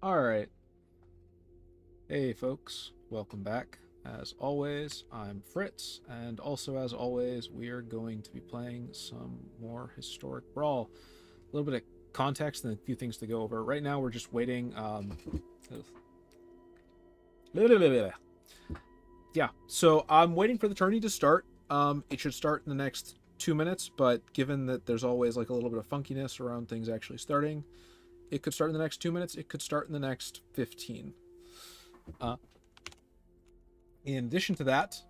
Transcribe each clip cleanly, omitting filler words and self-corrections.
All right. Hey, folks. Welcome back. As always, I'm Fritz, and also, as always, we are going to be playing some more historic Brawl. A little bit of context and a few things to go over. Right now, we're just waiting. Yeah, so I'm waiting for the tourney to start. It should start in the next 2 minutes, but given that there's always like a little bit of funkiness around things actually starting, it could start in the next 2 minutes. It could start in the next 15. Uh, in addition to that,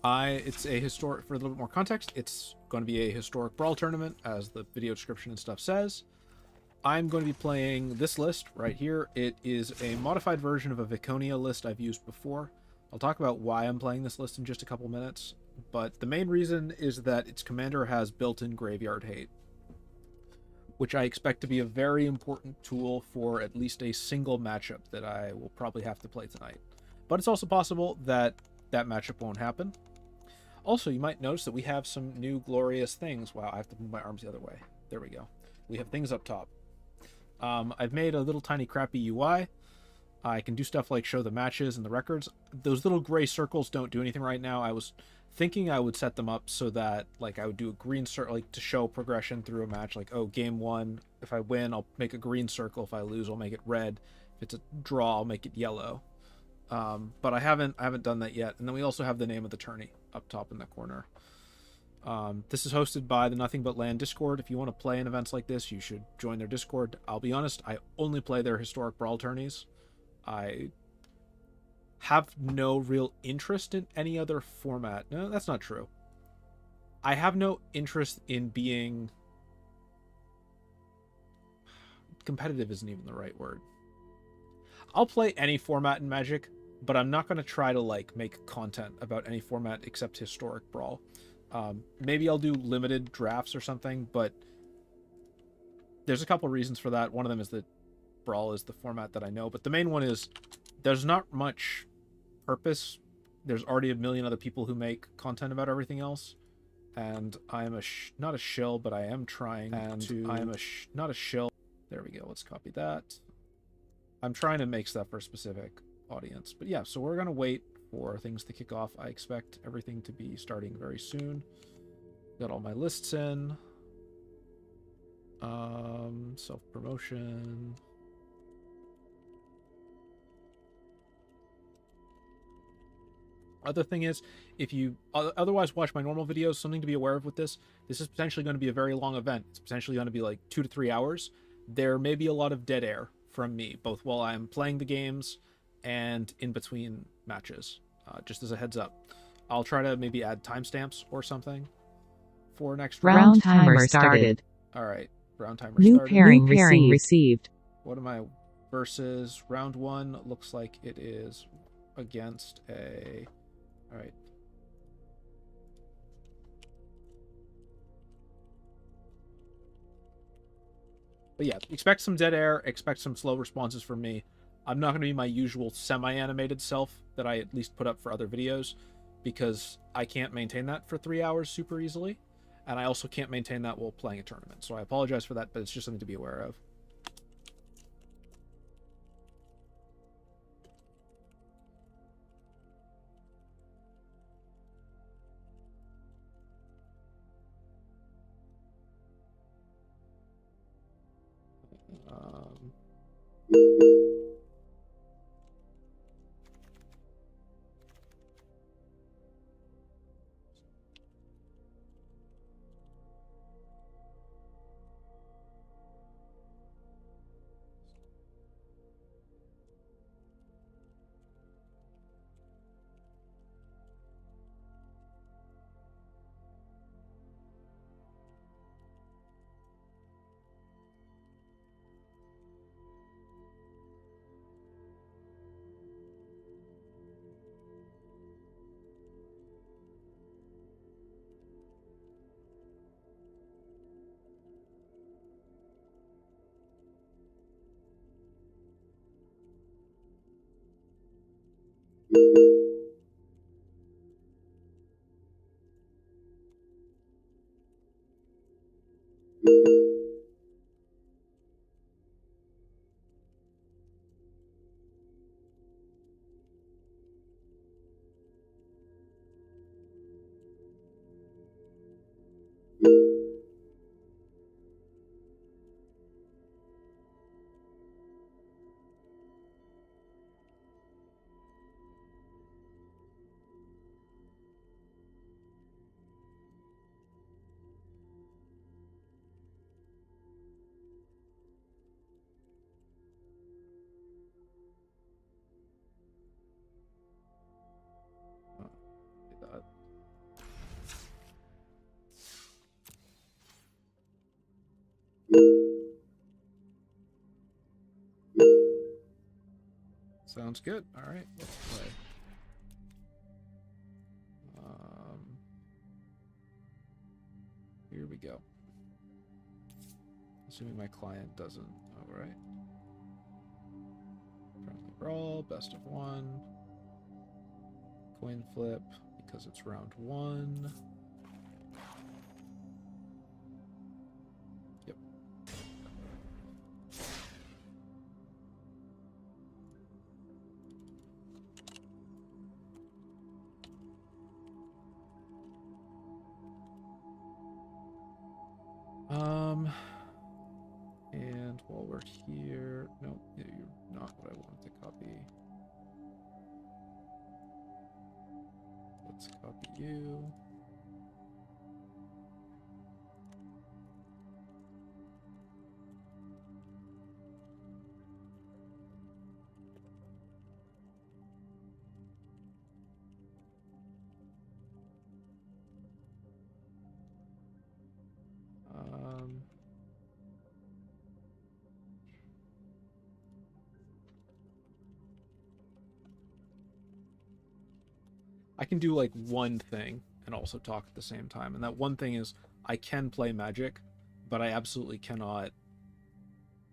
it's a historic, for a little bit more context, it's going to be a historic Brawl tournament, as the video description and stuff says. I'm going to be playing this list right here. It is a modified version of a Viconia list I've used before. I'll talk about why I'm playing this list in just a couple minutes, but the main reason is that its commander has built-in graveyard hate, which I expect to be a very important tool for at least a single matchup that I will probably have to play tonight. But it's also possible that that matchup won't happen. Also, you might notice that we have some new glorious things. Wow, I have to move my arms the other way. There we go. We have things up top. I've made a little tiny crappy UI. I can do stuff like show the matches and the records. Those little gray circles don't do anything right now. I was thinking I would set them up so that like I would do a green circle, like to show progression through a match. Like, oh, game one, if I win, I'll make a green circle. If I lose, I'll make it red. If it's a draw, I'll make it yellow. But I haven't done that yet. And then we also have the name of the tourney up top in the corner. This is hosted by the Nothing But Land Discord. If you want to play in events like this, you should join their Discord. I'll be honest, I only play their historic Brawl tourneys. I have no real interest in any other format. No, that's not true. I have no interest in being competitive. Isn't even the right word. I'll play any format in Magic, but I'm not going to try to like make content about any format except historic Brawl. Maybe I'll do limited drafts or something, but there's a couple reasons for that. One of them is that Brawl is the format that I know, but the main one is there's not much purpose. There's already a million other people who make content about everything else, and I am not a shill, but I am trying to. I am not a shill. There we go. Let's copy that. I'm trying to make stuff for a specific audience, but yeah. So we're gonna wait for things to kick off. I expect everything to be starting very soon. Got all my lists in. Self-promotion. Other thing is, if you otherwise watch my normal videos, something to be aware of with this is potentially going to be a very long event. It's potentially going to be like 2 to 3 hours. There may be a lot of dead air from me, both while I'm playing the games and in between matches. Just as a heads up. I'll try to maybe add timestamps or something for next round. Round timer started. All right, round timer New started. pairing received. What am I versus? Round one looks like it is against a. All right. But yeah, expect some dead air, expect some slow responses from me. I'm not going to be my usual semi-animated self that I at least put up for other videos, because I can't maintain that for 3 hours super easily, and I also can't maintain that while playing a tournament. So I apologize for that, but it's just something to be aware of. Um, Sounds good. All right, let's play. Here we go. Assuming my client doesn't. All right. Friendly brawl, best of 1. Coin flip because it's round 1. Yep. And while we're here, no, you're not what I wanted to copy. Let's copy you. I can do like one thing and also talk at the same time. And that one thing is I can play Magic, but I absolutely cannot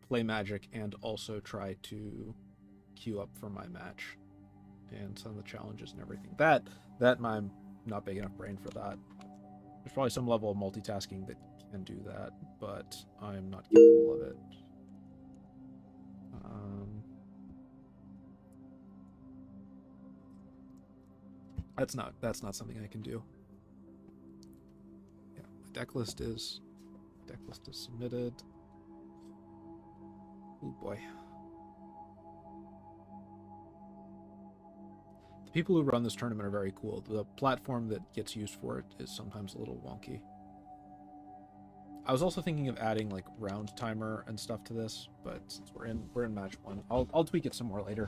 play Magic and also try to queue up for my match and some of the challenges and everything. That I'm not big enough brain for that. There's probably some level of multitasking that can do that, but I'm not capable of it. That's not something I can do. Yeah, the decklist is submitted. Oh boy. The people who run this tournament are very cool. The platform that gets used for it is sometimes a little wonky. I was also thinking of adding like round timer and stuff to this, but since we're in match 1, I'll tweak it some more later.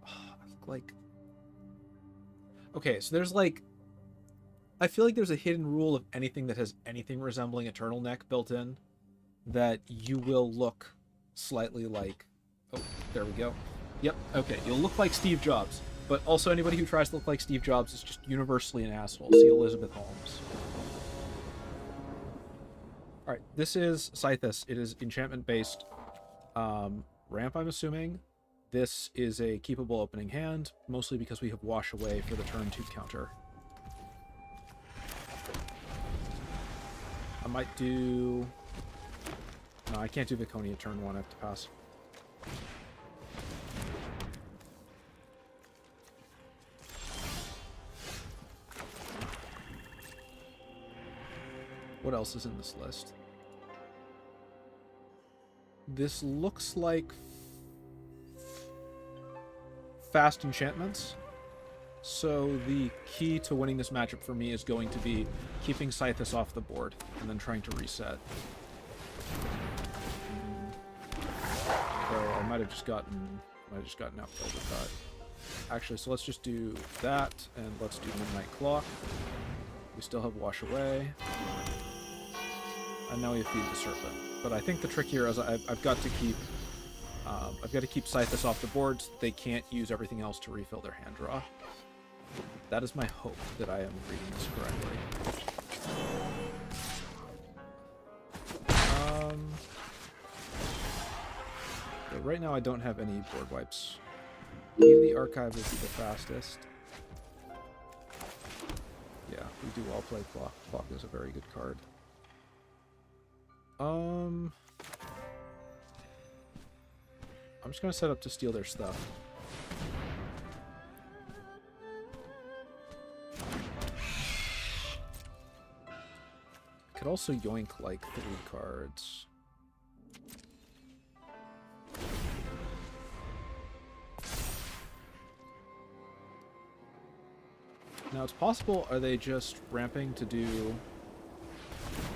I look like. Okay, so there's like, I feel like there's a hidden rule of anything that has anything resembling a turtleneck built in, that you will look slightly like, oh, there we go. Yep, okay, you'll look like Steve Jobs, but also anybody who tries to look like Steve Jobs is just universally an asshole. See Elizabeth Holmes. Alright, this is Scythus. It is enchantment-based ramp, I'm assuming. This is a keepable opening hand, mostly because we have Wash Away for the turn 2 counter. I might do... No, I can't do Viconia turn 1, I have to pass. What else is in this list? This looks like fast enchantments. So the key to winning this matchup for me is going to be keeping Scythus off the board and then trying to reset. So I might have just gotten outplayed with that. Actually, so let's just do that and let's do Midnight Clock. We still have Wash Away. And now we have Feed the Serpent. But I think the trick here is I've got to keep Scythus off the board so they can't use everything else to refill their hand draw. That is my hope that I am reading this correctly. But right now I don't have any board wipes. Key to the Archive would be the fastest. Yeah, we do all play Clock. Clock is a very good card. I'm just gonna set up to steal their stuff. Could also yoink like 3 cards. Now it's possible, are they just ramping to do...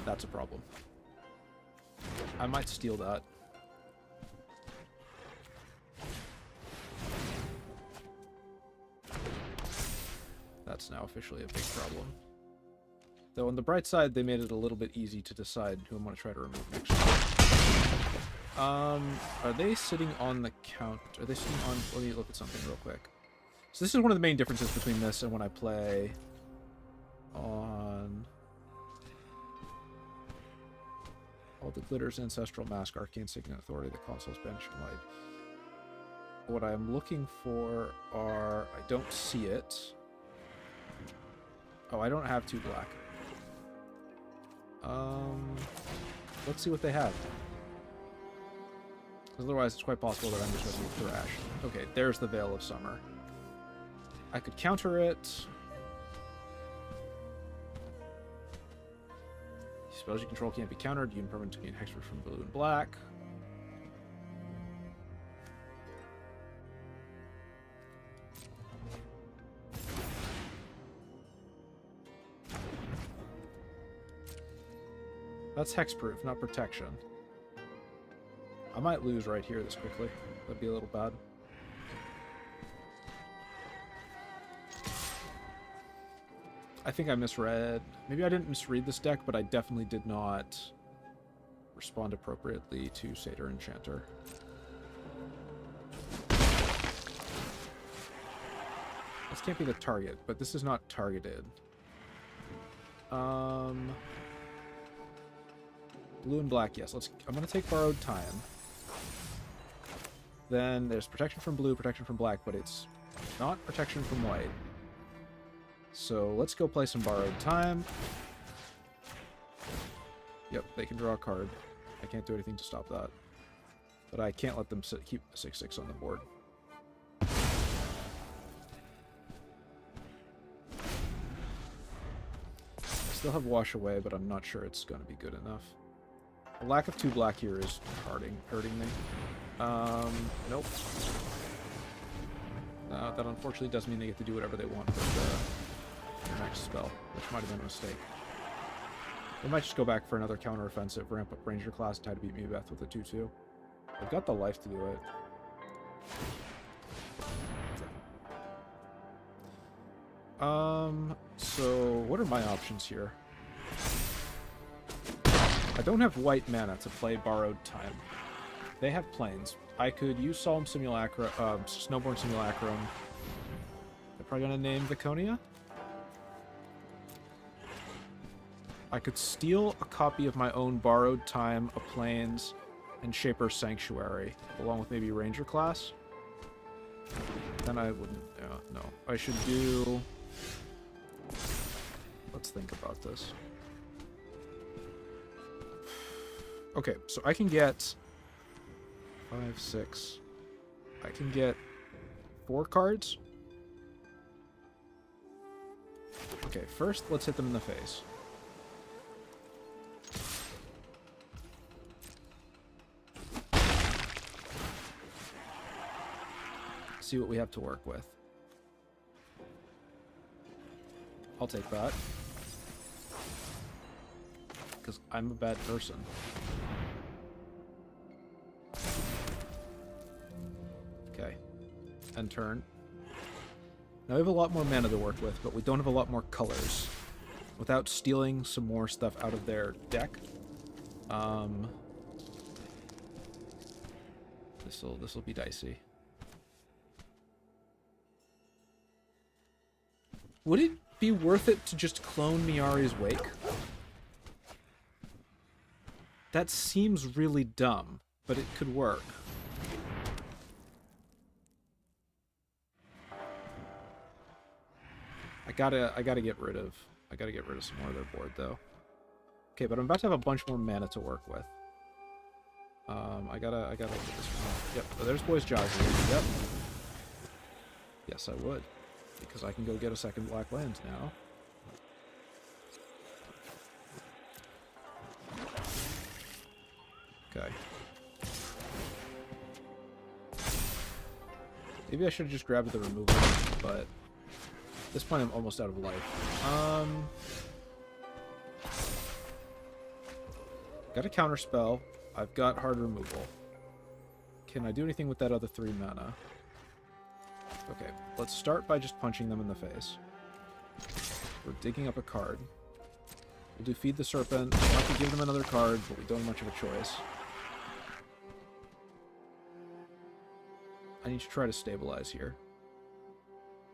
That's a problem. I might steal that. That's now officially a big problem. Though on the bright side, they made it a little bit easy to decide who I'm going to try to remove next. Are they sitting on the count? Are they sitting on... Let me look at something real quick. So this is one of the main differences between this and when I play on... All the Glitters, Ancestral Mask, Arcane Signet, Authority, the console's bench, and light. What I'm looking for are... I don't see it. Oh, I don't have 2 black. Let's see what they have. Otherwise, it's quite possible that I'm just going to be thrashed. Okay, there's the Veil of Summer. I could counter it. Spells you control can't be countered. You can permanent to be in hexproof from blue and black. That's hexproof, not protection. I might lose right here this quickly. That'd be a little bad. I think I misread. Maybe I didn't misread this deck, but I definitely did not respond appropriately to Satyr Enchanter. This can't be the target, but this is not targeted. Blue and black, yes. I'm gonna take Borrowed Time. Then there's protection from blue, protection from black, but it's not protection from white. So let's go play some Borrowed Time. Yep, they can draw a card. I can't do anything to stop that. But I can't let them keep 6/6 on the board. I still have Wash Away, but I'm not sure it's going to be good enough. The lack of 2 black here is hurting me. Nope. That unfortunately does mean they get to do whatever they want with their next spell, which might have been a mistake. They might just go back for another counter-offensive, ramp up Ranger class, try to beat me Beth with a 2/2. I've got the life to do it. So what are my options here? I don't have white mana to play Borrowed Time. They have planes. I could use Solemn Simulacrum, Snowborn Simulacrum. They're probably gonna name Viconia. I could steal a copy of my own Borrowed Time, a Plains, and Shaper Sanctuary, along with maybe Ranger class. Then I wouldn't. No, I should do. Let's think about this. Okay, so I can get 5, 6. I can get 4 cards. Okay, first let's hit them in the face. See what we have to work with. I'll take that. Because I'm a bad person. Okay. End turn. Now we have a lot more mana to work with, but we don't have a lot more colors. Without stealing some more stuff out of their deck, this'll be dicey. Would it be worth it to just clone Miari's Wake? That seems really dumb, but it could work. I gotta get rid of some more of their board though. Okay, but I'm about to have a bunch more mana to work with. I gotta get this one. Yep, oh, there's Boy's Jazzy. Yep. Yes, I would. Because I can go get a second black land now. Okay. Maybe I should have just grabbed the removal, but at this point I'm almost out of life. Got a counter spell. I've got hard removal. Can I do anything with that other 3 mana? Okay, let's start by just punching them in the face. We're digging up a card. We'll do Feed the Serpent. We'll have to give them another card, but we don't have much of a choice. I need to try to stabilize here.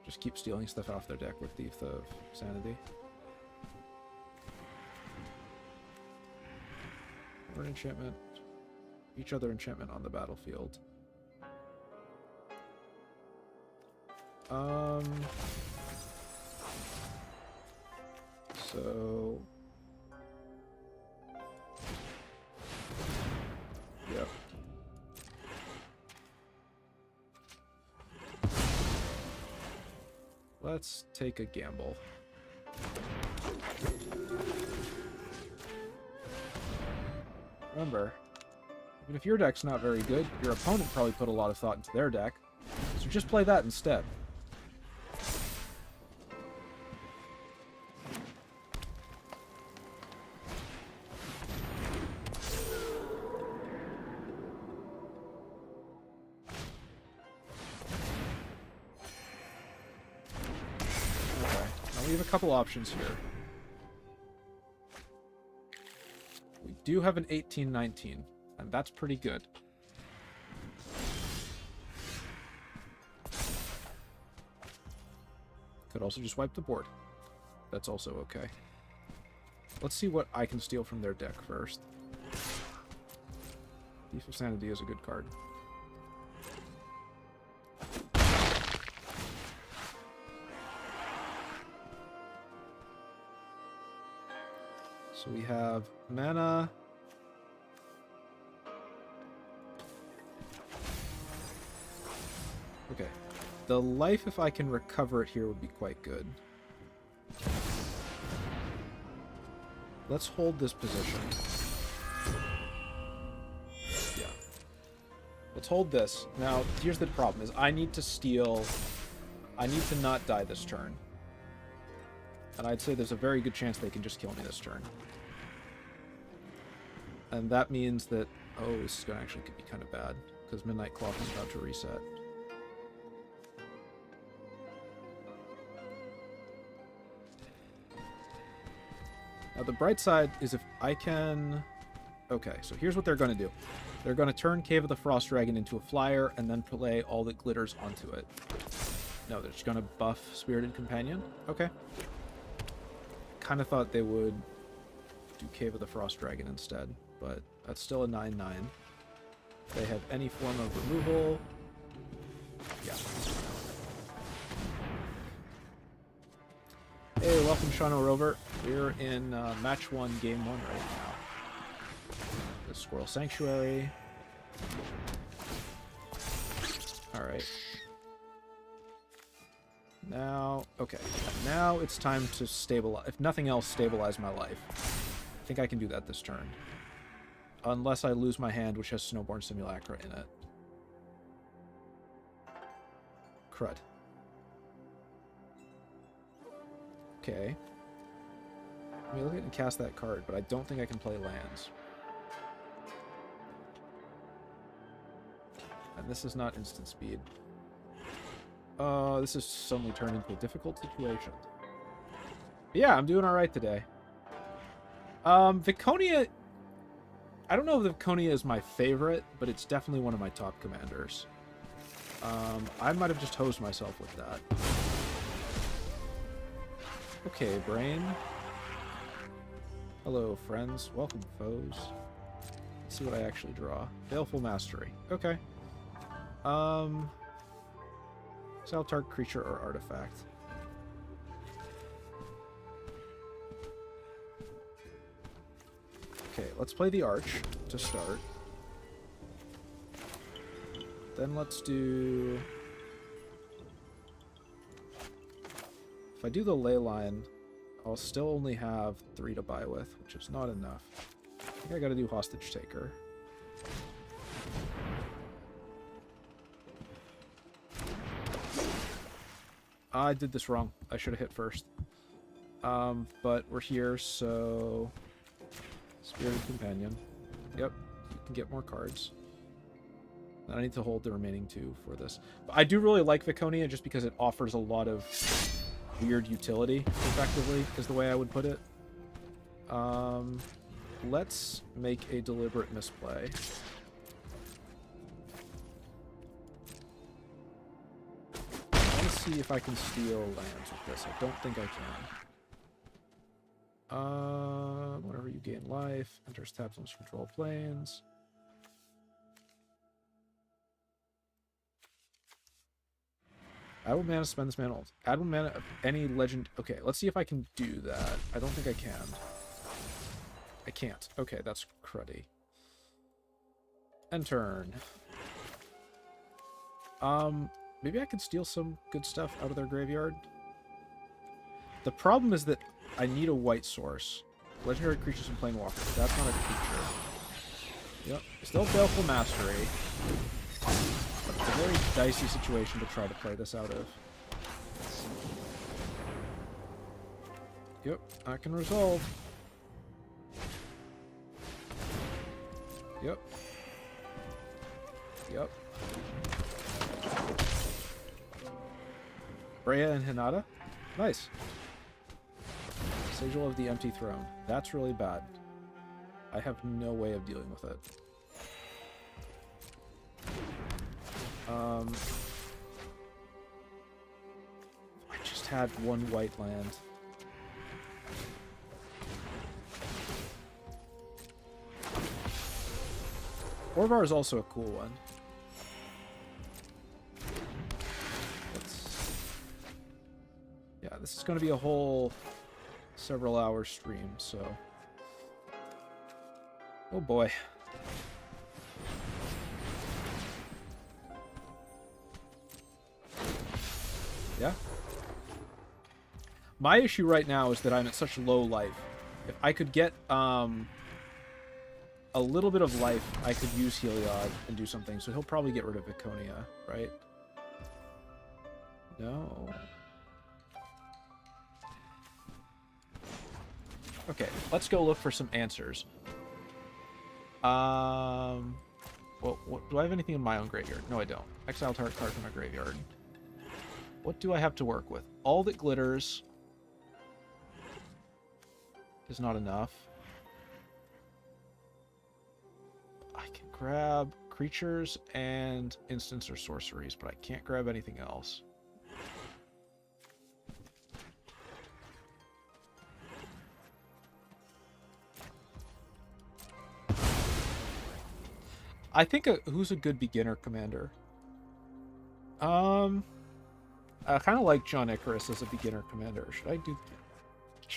Just keep stealing stuff off their deck with Thief of Sanity. Or an enchantment. Each other enchantment on the battlefield. So... Yep. Let's take a gamble. Remember, even if your deck's not very good, your opponent probably put a lot of thought into their deck. So just play that instead. We have a couple options here. We do have an 18-19, and that's pretty good. Could also just wipe the board. That's also okay. Let's see what I can steal from their deck first. Thief of Sanity is a good card. So we have mana. Okay. The life, if I can recover it here, would be quite good. Let's hold this position. Yeah. Let's hold this. Now, here's the problem, is I need to steal... I need to not die this turn. And I'd say there's a very good chance they can just kill me this turn. And that means that... Oh, this is going to actually could be kind of bad, because Midnight Clock is about to reset. Now, the bright side is if I can... Okay, so here's what they're going to do. They're going to turn Cave of the Frost Dragon into a flyer, and then play all that glitters onto it. No, they're just going to buff Spirited Companion? Okay. Kind of thought they would do Cave of the Frost Dragon instead, but that's still a 9/9. They have any form of removal. Yeah. Hey, welcome Shano Rover. We're in match 1, game 1 right now. The Squirrel Sanctuary. Alright. Now, okay. Now it's time to stabilize. If nothing else, stabilize my life. I think I can do that this turn. Unless I lose my hand, which has Snowborn Simulacra in it. Crud. Okay. I mean, look at and cast that card, but I don't think I can play lands. And this is not instant speed. This is suddenly turned into a difficult situation. But yeah, I'm doing alright today. Viconia... I don't know if Viconia is my favorite, but it's definitely one of my top commanders. I might have just hosed myself with that. Okay, Brain. Hello, friends. Welcome, foes. Let's see what I actually draw. Baleful Mastery. Okay. Exile target creature or artifact. Okay, let's play the Arch to start. Then let's do... If I do the ley line, I'll still only have 3 to buy with, which is not enough. I think I gotta do Hostage Taker. I did this wrong. I should have hit first. But we're here, so... Spirited Companion. Yep, you can get more cards. And I need to hold the remaining 2 for this. But I do really like Viconia just because it offers a lot of weird utility, effectively, is the way I would put it. Let's make a deliberate misplay. see if I can steal lands with this. I don't think I can. Whenever you gain life, enters taps on control planes. Add 1 mana, spend this mana ult. Add 1 mana of any legend. Okay, let's see if I can do that. I don't think I can. I can't. Okay, that's cruddy. End turn. Maybe I could steal some good stuff out of their graveyard. The problem is that I need a white source. Legendary creatures and planeswalkers. That's not a creature. Yep. Still Baleful Mastery. But it's a very dicey situation to try to play this out of. Yep, I can resolve. Yep. Yep. Freya and Hinata? Nice. Sigil of the Empty Throne. That's really bad. I have no way of dealing with it. I just had 1 white land. Orvar is also a cool one. Yeah, this is going to be a whole several hour stream, so... Oh boy. Yeah? My issue right now is that I'm at such low life. If I could get, a little bit of life, I could use Heliod and do something, so he'll probably get rid of Viconia, right? No. Okay, let's go look for some answers. Well, do I have anything in my own graveyard? No, I don't. Exile target card from my graveyard. What do I have to work with? All that glitters is not enough. I can grab creatures and instants or sorceries, but I can't grab anything else. I think who's a good beginner commander? I kind of like John Icarus as a beginner commander. Should I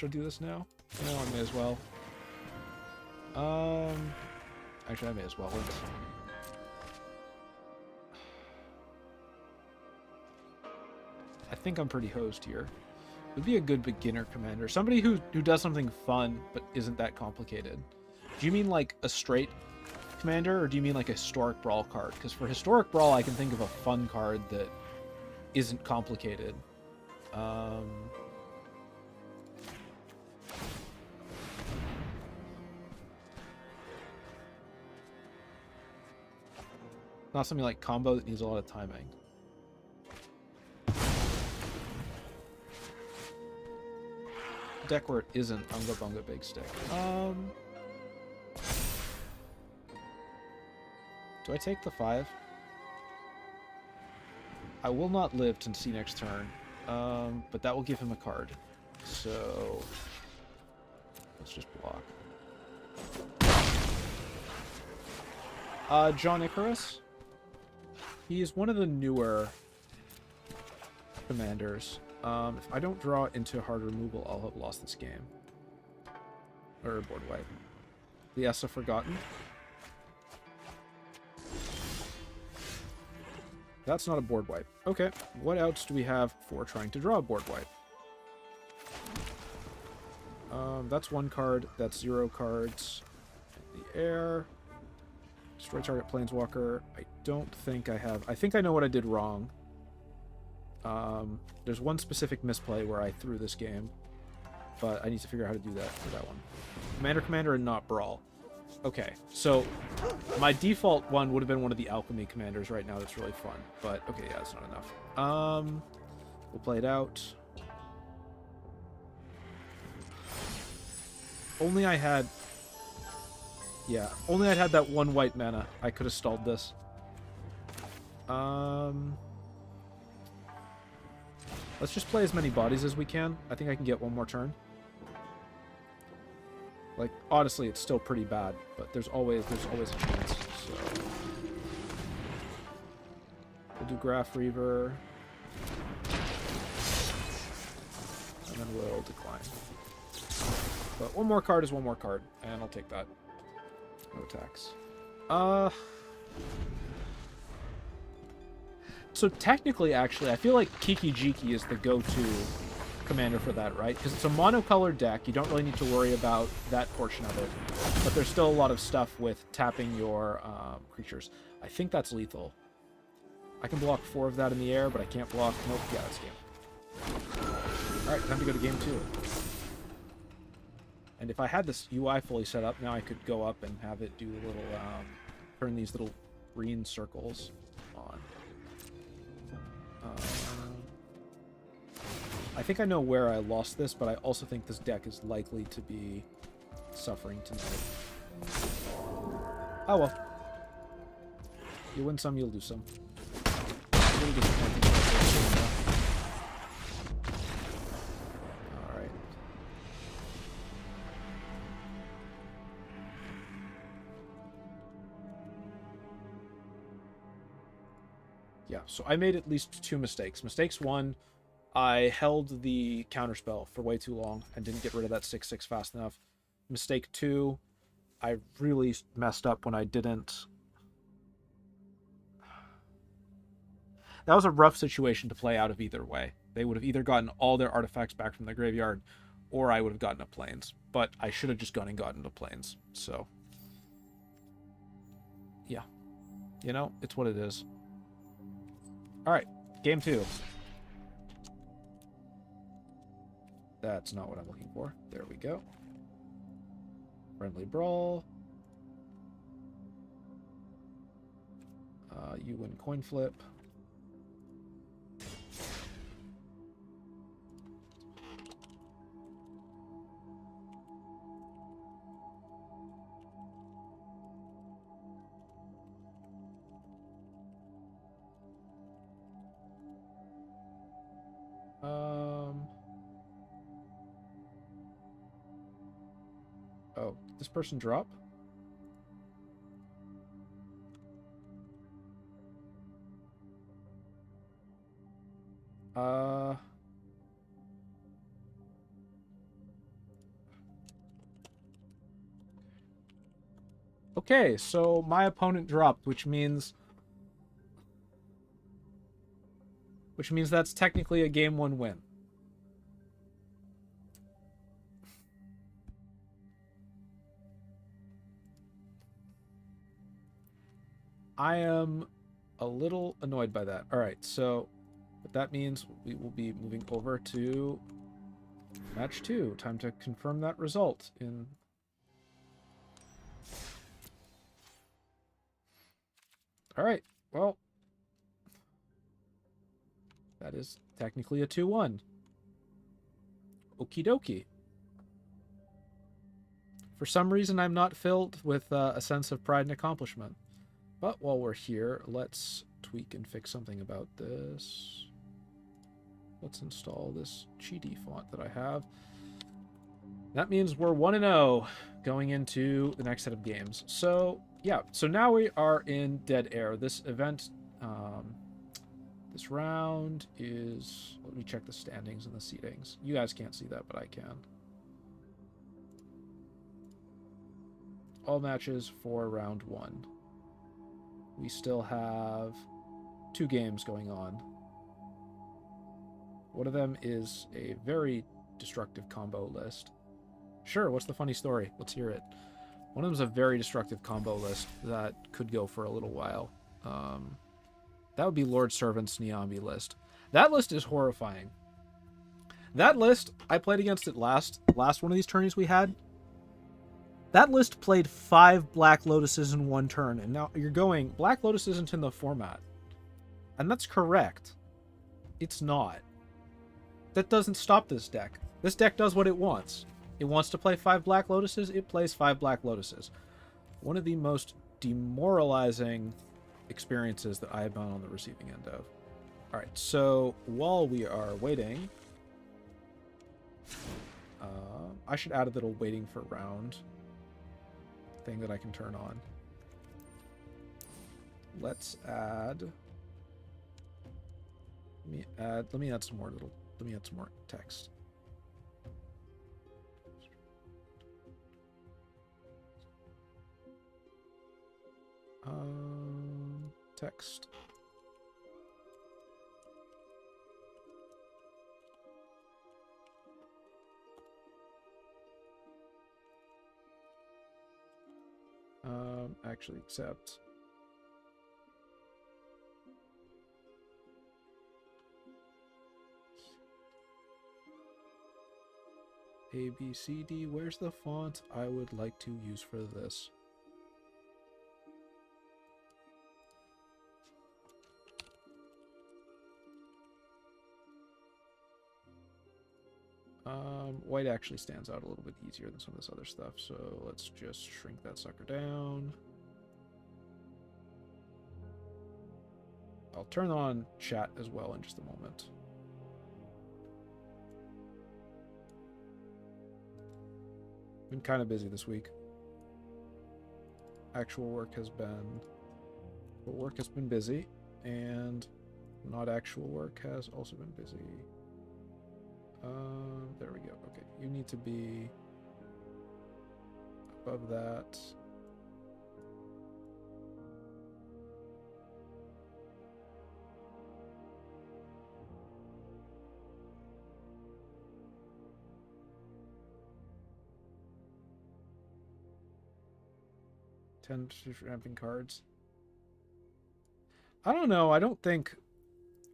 do this now? No, I may as well. Actually, I may as well. I think I'm pretty hosed here. Would be a good beginner commander. Somebody who does something fun but isn't that complicated. Do you mean like a straight commander, or do you mean like a historic Brawl card? Because for historic Brawl, I can think of a fun card that isn't complicated. Not something like combo that needs a lot of timing. Deck where it isn't Unga Bunga Big Stick. Do I take the 5? I will not live to see next turn, but that will give him a card. So let's just block. John Icarus. He is one of the newer commanders. If I don't draw into hard removal, I'll have lost this game. Or board wipe. The Essa Forgotten. That's not a board wipe. Okay, what else do we have for trying to draw a board wipe? That's 1 card. That's 0 cards. In the air. Destroy target planeswalker. I don't think I have... I think I know what I did wrong. There's one specific misplay where I threw this game, but I need to figure out how to do that for that one. Commander, and not Brawl. Okay, so my default one would have been one of the Alchemy commanders right now. That's really fun, but okay, yeah, that's not enough. We'll play it out. Only I had... Yeah, only I'd had that 1 white mana. I could have stalled this. Let's just play as many bodies as we can. I think I can get one more turn. Like, honestly, it's still pretty bad, but there's always a chance. So we'll do Graph Reaver, and then we'll decline. But one more card is one more card, and I'll take that. No attacks. So technically, actually, I feel like Kiki Jiki is the go-to commander for that, right? Because it's a monocolored deck. You don't really need to worry about that portion of it. But there's still a lot of stuff with tapping your creatures. I think that's lethal. I can block 4 of that in the air, but I can't block... Nope, yeah, that's game. Alright, time to go to game 2. And if I had this UI fully set up, now I could go up and have it do a little... turn these little green circles on. I think I know where I lost this, but I also think this deck is likely to be suffering tonight. Oh well. You win some, you'll lose some. Really disappointing. Alright. Yeah, so I made at least 2 mistakes. Mistakes 1, I held the counterspell for way too long and didn't get rid of that 6/6 fast enough. Mistake 2, I really messed up when I didn't... That was a rough situation to play out of either way. They would have either gotten all their artifacts back from the graveyard, or I would have gotten a Plains. But I should have just gone and gotten a Plains, so... Yeah. You know, it's what it is. Alright, game 2. That's not what I'm looking for. There we go. Friendly Brawl. You win coin flip. Oh, did this person drop? Okay, so my opponent dropped, which means that's technically a game 1 win. I am a little annoyed by that. All right, so what that means, we will be moving over to match 2. Time to confirm that result in... All right, well, that is technically a 2-1. Okie dokie. For some reason, I'm not filled with a sense of pride and accomplishment. But while we're here, let's tweak and fix something about this. Let's install this cheaty font that I have. That means we're 1-0 going into the next set of games. So, yeah. So now we are in Dead Air. This event, this round is... Let me check the standings and the seedings. You guys can't see that, but I can. All matches for round 1. We still have 2 games going on. One of them is a very destructive combo list. Sure, what's the funny story? Let's hear it. One of them is a very destructive combo list that could go for a little while. That would be Lord Servant's Niambi list. That list is horrifying. That list, I played against it last one of these tourneys we had. That list played 5 Black Lotuses in 1 turn, and now you're going, Black Lotus isn't in the format. And that's correct. It's not. That doesn't stop this deck. This deck does what it wants. It wants to play 5 Black Lotuses, it plays 5 Black Lotuses. One of the most demoralizing experiences that I have been on the receiving end of. All right, so while we are waiting, I should add a little waiting for round thing that I can turn on. Let's add. Let me add some more text. Text. Actually accept. A, B, C, D. Where's the font I would like to use for this? White actually stands out a little bit easier than some of this other stuff, so let's just shrink that sucker down. I'll turn on chat as well in just a moment. Been kind of busy this week. Actual work has been busy, and not actual work has also been busy. There we go. Okay, you need to be above that. Ramping cards. I don't know. I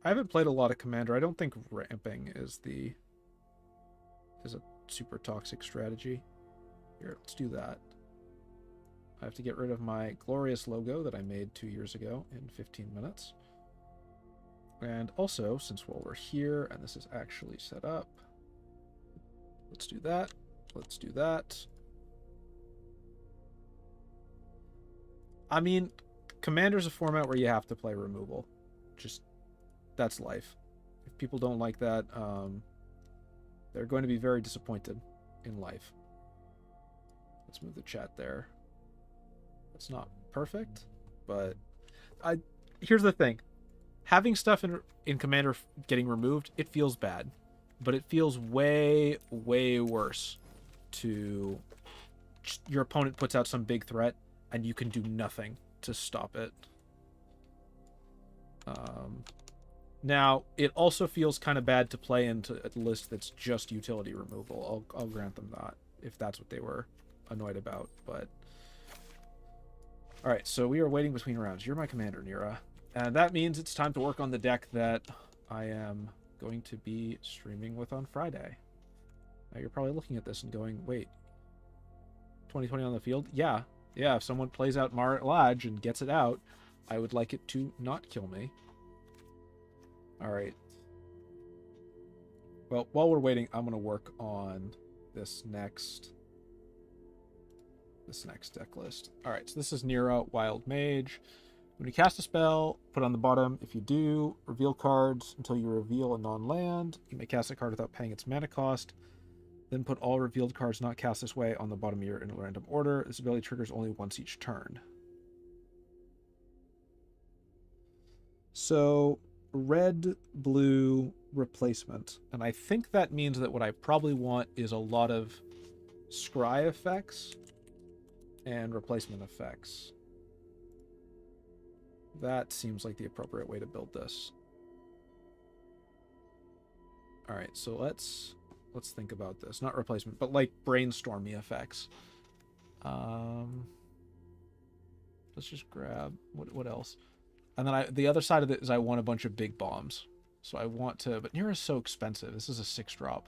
haven't played a lot of Commander. I don't think ramping is a super toxic strategy. Here, let's do that. I have to get rid of my glorious logo that I made 2 years ago in 15 minutes. And also, since while we're here and this is actually set up, let's do that. Let's do that. I mean, Commander's a format where you have to play removal. Just, that's life. If people don't like that, they're going to be very disappointed in life. Let's move the chat there. It's not perfect, but here's the thing. Having stuff in Commander getting removed, it feels bad. But it feels way, way worse to your opponent puts out some big threat and you can do nothing to stop it. Now, it also feels kind of bad to play into a list that's just utility removal. I'll grant them that, if that's what they were annoyed about. But all right, so we are waiting between rounds. You're my commander, Nira. And that means it's time to work on the deck that I am going to be streaming with on Friday. Now, you're probably looking at this and going, wait, 2020 on the field? Yeah, if someone plays out Mar at Lodge and gets it out, I would like it to not kill me. All right. Well, while we're waiting, I'm going to work on this next deck list. All right, so this is Nira, Wild Mage. When you cast a spell, put on the bottom. If you do, reveal cards until you reveal a non-land. You may cast a card without paying its mana cost. Then put all revealed cards not cast this way on the bottom of your in a random order. This ability triggers only once each turn. So, red, blue replacement. And I think that means that what I probably want is a lot of scry effects and replacement effects. That seems like the appropriate way to build this. All right, so let's think about this. Not replacement, but like brainstormy effects. Let's just grab what else? And then the other side of it is I want a bunch of big bombs. So I want to, but Nira is so expensive. This is a 6-drop.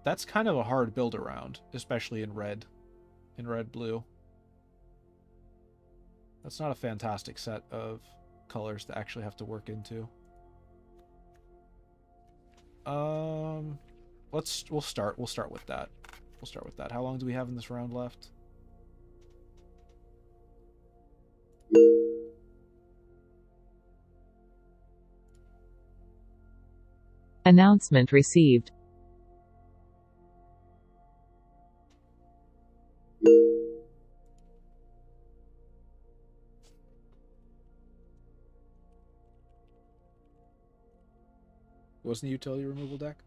That's kind of a hard build around, especially in red blue. That's not a fantastic set of colors to actually have to work into. We'll start with that. How long do we have in this round left? Announcement received. Wasn't the utility removal deck?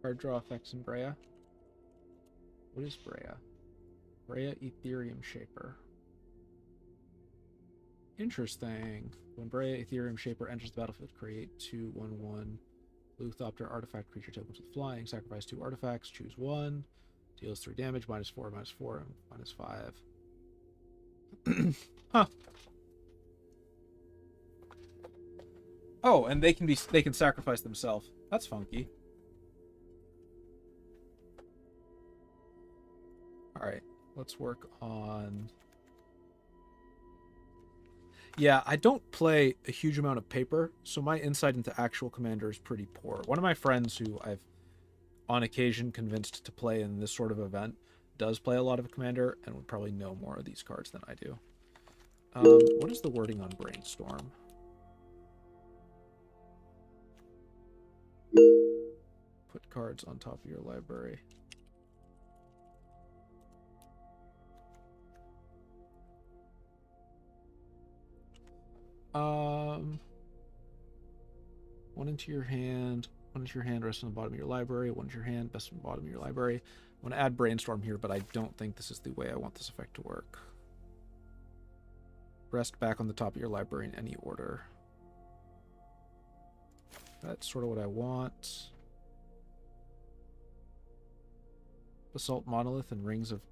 Card draw effects in Brea. What is Brea? Brea Ethereum Shaper. Interesting. When Brea Ethereum Shaper enters the battlefield, create 2/1/1 Luthopter artifact creature tokens with flying. Sacrifice 2 artifacts. Choose 1. Deals 3 damage. -4, -4, and -5. Huh. Oh, and they can sacrifice themselves. That's funky. Alright, let's work on... Yeah, I don't play a huge amount of paper, so my insight into actual Commander is pretty poor. One of my friends who I've, on occasion, convinced to play in this sort of event does play a lot of Commander and would probably know more of these cards than I do. What is the wording on Brainstorm? Put cards on top of your library. One into your hand, rest on the bottom of your library, one into your hand, best on the bottom of your library. I want to add Brainstorm here, but I don't think this is the way I want this effect to work. Rest back on the top of your library in any order. That's sort of what I want. Basalt Monolith and Rings of...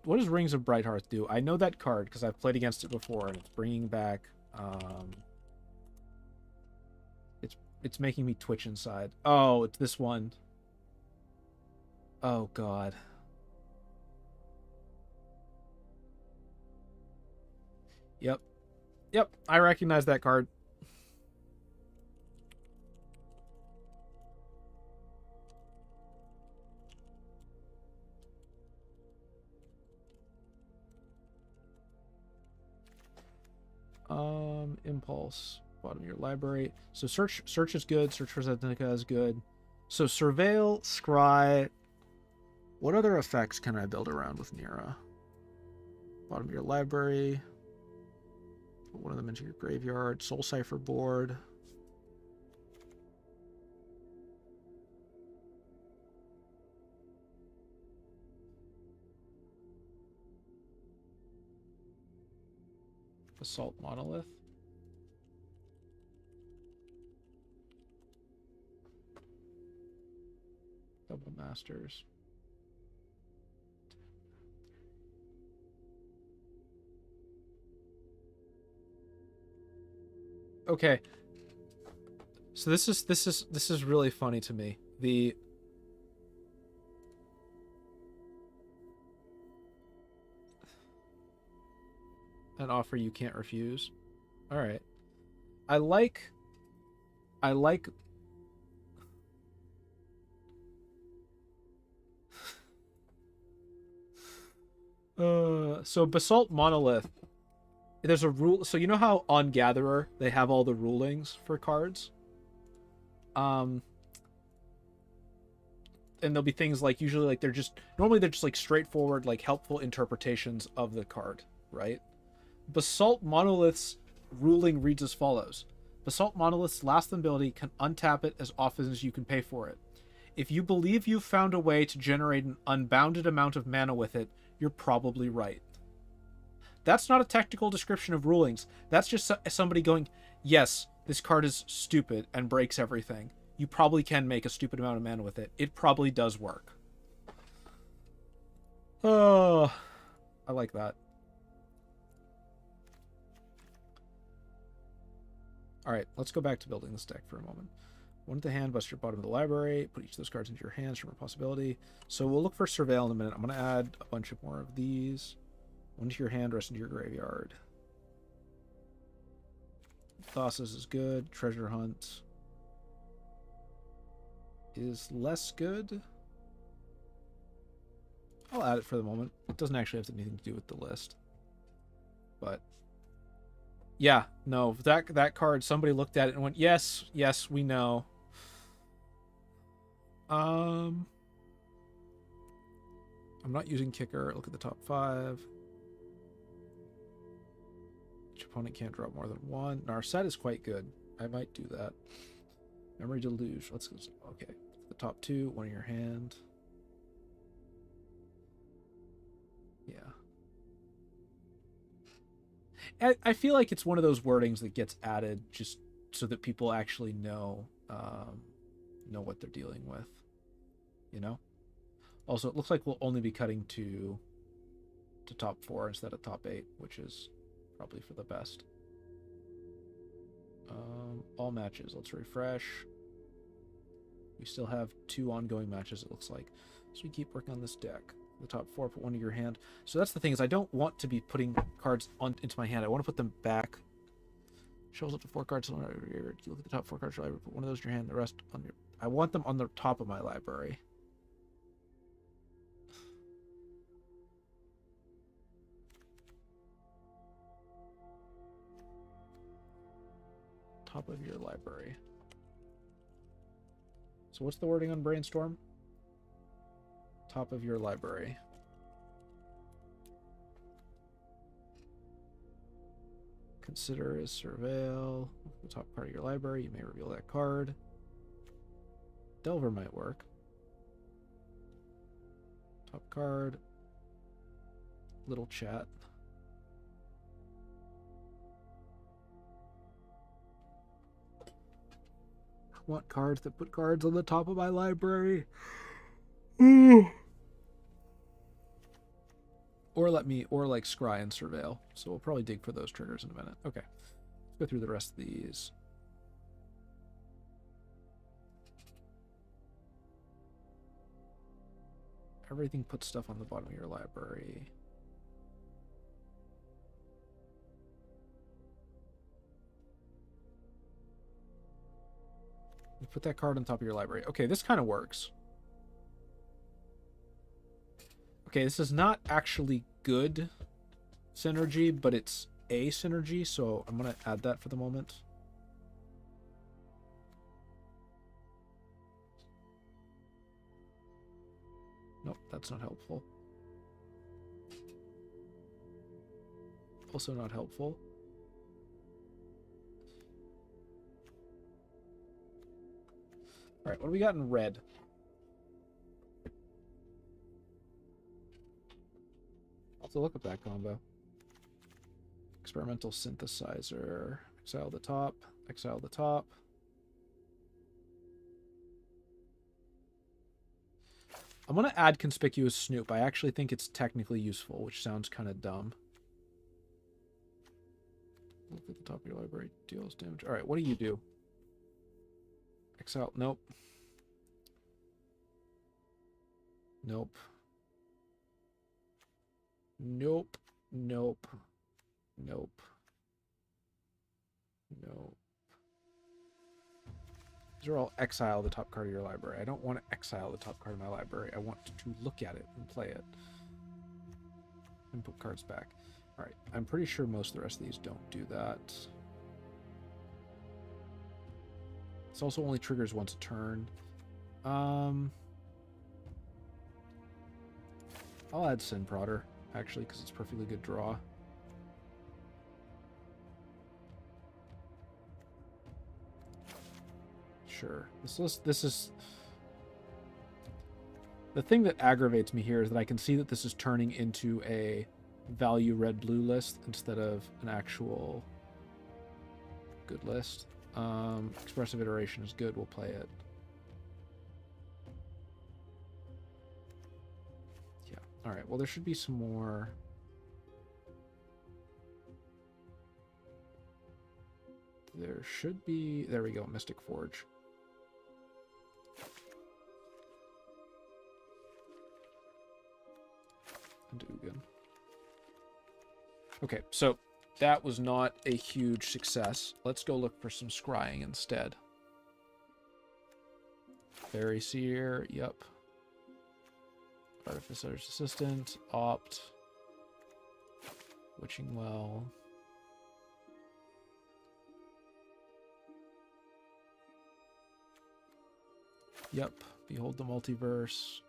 What does Rings of Brighthearth do? I know that card because I've played against it before, and it's bringing back... It's making me twitch inside. Oh, it's this one. Oh, God. Yep. Yep, I recognize that card. Impulse. Bottom of your library. So search is good. Search for Zednica is good. So Surveil, Scry. What other effects can I build around with Nira? Bottom of your library. Put one of them into your graveyard. Soul Cipher board. Assault Monolith. Double Masters. Okay. So this is really funny to me. An offer you can't refuse. All right. I like so Basalt Monolith, there's a rule. So you know how on Gatherer they have all the rulings for cards? And there'll be things like, usually like they're just like straightforward, like helpful interpretations of the card, right? Basalt Monolith's ruling reads as follows. Basalt Monolith's last ability can untap it as often as you can pay for it. If you believe you've found a way to generate an unbounded amount of mana with it, you're probably right. That's not a technical description of rulings. That's just somebody going, yes, this card is stupid and breaks everything. You probably can make a stupid amount of mana with it. It probably does work. Oh, I like that. Alright, let's go back to building this deck for a moment. One at the hand, bust your bottom of the library, put each of those cards into your hands from a possibility. So we'll look for Surveil in a minute. I'm going to add a bunch of more of these. One to your hand, rest into your graveyard. Thassa's is good. Treasure Hunt is less good. I'll add it for the moment. It doesn't actually have anything to do with the list. But yeah, no, that card, somebody looked at it and went, yes, we know. I'm not using kicker. Look at the top 5. Each opponent can't drop more than 1. Narset is quite good. I might do that. Memory Deluge. Let's go. Okay. The top 2, one in your hand. Yeah. I feel like it's one of those wordings that gets added just so that people actually know what they're dealing with. You know? Also, it looks like we'll only be cutting to top 4 instead of top 8, which is probably for the best. All matches. Let's refresh. We still have 2 ongoing matches, it looks like. So we keep working on this deck. The top 4, put one in your hand. So that's the thing, is I don't want to be putting cards into my hand. I want to put them back. Shows up to 4 cards. You look at the top 4 cards. I put one of those in your hand. The rest on your. I want them on the top of my library. Top of your library. So what's the wording on Brainstorm? Top of your library. Consider is Surveil. The top part of your library. You may reveal that card. Delver might work. Top card. Little chat. I want cards that put cards on the top of my library. Or like Scry and Surveil. So we'll probably dig for those triggers in a minute. Okay. Let's go through the rest of these. Everything puts stuff on the bottom of your library. You put that card on top of your library. Okay, this kind of works. Okay, this is not actually good synergy, but it's a synergy, so I'm going to add that for the moment. Nope, that's not helpful. Also not helpful. Alright, what do we got in red? I'll have to look at that combo. Experimental Synthesizer. Exile the top. Exile the top. I'm going to add Conspicuous Snoop. I actually think it's technically useful, which sounds kind of dumb. Look at the top of your library. Deals damage. Alright, what do you do? Exile. Nope. Nope. Nope. Nope. Nope. Nope. These are all exile the top card of your library. I don't want to exile the top card of my library. I want to look at it and play it. And put cards back. Alright, I'm pretty sure most of the rest of these don't do that. This also only triggers once a turn. I'll add Sin Prodder, actually, because it's a perfectly good draw. Sure. This is... The thing that aggravates me here is that I can see that this is turning into a value red-blue list instead of an actual good list. Expressive iteration is good. We'll play it. Yeah. All right. Well, there should be some more. There should be. There we go. Mystic Forge. And Ugin. Okay, so that was not a huge success. Let's go look for some scrying instead. Fairy Seer, yep. Artificer's Assistant, Opt. Witching Well. Yep, Behold the Multiverse.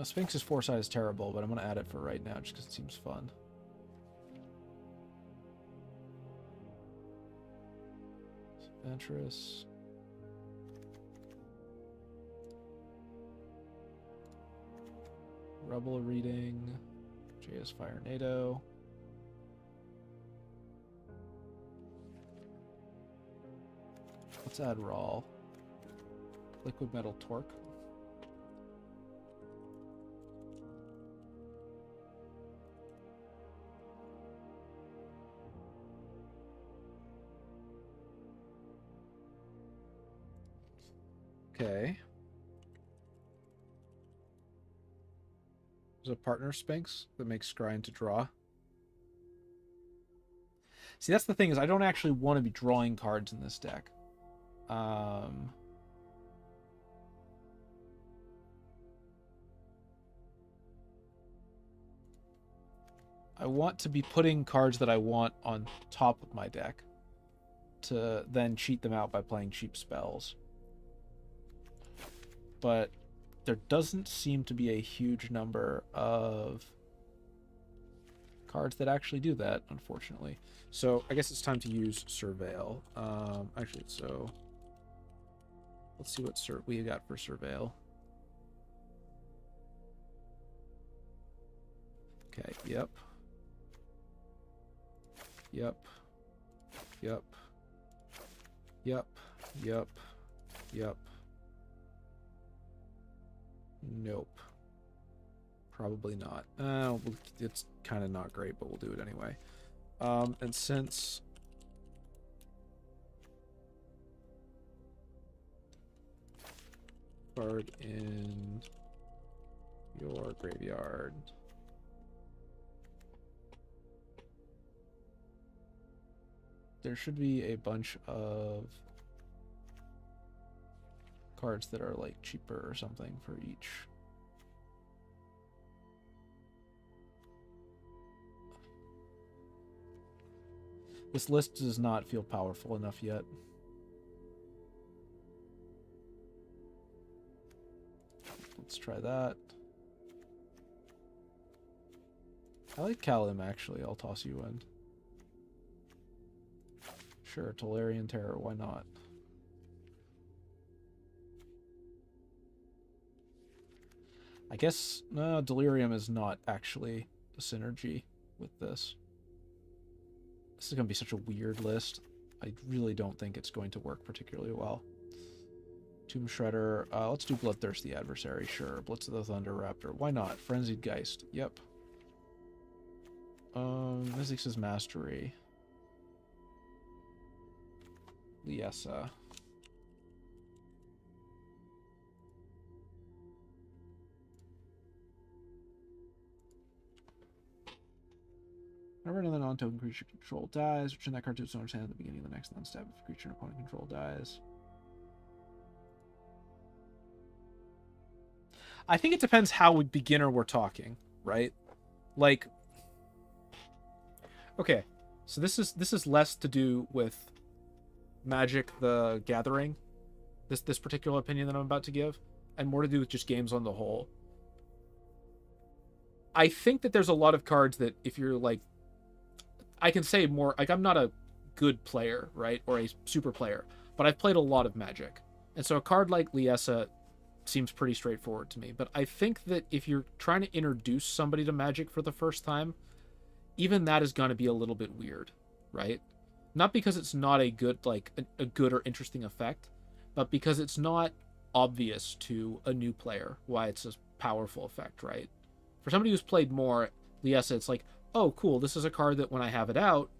Sphinx's Foresight is terrible, but I'm going to add it for right now just because it seems fun. Ventress. Rebel Reading. JS Fire NATO. Let's add Brawl. Liquid Metal Torque. Okay. There's a partner Sphinx that makes scrying to draw. See, that's the thing, is I don't actually want to be drawing cards in this deck. I want to be putting cards that I want on top of my deck to then cheat them out by playing cheap spells. But there doesn't seem to be a huge number of cards that actually do that, unfortunately. So I guess it's time to use Surveil. Actually, so let's see what we got for Surveil. Okay, yep. Yep. Yep. Yep. Yep. Yep. Nope. Probably not. It's kind of not great, but we'll do it anyway. And since card in your graveyard, there should be a bunch of cards that are like cheaper or something for each. This list does not feel powerful enough yet. Let's try that. I like Kalim, actually. I'll toss you in. Sure, Tolarian Terror, why not? I guess no, Delirium is not actually a synergy with this. This is going to be such a weird list. I really don't think it's going to work particularly well. Tomb Shredder. Let's do Bloodthirsty Adversary. Sure. Blitz of the Thunder Raptor. Why not? Frenzied Geist. Yep. Mystics' Mastery. Liesa. Whenever another non-token creature control dies, return that card to its owner's hand at the beginning of the next non-step if a creature and opponent control dies. I think it depends how beginner we're talking, right? Like, okay, so this is less to do with Magic the Gathering, this particular opinion that I'm about to give, and more to do with just games on the whole. I think that there's a lot of cards that if you're like, I can say more, like, I'm not a good player, right, or a super player, but I've played a lot of Magic, and so a card like Liesa seems pretty straightforward to me. But I think that if you're trying to introduce somebody to Magic for the first time, even that is going to be a little bit weird, right? Not because it's not a good, like, a good or interesting effect, but because it's not obvious to a new player why it's a powerful effect, right? For somebody who's played more Liesa, it's like, oh, cool, this is a card that when I have it out,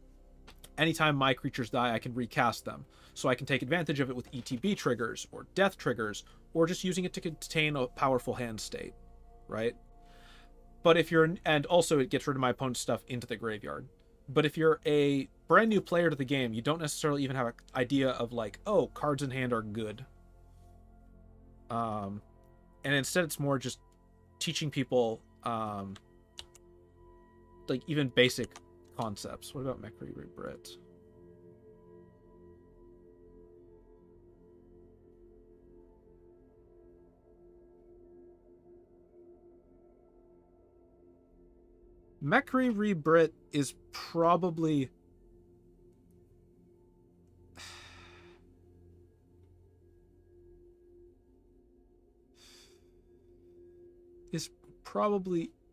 anytime my creatures die, I can recast them. So I can take advantage of it with ETB triggers or death triggers, or just using it to contain a powerful hand state, right? But if you're, and also it gets rid of my opponent's stuff into the graveyard. But if you're a brand new player to the game, you don't necessarily even have an idea of like, oh, cards in hand are good. And instead it's more just teaching people, like even basic concepts. What about Mekri Brit? Mekri Rebrit is probably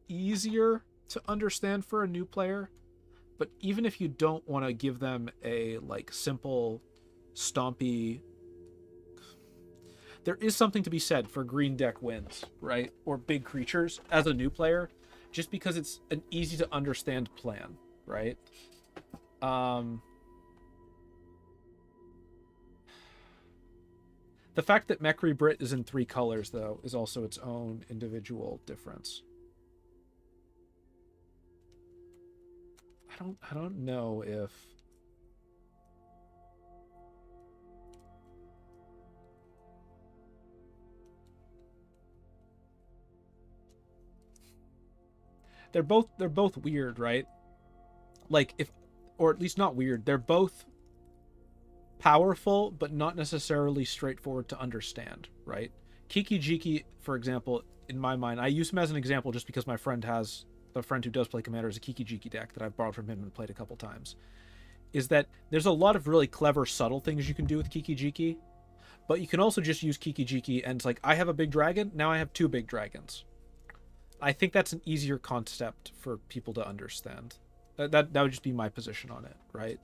easier to understand for a new player, but even if you don't want to give them a like simple stompy, there is something to be said for green deck wins, right? Or big creatures as a new player, just because it's an easy to understand plan, right? The fact that Mekri Brit is in 3 colors, though, is also its own individual difference. I don't know if they're both weird, right? Like if, or at least not weird. They're both powerful, but not necessarily straightforward to understand, right? Kiki Jiki, for example, in my mind, I use him as an example just because my friend has a friend who does play Commander as a Kiki Jiki deck that I've borrowed from him and played a couple times. Is that there's a lot of really clever, subtle things you can do with Kiki Jiki, but you can also just use Kiki Jiki and it's like, I have a big dragon, now I have 2 big dragons. I think that's an easier concept for people to understand. That would just be my position on it, right?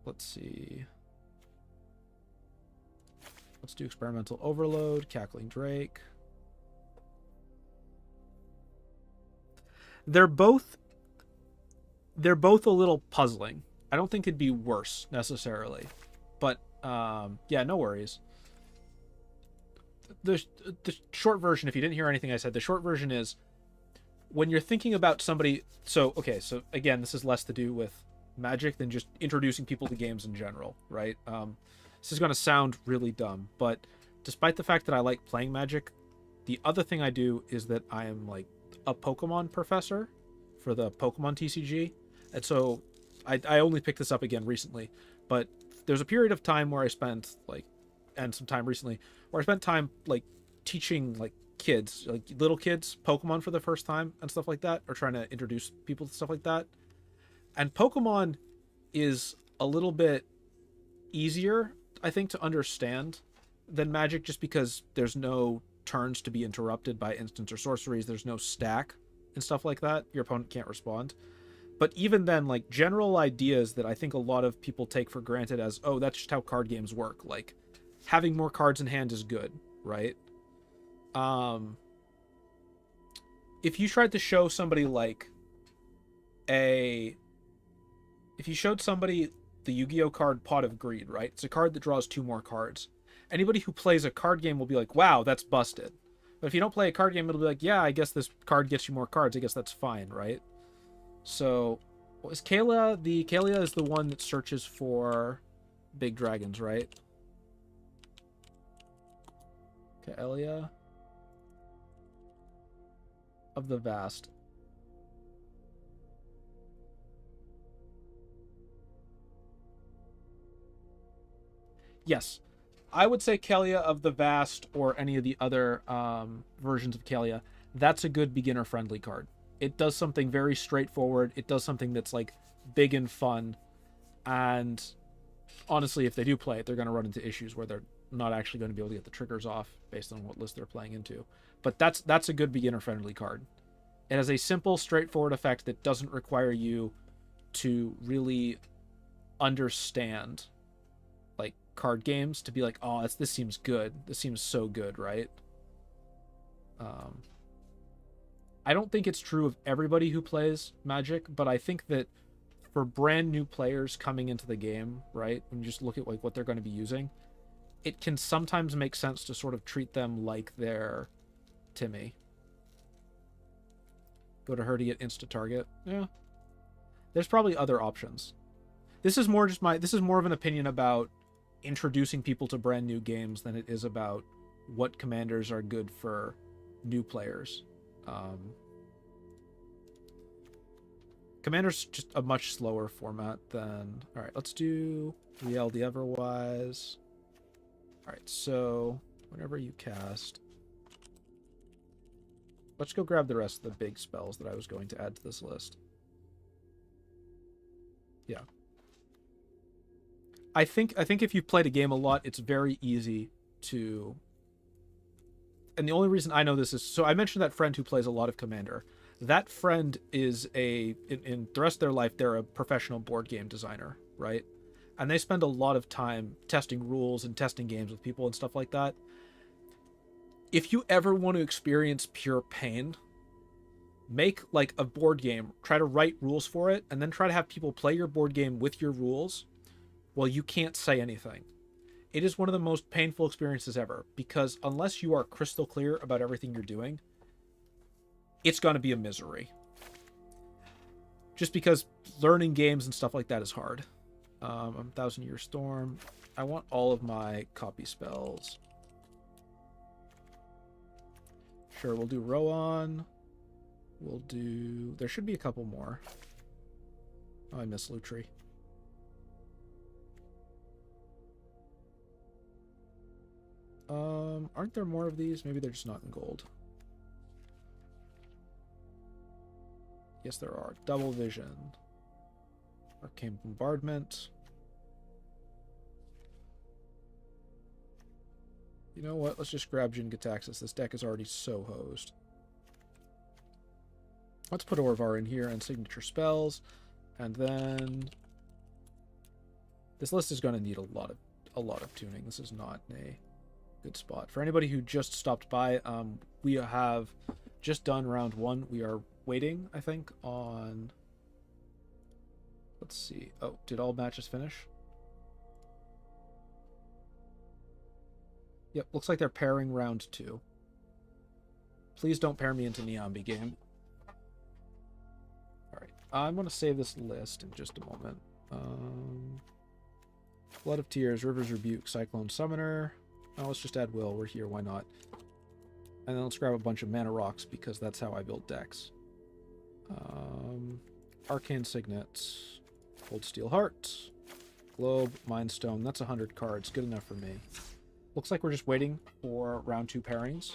Let's see. Let's do Experimental Overload, Cackling Drake. They're both a little puzzling. I don't think it'd be worse necessarily, but yeah, no worries. The short version, if you didn't hear anything I said, the short version is when you're thinking about somebody. So okay, so again, this is less to do with Magic than just introducing people to games in general, right? This is going to sound really dumb, but despite the fact that I like playing Magic, the other thing I do is that I am like a Pokemon professor for the Pokemon TCG. And so I only picked this up again recently, but there's a period of time where I spent like, and some time recently, where I spent time like teaching like kids, like little kids, Pokemon for the first time and stuff like that, or trying to introduce people to stuff like that. And Pokemon is a little bit easier, I think, to understand than Magic, just because there's no turns to be interrupted by instants or sorceries. There's no stack and stuff like that. Your opponent can't respond. But even then, like general ideas that I think a lot of people take for granted as, oh, that's just how card games work. Like having more cards in hand is good, right? If you tried to show somebody like if you showed somebody the Yu-Gi-Oh card Pot of Greed, right? It's a card that draws 2 more cards. Anybody who plays a card game will be like, wow, that's busted. But if you don't play a card game, it'll be like, yeah, I guess this card gets you more cards. I guess that's fine, right? So, is Kalia is the one that searches for big dragons, right? Kalia of the Vast. Yes, I would say Kalia of the Vast or any of the other versions of Kalia. That's a good beginner-friendly card. It does something very straightforward. It does something that's like big and fun. And honestly, if they do play it, they're going to run into issues where they're not actually going to be able to get the triggers off based on what list they're playing into. But that's a good beginner-friendly card. It has a simple, straightforward effect that doesn't require you to really understand like card games to be like, oh, this seems good. This seems so good, right? I don't think it's true of everybody who plays Magic, but I think that for brand new players coming into the game, right, when you just look at like what they're going to be using, it can sometimes make sense to sort of treat them like they're Timmy. Go to her to get insta target. Yeah. There's probably other options. This is more of an opinion about introducing people to brand new games than it is about what commanders are good for new players. Commander's just a much slower format than... Alright, let's do 3L the Everwise. Alright, so whenever you cast... Let's go grab the rest of the big spells that I was going to add to this list. Yeah. I think if you've played a game a lot, it's very easy to... And the only reason I know this is... So I mentioned that friend who plays a lot of Commander. That friend is in the rest of their life, they're a professional board game designer, right? And they spend a lot of time testing rules and testing games with people and stuff like that. If you ever want to experience pure pain, make like a board game, try to write rules for it, and then try to have people play your board game with your rules while you can't say anything. It is one of the most painful experiences ever, because unless you are crystal clear about everything you're doing, it's going to be a misery. Just because learning games and stuff like that is hard. 1,000-Year Storm. I want all of my copy spells. Sure, we'll do Rowan. We'll do... There should be a couple more. Oh, I miss Lutri. Aren't there more of these? Maybe they're just not in gold. Yes, there are. Double Vision. Arcane Bombardment. You know what? Let's just grab Jin-Gitaxias. This deck is already so hosed. Let's put Orvar in here and signature spells. And then... This list is going to need a lot of tuning. This is not a good spot. For anybody who just stopped by, we have just done round 1. We are waiting, I think, on... Let's see. Oh, did all matches finish? Yep, looks like they're pairing round 2. Please don't pair me into Neombi game. Alright, I'm going to save this list in just a moment. Blood of Tears, River's Rebuke, Cyclone Summoner. Oh, let's just add Will. We're here, why not? And then let's grab a bunch of mana rocks, because that's how I build decks. Arcane Signet, Cold Steel Heart, Globe, Mind Stone. That's 100 cards. Good enough for me. Looks like we're just waiting for round 2 pairings.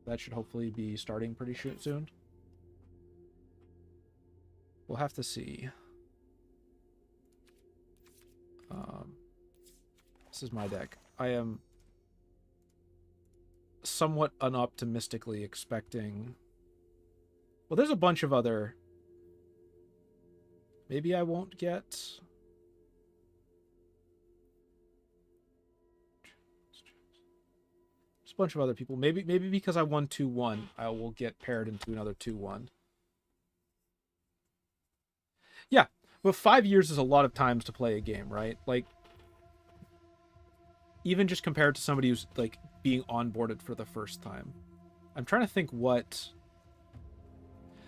That should hopefully be starting pretty soon. We'll have to see. This is my deck. I am somewhat unoptimistically expecting... Well, there's a bunch of other... Maybe I won't get... There's a bunch of other people. Maybe because I won 2-1, I will get paired into another 2-1. Yeah, but 5 years is a lot of times to play a game, right? Like, even just compared to somebody who's, like, being onboarded for the first time. I'm trying to think what...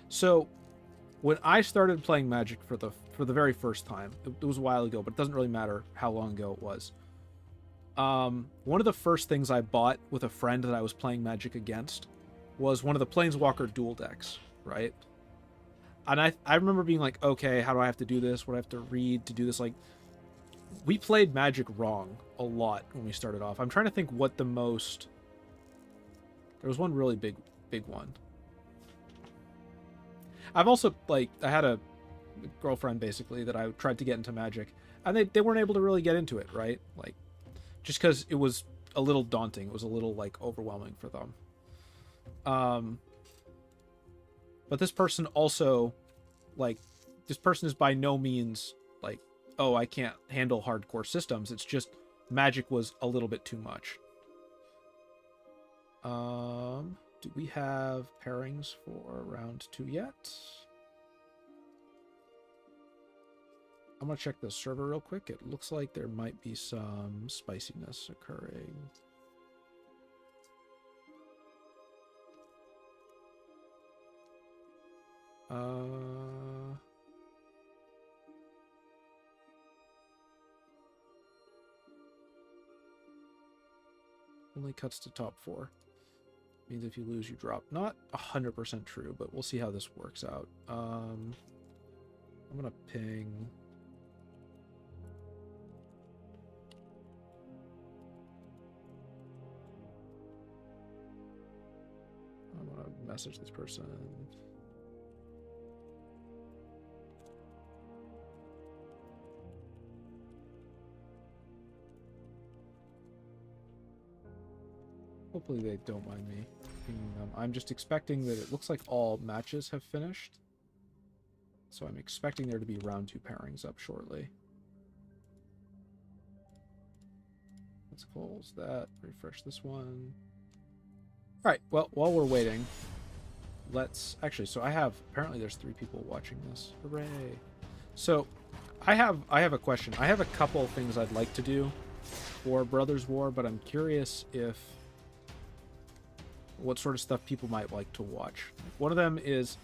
So, when I started playing Magic for the very first time, it was a while ago, but it doesn't really matter how long ago it was. One of the first things I bought with a friend that I was playing Magic against was one of the Planeswalker dual decks, right? And I remember being like, okay, how do I have to do this? What do I have to read to do this? Like, we played Magic wrong a lot when we started off. I'm trying to think what the most... There was one really big one. I've also, like, I had a girlfriend, basically, that I tried to get into Magic, and they weren't able to really get into it, right? Like, just because it was a little daunting. It was a little, like, overwhelming for them. But this person also, like, this person is by no means, like, oh, I can't handle hardcore systems. It's just Magic was a little bit too much. Do we have pairings for round 2 yet? I'm going to check the server real quick. It looks like there might be some spiciness occurring. Only cuts to top 4. Means if you lose, you drop. Not 100% true, but we'll see how this works out. I'm going to ping... I'm going to message this person. Hopefully they don't mind me pinging them. I'm just expecting that it looks like all matches have finished. So I'm expecting there to be round 2 pairings up shortly. Let's close that. Refresh this one. Alright, well, while we're waiting, let's... Actually, so I have... Apparently there's 3 people watching this. Hooray! So, I have a question. I have a couple things I'd like to do for Brothers War, but I'm curious if... what sort of stuff people might like to watch. One of them is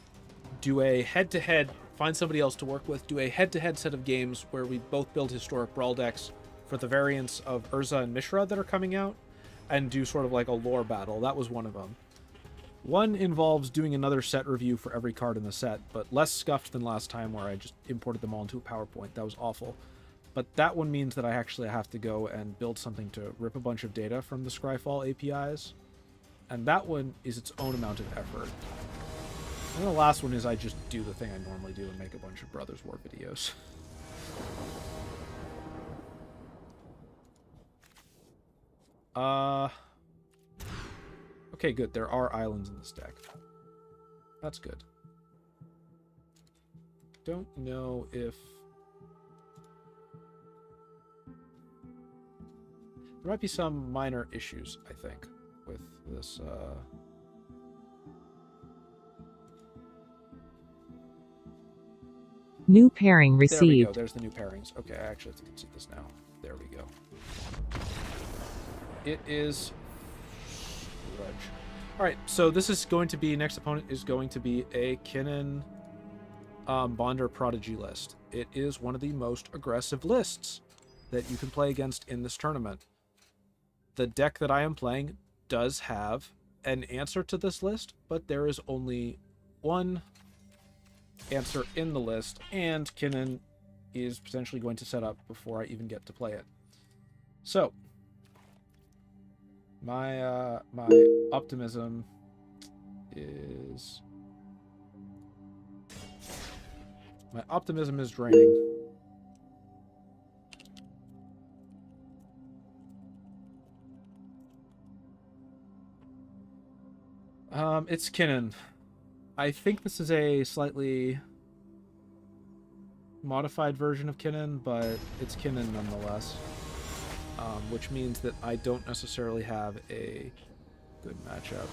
do a head-to-head, find somebody else to work with, do a head-to-head set of games where we both build historic Brawl decks for the variants of Urza and Mishra that are coming out, and do sort of like a lore battle. That was one of them. One involves doing another set review for every card in the set, but less scuffed than last time where I just imported them all into a PowerPoint. That was awful. But that one means that I actually have to go and build something to rip a bunch of data from the Scryfall APIs. And that one is its own amount of effort. And the last one is I just do the thing I normally do and make a bunch of Brothers War videos. Okay, good. There are islands in this deck. That's good. Don't know if... There might be some minor issues, I think, with this, New pairing received. There we go. There's the new pairings. Okay, I actually can see this now. There we go. It is... Alright, so this is going to be... Next opponent is going to be a Kinnan Bonder Prodigy list. It is one of the most aggressive lists that you can play against in this tournament. The deck that I am playing does have an answer to this list, but there is only one answer in the list, and Kinnan is potentially going to set up before I even get to play it. So, my optimism is... My optimism is draining. It's Kinnan. I think this is a slightly modified version of Kinnan, but it's Kinnan nonetheless. Which means that I don't necessarily have a good matchup.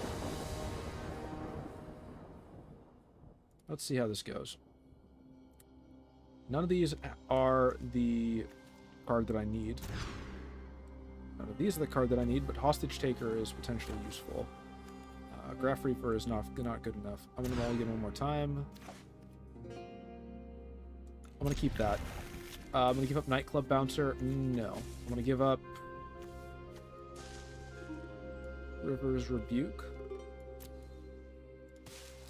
Let's see how this goes. None of these are the card that I need. None of these are the card that I need, but Hostage Taker is potentially useful. Graph Reaper is not good enough. I'm going to mulligan one more time. I'm going to keep that. I'm going to give up Nightclub Bouncer. No. I'm going to give up River's Rebuke.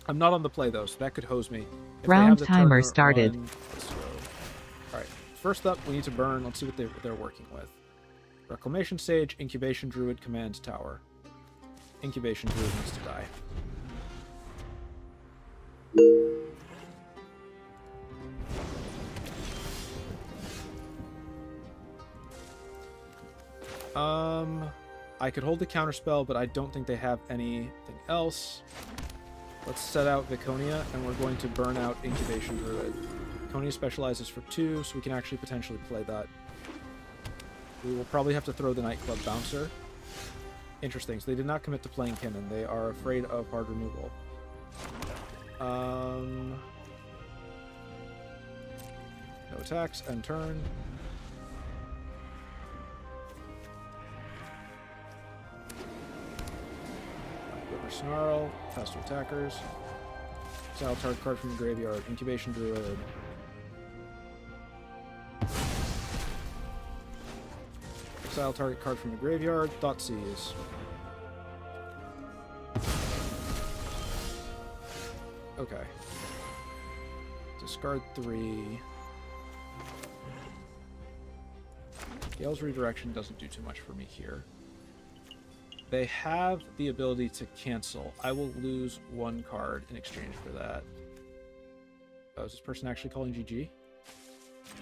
I'm not on the play, though, so that could hose me. If Round timer started. Alright, first up, we need to burn. Let's see what they're working with. Reclamation Sage, Incubation Druid, Command Tower. Incubation Druid needs to die. I could hold the counterspell, but I don't think they have anything else. Let's set out Viconia, and we're going to burn out Incubation Druid. Viconia specializes for 2, so we can actually potentially play that. We will probably have to throw the Nightclub Bouncer. Interesting, so they did not commit to playing Kinnan. They are afraid of hard removal. No attacks, end turn. River Snarl, pass to attackers. Exile target card from the graveyard. Incubation Druid. Exile target card from the graveyard. Thoughtseize. Okay. Discard 3. Gale's Redirection doesn't do too much for me here. They have the ability to cancel. I will lose 1 card in exchange for that. Oh, is this person actually calling GG?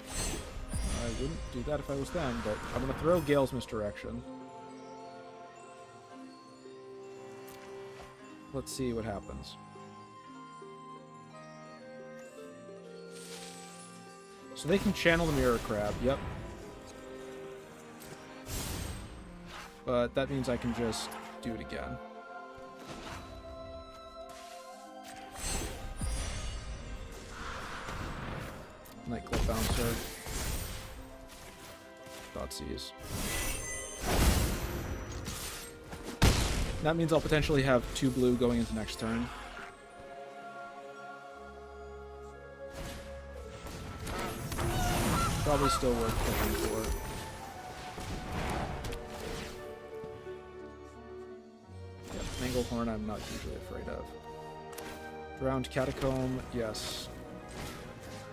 I wouldn't do that if I was them, but I'm going to throw Gale's Misdirection. Let's see what happens. So they can channel the Mirror Crab, yep. But that means I can just do it again. Nightclub Bouncer. Thoughtseize. That means I'll potentially have 2 blue going into next turn. Probably still worth pushing for. Manglehorn I'm not usually afraid of. Drowned Catacomb, yes.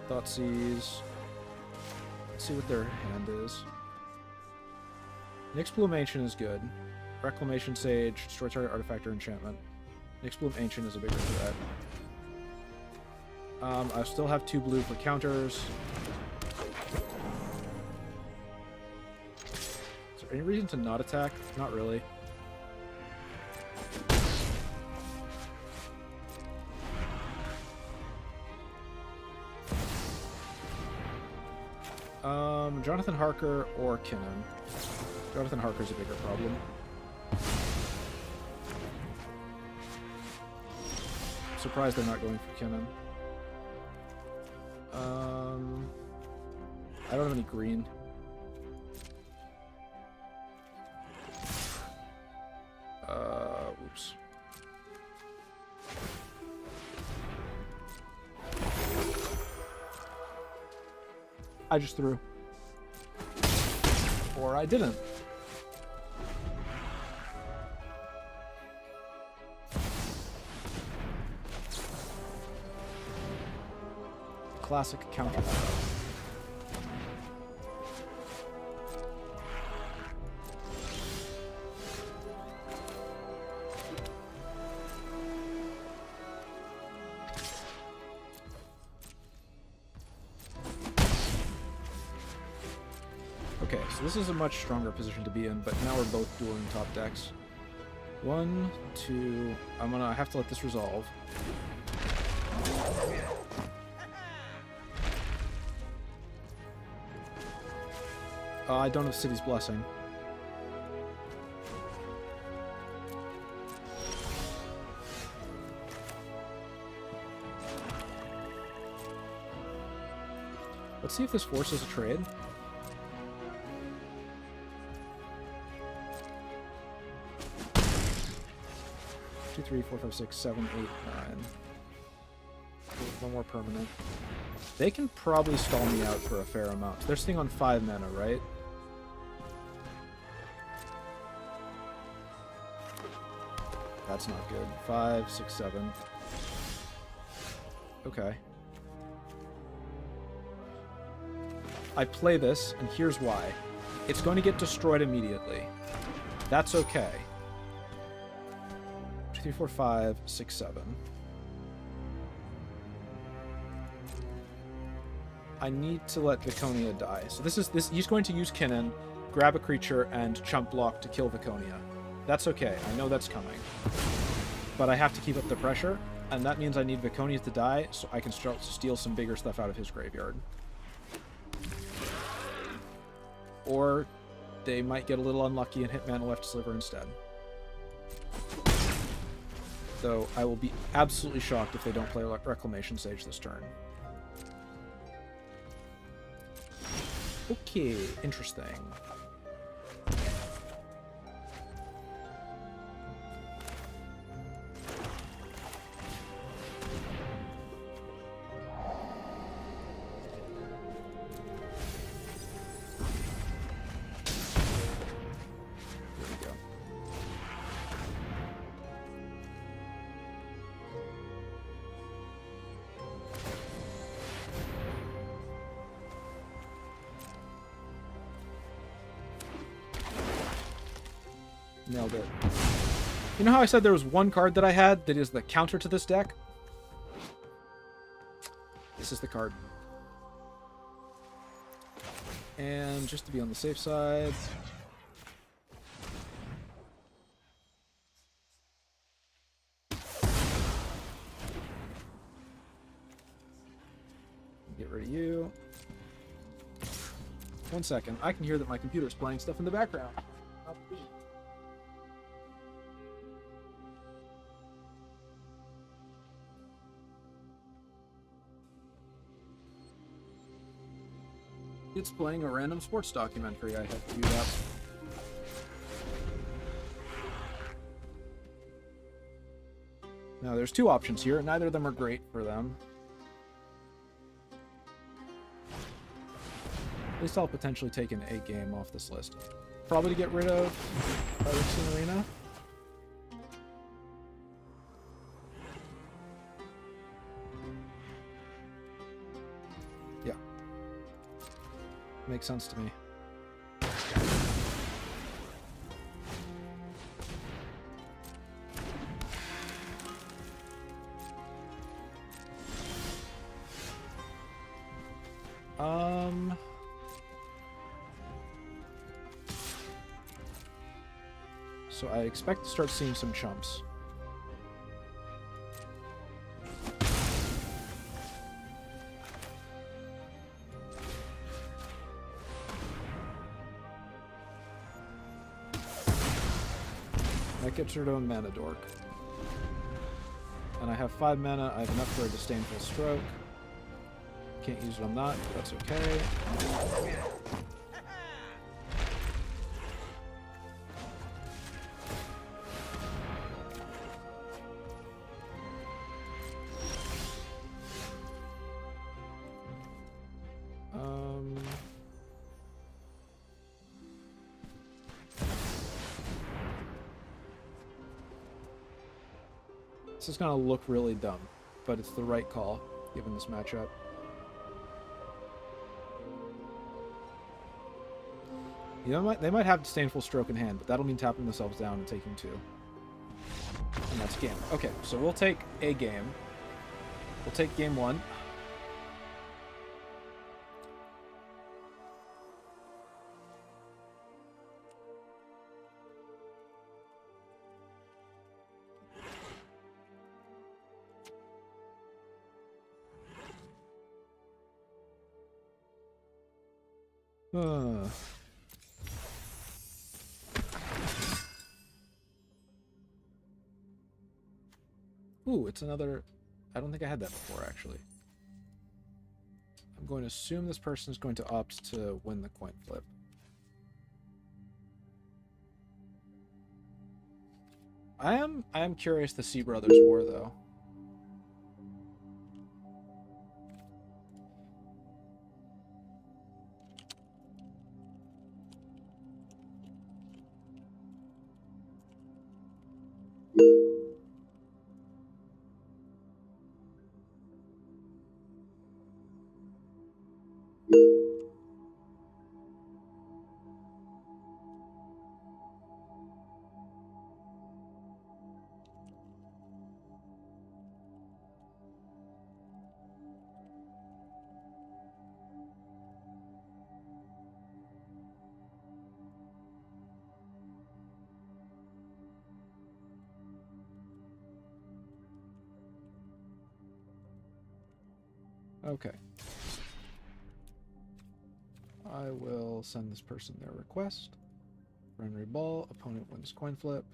Thoughtseize. Let's see what their hand is. Nyx Bloom Ancient is good. Reclamation Sage, destroy target artifact or enchantment. Nyx Bloom Ancient is a bigger threat. I still have 2 blue for counters. Is there any reason to not attack? Not really. Jonathan Harker or Kinnan. Jonathan Harker's a bigger problem. I'm surprised they're not going for Kinnan. I don't have any green. Oops. I just threw. Or I didn't. Classic counter. Okay, so this is a much stronger position to be in, but now we're both dueling top decks. 1, 2... I have to let this resolve. I don't have City's Blessing. Let's see if this forces a trade. 2, 3, 4, 5, 6, 7, 8, 9. One more permanent. They can probably stall me out for a fair amount. They're sitting on 5 mana, right? That's not good. 5, 6, 7. Okay. I play this, and here's why. It's going to get destroyed immediately. That's okay. 2, 3, 4, 5, 6, 7. I need to let Viconia die. So this he's going to use Kinnan. grab a creature and chump block to kill Viconia. That's okay. I know that's coming. But I have to keep up the pressure, and that means I need Viconia to die so I can start to steal some bigger stuff out of his graveyard. Or they might get a little unlucky and hit Mana Left Sliver instead. Though I will be absolutely shocked if they don't play Reclamation Sage this turn. Okay, interesting. Nailed it. You know how I said there was one card that I had that is the counter to this deck? This is the card. And just to be on the safe side... Get rid of you. 1 second. I can hear that my computer's playing stuff in the background. It's playing a random sports documentary. I have to do that. Now, there's two options here, and neither of them are great for them. At least I'll potentially take an 8 game off this list. Probably to get rid of Routine Arena. Yeah. Makes sense to me. So I expect to start seeing some chumps. That gets rid of a mana dork. And I have 5 mana. I have enough for a Disdainful Stroke. Can't use it on that, but that's okay. This is going to look really dumb, but it's the right call, given this matchup. You know, they might have Disdainful Stroke in hand, but that'll mean tapping themselves down and taking 2. And that's game. Okay, so we'll take a game. We'll take game 1. Ooh, it's another... I don't think I had that before, actually. I'm going to assume this person is going to opt to win the coin flip. I am curious to see Brothers War, though. Okay. I will send this person their request. Friendly ball. Opponent wins coin flip.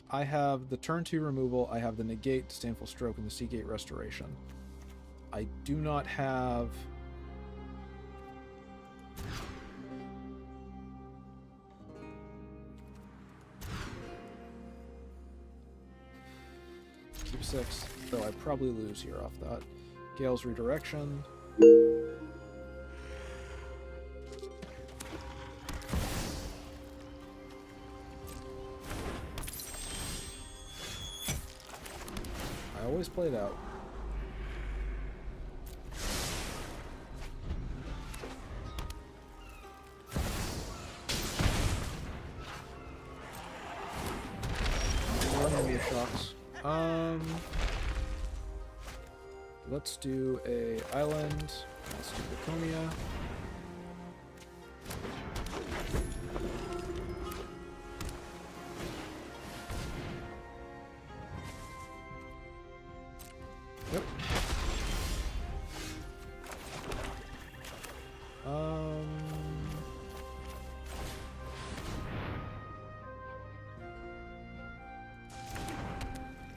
I have the turn 2 removal, I have the negate, disdainful stroke, and the Seagate restoration. I do not have... Keep 6, though I probably lose here off that. Gale's redirection. I always play it out. Running shocks. Let's do a island. Let's do Viconia. Yep.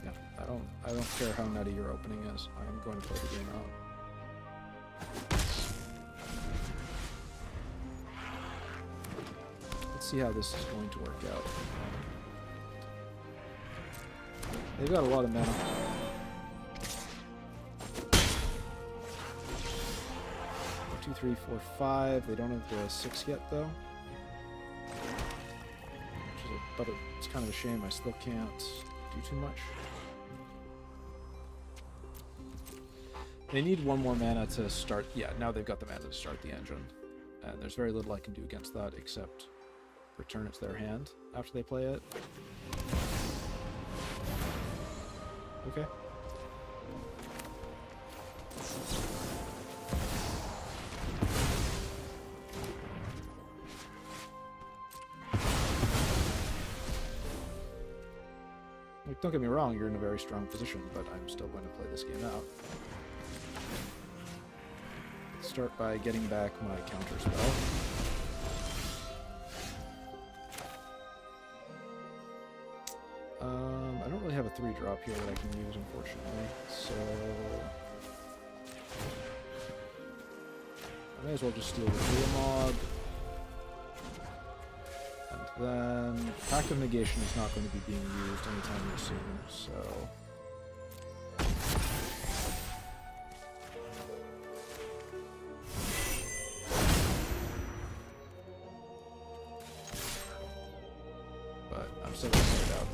Yeah, I don't care how nutty your opening is. I am going to play the game out. Let's see how this is going to work out. They've got a lot of mana. 2, 3, 4, 5. They don't have the 6 yet, though. But it's kind of a shame. I still can't do too much. They need one more mana to start. Yeah, now they've got the mana to start the engine. And there's very little I can do against that except return it to their hand after they play it. Okay. Like, don't get me wrong, you're in a very strong position, but I'm still going to play this game out. Let's start by getting back my counter spell. I don't really have a 3-drop here that I can use, unfortunately, so I may as well just steal the Mob. And then Pact of Negation is not going to be being used anytime soon, so but I'm still going to play it out.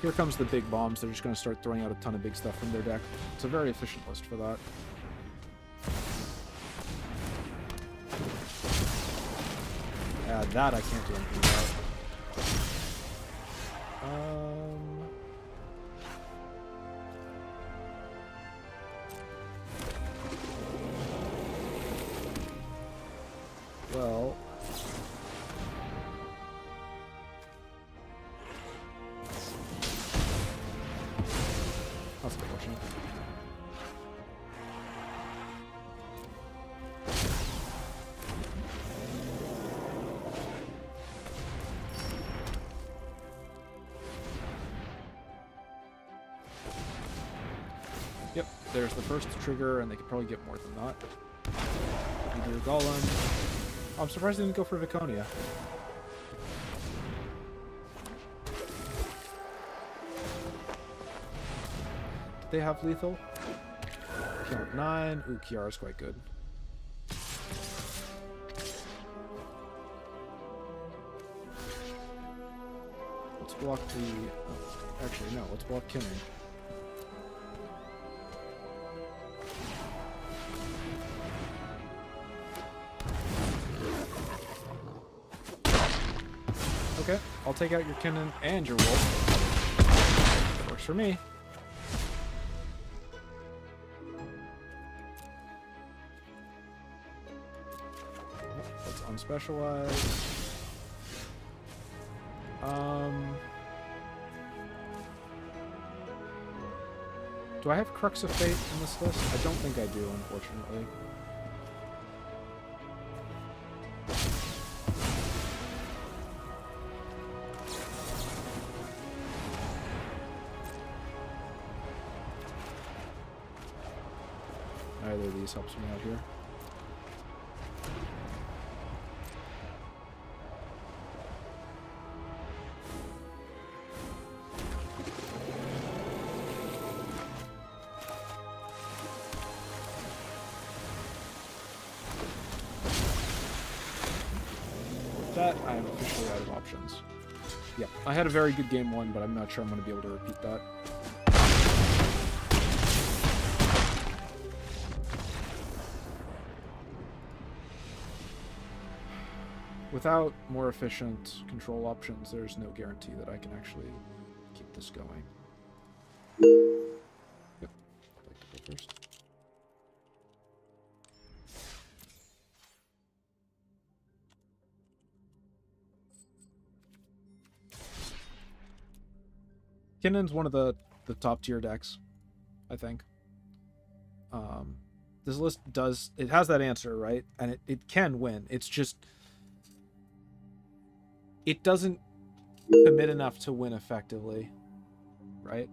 Here comes the big bombs. They're just going to start throwing out a ton of big stuff from their deck. It's a very efficient list for that. Yeah, that I can't do anything about. Well... That's unfortunate. Yep, there's the first trigger, and they could probably get more than that. Either Golem. Oh, I'm surprised they didn't go for Viconia. Did they have lethal? Count 9. Ooh, Kiara's quite good. Let's block the... Oh, actually, no. Let's block Kinning. Okay, I'll take out your Kinnan and your Wolf. Works for me. unspecialized. Do I have Crux of Fate in this list? I don't think I do, unfortunately. Either of these helps me out here. With that, I am officially out of options. Yeah, I had a very good game one, but I'm not sure I'm going to be able to repeat that. Without more efficient control options, there's no guarantee that I can actually keep this going. Yep, I'd like to go first. Kinnon's one of the top tier decks, I think. This list it has that answer, right? And it can win. It's just, it doesn't commit enough to win effectively, right?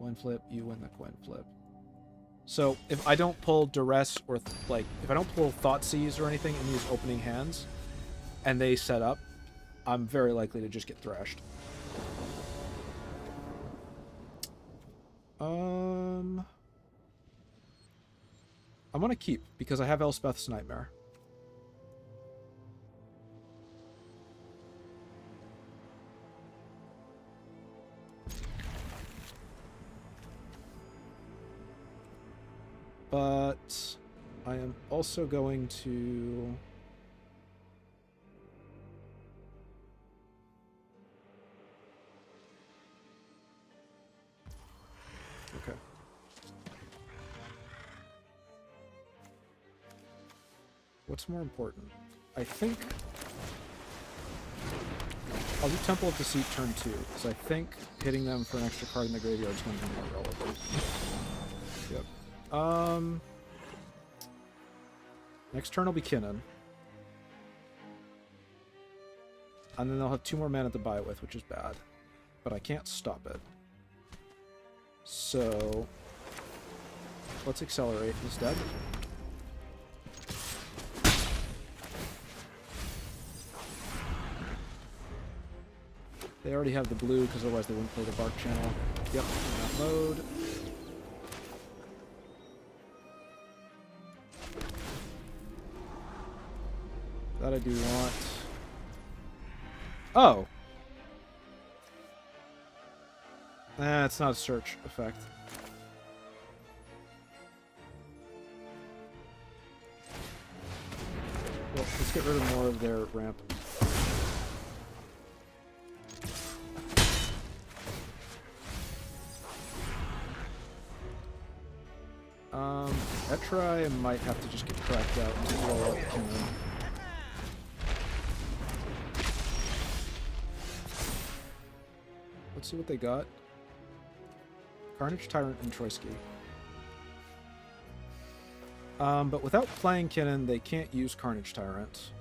Coin flip, you win the coin flip. So if I don't pull Duress or if I don't pull Thoughtseize or anything in these opening hands, and they set up, I'm very likely to just get thrashed. I'm gonna keep because I have Elspeth's Nightmare. But I am also going to... Okay. What's more important? I think I'll do Temple of Deceit turn 2, because I think hitting them for an extra card in the graveyard is going to be more relevant. Yep. Next turn will be Kinnan. And then they'll have 2 more mana to buy with, which is bad. But I can't stop it. So let's accelerate instead. They already have the blue, because otherwise they wouldn't play the Bark Channel. Yep, in that mode. That I do want. Oh! It's not a search effect. Well, let's get rid of more of their ramp. Etra, I might have to just get cracked out to blow up Kinnan. Let's see what they got. Carnage Tyrant and Troisky. But without playing Kinnan, they can't use Carnage Tyrant.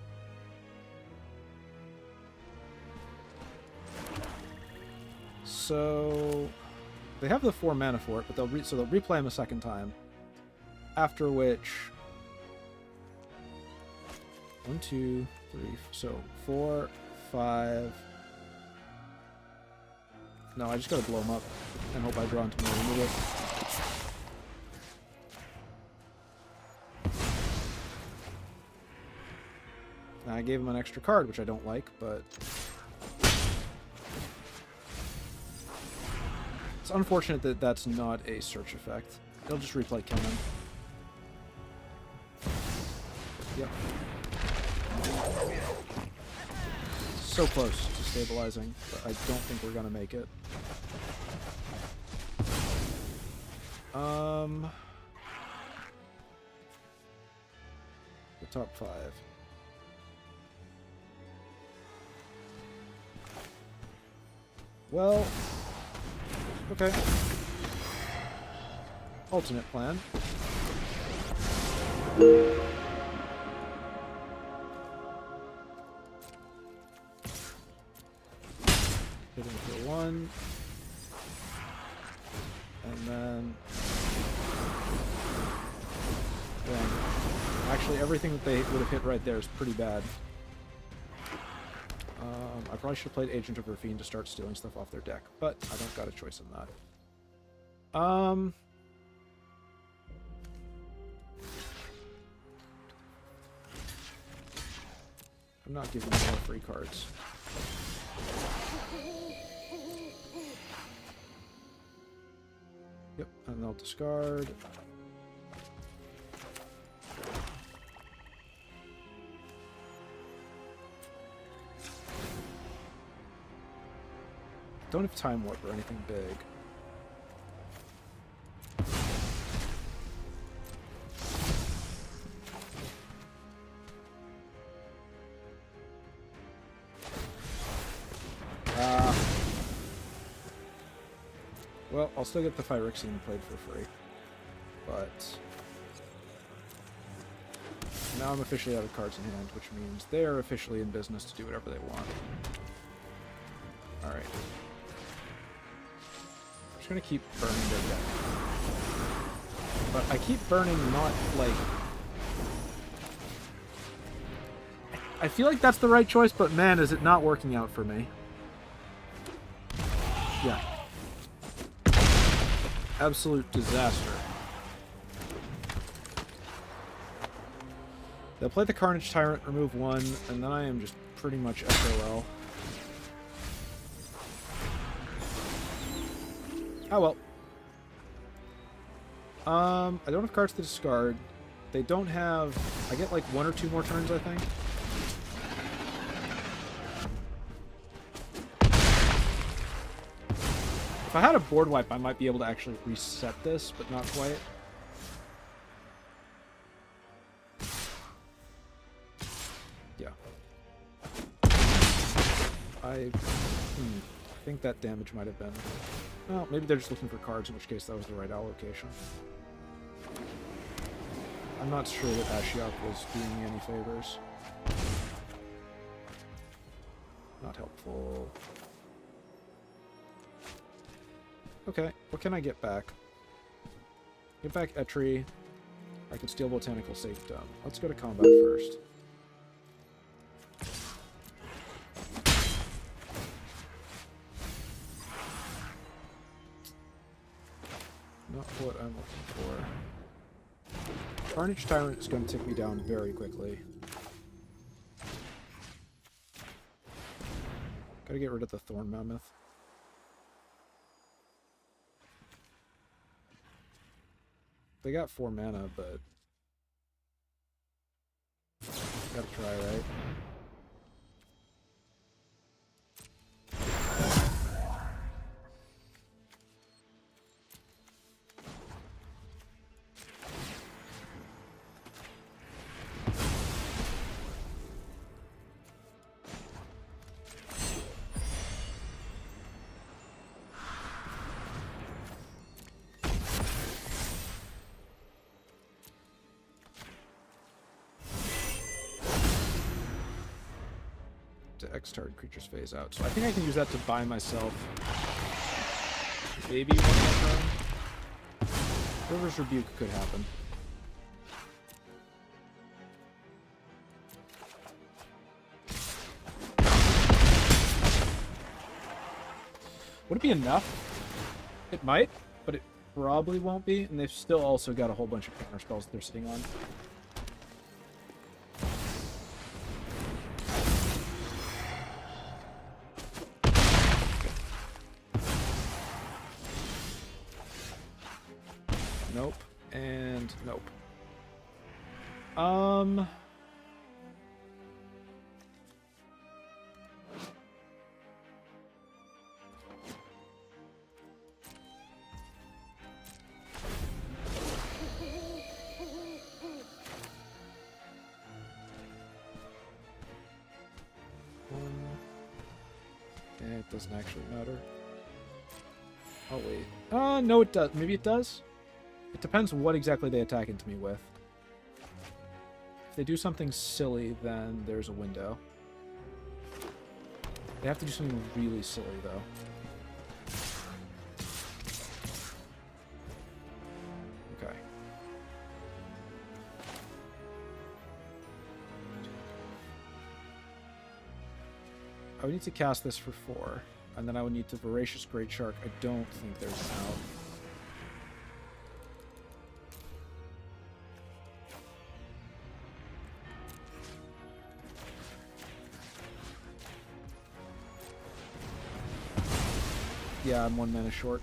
So they have the 4 mana for it, but they'll replay him a second time. After which 1, 2, 3, so 4, 5. No, I just gotta blow him up and hope I draw into more remove it. Now I gave him an extra card, which I don't like, but it's unfortunate that that's not a search effect. He'll just replay Kinnan. Yep. So close to stabilizing, but I don't think we're gonna make it. The top 5. Well, okay. Alternate plan. Hitting for 1. And then... Dang. Actually, everything that they would have hit right there is pretty bad. I probably should have played Agent of Ravine to start stealing stuff off their deck, but I don't got a choice in that. I'm not giving them more free cards. Yep, and they'll discard. Don't have Time Warp or anything big. Well, I'll still get the Phyrexian played for free. But... now I'm officially out of cards in hand, which means they're officially in business to do whatever they want. Alright. I'm just gonna keep burning their deck. But I keep burning not, like... I feel like that's the right choice, but man, is it not working out for me. Yeah. Absolute disaster. They'll play the Carnage Tyrant, remove 1, and then I am just pretty much SOL. Oh well. I don't have cards to discard. They don't have... I get like 1 or 2 more turns, I think. If I had a board wipe, I might be able to actually reset this, but not quite. Yeah. I think that damage might have been... well, maybe they're just looking for cards, in which case that was the right allocation. I'm not sure that Ashiok was doing me any favors. Not helpful. Okay, what can I get back? Get back Etri. I can steal Botanical Sanctum. Let's go to combat first. Not what I'm looking for. Carnage Tyrant is going to take me down very quickly. Gotta get rid of the Thorn Mammoth. They got 4 mana, but... gotta try, right? To X-target creatures phase out. So I think I can use that to buy myself maybe 1 more turn. River's Rebuke could happen. Would it be enough? It might, but it probably won't be, and they've still also got a whole bunch of counter spells that they're sitting on. Nope. And nope. It doesn't actually matter. Oh, wait. No, it does. Maybe it does? It depends what exactly they attack into me with. If they do something silly, then there's a window. They have to do something really silly, though. Okay. I would need to cast this for 4. And then I would need to Voracious Great Shark. I don't think there's an out. Yeah, I'm 1 mana short.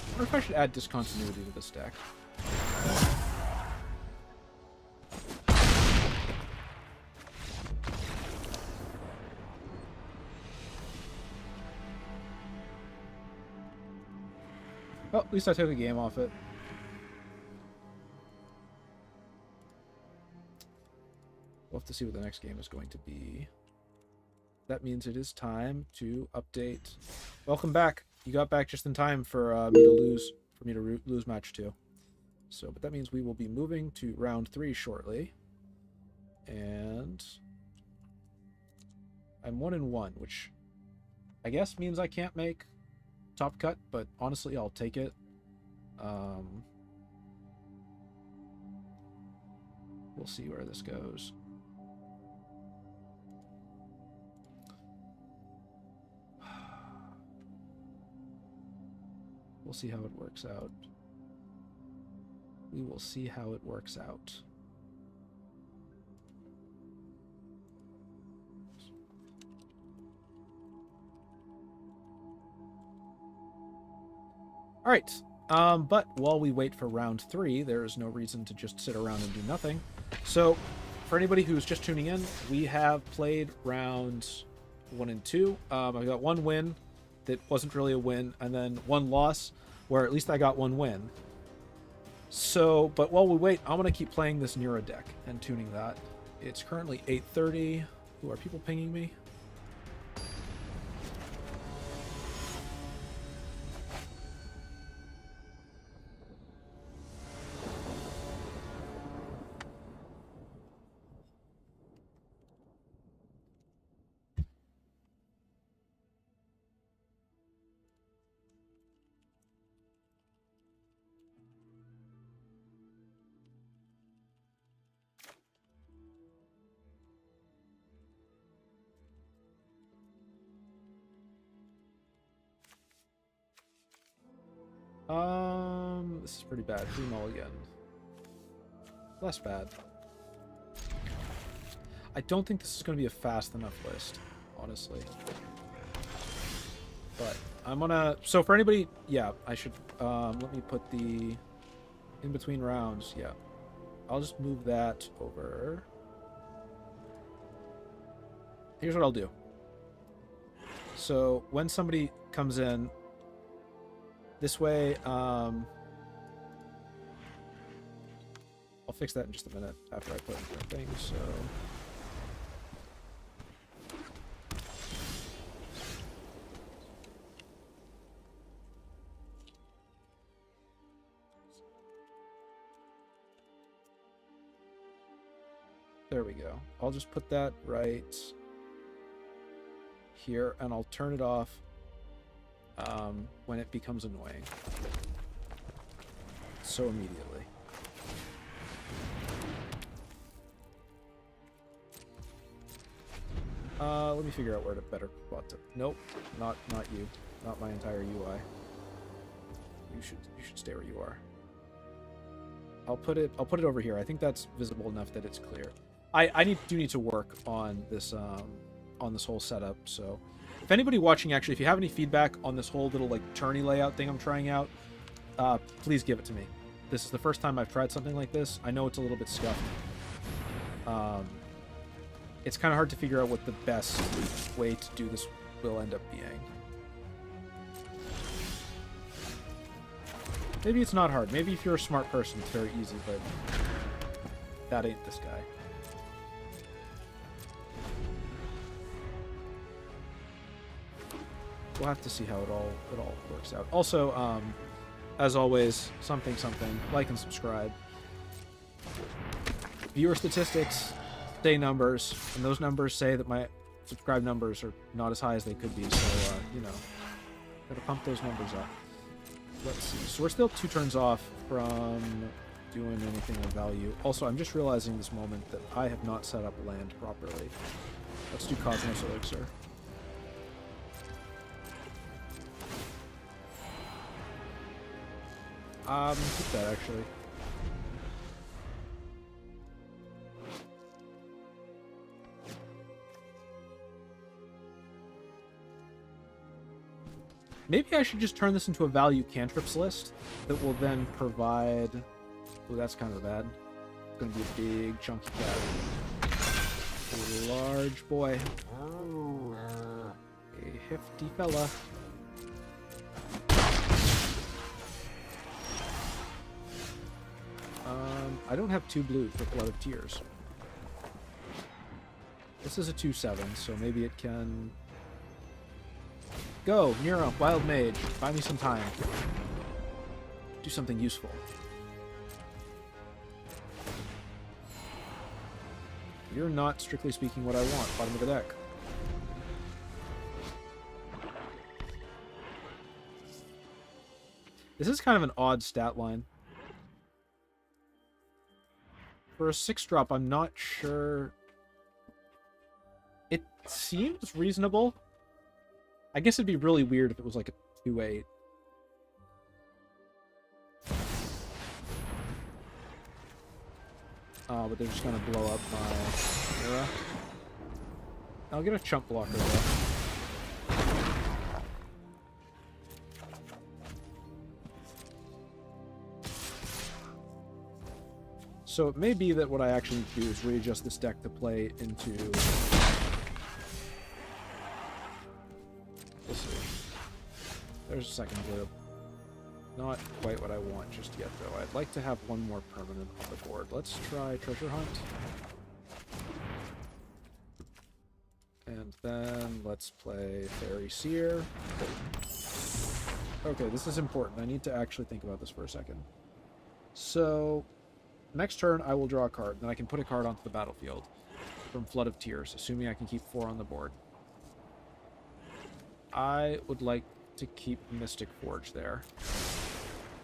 I wonder if I should add discontinuity to this deck. Well, at least I took a game off it. We'll have to see what the next game is going to be. That means it is time to update. Welcome back. You got back just in time for me to lose match 2. So, but that means we will be moving to round 3 shortly. And I'm 1-1, which I guess means I can't make top cut, but honestly, I'll take it. We'll see where this goes. We'll see how it works out. We will see how it works out. All right. But while we wait for round 3, there is no reason to just sit around and do nothing. So, for anybody who's just tuning in, we have played rounds 1 and 2. I got 1 win that wasn't really a win, and then 1 loss where at least I got 1 win. So, but while we wait, I'm going to keep playing this Nero deck and tuning that. It's currently 8:30. Who are people pinging me? This is pretty bad. 3 mulligan. Less bad. I don't think this is going to be a fast enough list, honestly. But I'm gonna... So for anybody... Yeah, I should... let me put the... In between rounds, yeah. I'll just move that over. Here's what I'll do. So when somebody comes in... This way, I'll fix that in just a minute after I put in the thing, so... There we go. I'll just put that right here, and I'll turn it off when it becomes annoying. So immediately. Let me figure out where to better spot it. Nope, not you. Not my entire UI. You should stay where you are. I'll put it over here. I think that's visible enough that it's clear. I do need to work on this whole setup, so if anybody watching, actually, if you have any feedback on this whole little, like, tourney layout thing I'm trying out, please give it to me. This is the first time I've tried something like this. I know it's a little bit scuffed. it's kind of hard to figure out what the best way to do this will end up being. Maybe it's not hard. Maybe if you're a smart person, it's very easy, but that ain't this guy. We'll have to see how it all works out. Also, as always, something, like and subscribe. Viewer statistics say numbers, and those numbers say that my subscribe numbers are not as high as they could be, so, you know, gotta pump those numbers up. Let's see. So we're still 2 turns off from doing anything of value. Also, I'm just realizing this moment that I have not set up land properly. Let's do Cosmos Elixir. Keep that, actually. Maybe I should just turn this into a value cantrips list that will then provide... Oh, that's kind of bad. It's going to be a big, chunky cat. A large boy. A hefty fella. I don't have 2 blue for Flood of Tears. This is a 2/7, so maybe it can... Go, Nero, Wild Mage. Buy me some time. Do something useful. You're not, strictly speaking, what I want. Bottom of the deck. This is kind of an odd stat line. For a 6-drop, I'm not sure... It seems reasonable. I guess it'd be really weird if it was like a 2/8. Oh, but they're just gonna blow up my era. I'll get a chump blocker though. So it may be that what I actually need to do is readjust this deck to play into... We'll see. There's a second blue. Not quite what I want just yet, though. I'd like to have one more permanent on the board. Let's try Treasure Hunt. And then let's play Fairy Seer. Okay, this is important. I need to actually think about this for a second. So, next turn I will draw a card. Then I can put a card onto the battlefield from Flood of Tears, assuming I can keep 4 on the board. I would like to keep Mystic Forge there.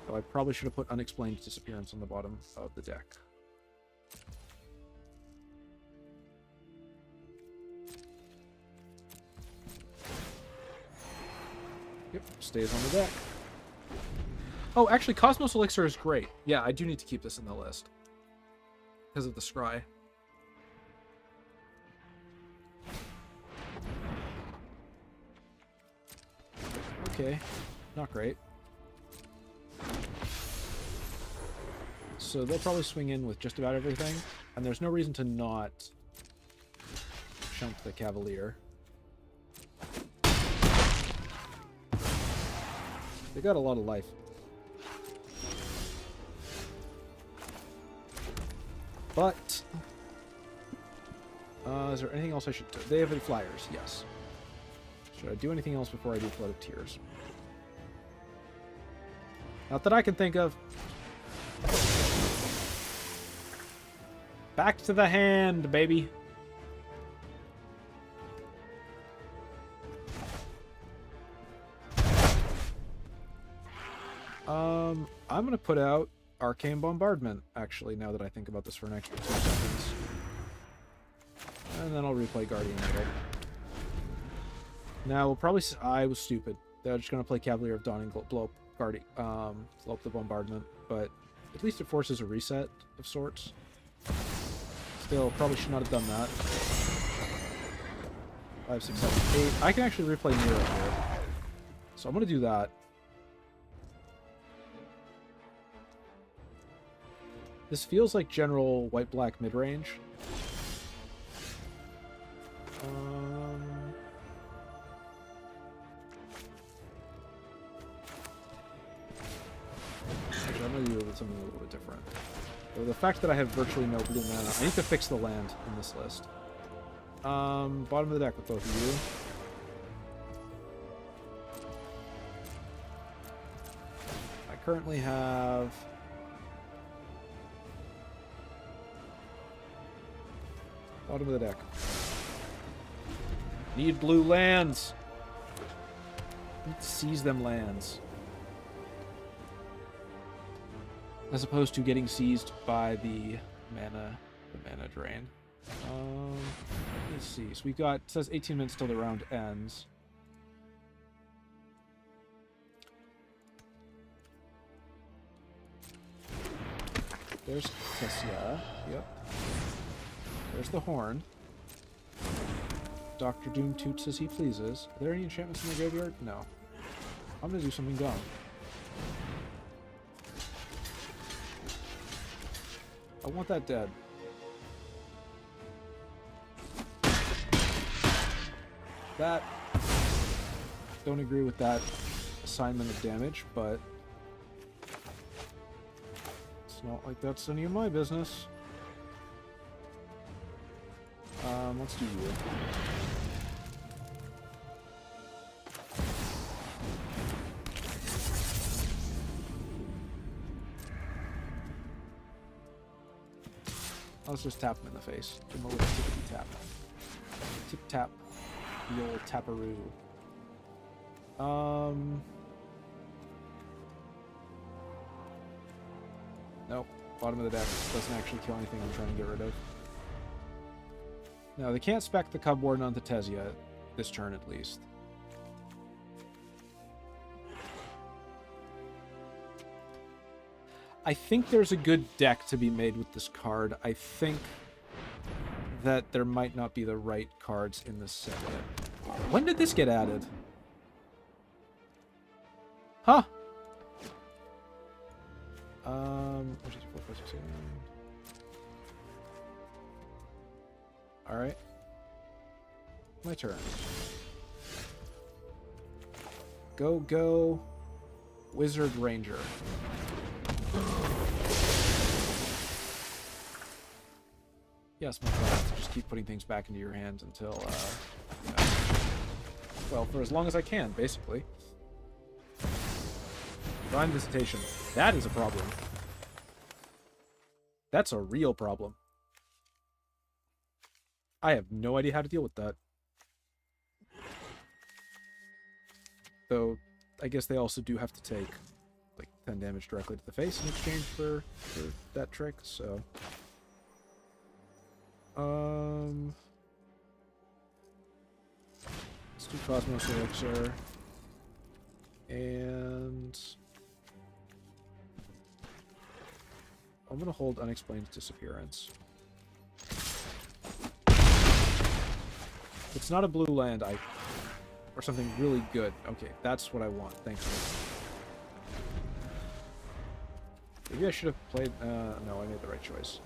So I probably should have put Unexplained Disappearance on the bottom of the deck. Yep, stays on the deck. Oh, actually, Cosmos Elixir is great. Yeah, I do need to keep this in the list. Because of the scry. Okay, not great. So they'll probably swing in with just about everything, and there's no reason to not chump the Cavalier. They got a lot of life. But, is there anything else I should do? They have any flyers, yes. Should I do anything else before I do Flood of Tears? Not that I can think of. Back to the hand, baby. I'm going to put out Arcane Bombardment, actually, now that I think about this for an extra 2 seconds. And then I'll replay Guardian Idol. Now, we'll probably... I was stupid. They're just going to play Cavalier of Dawn and blow up Guardian... blow up the Bombardment. But at least it forces a reset of sorts. Still, probably should not have done that. 5, 6, 7, 8. I can actually replay Nero here. So I'm going to do that. This feels like general white-black mid-range. Actually, I'm going to do something a little bit different. So the fact that I have virtually no blue mana, I need to fix the land in this list. Bottom of the deck with both of you. I currently have... Bottom of the deck. Need blue lands! Need to seize them lands. As opposed to getting seized by the mana drain. Let's see. So we've got, it says 18 minutes till the round ends. There's Tessia. Yep. There's the horn. Dr. Doom toots as he pleases. Are there any enchantments in the graveyard? No. I'm gonna do something dumb. I want that dead. That... Don't agree with that assignment of damage, but... It's not like that's any of my business. Let's do you. Let's just tap him in the face. Give him a little tippity tap. Tip tap. The old taparoo. Nope. Bottom of the deck doesn't actually kill anything I'm trying to get rid of. No, they can't spec the Cub Warden onto Tessia this turn at least. I think there's a good deck to be made with this card. I think that there might not be the right cards in this set yet. When did this get added? Huh? Alright. My turn. Go, Wizard Ranger. Yes, my plan is to just keep putting things back into your hands until, you know, well, for as long as I can, basically. Divine Visitation. That is a problem. That's a real problem. I have no idea how to deal with that. Though, I guess they also do have to take, like, 10 damage directly to the face in exchange for that trick, so... Let's do Cosmos Elixir. And... I'm gonna hold Unexplained Disappearance. It's not a blue land, or something really good. Okay, that's what I want. Thank you. Maybe I should have played... no, I made the right choice.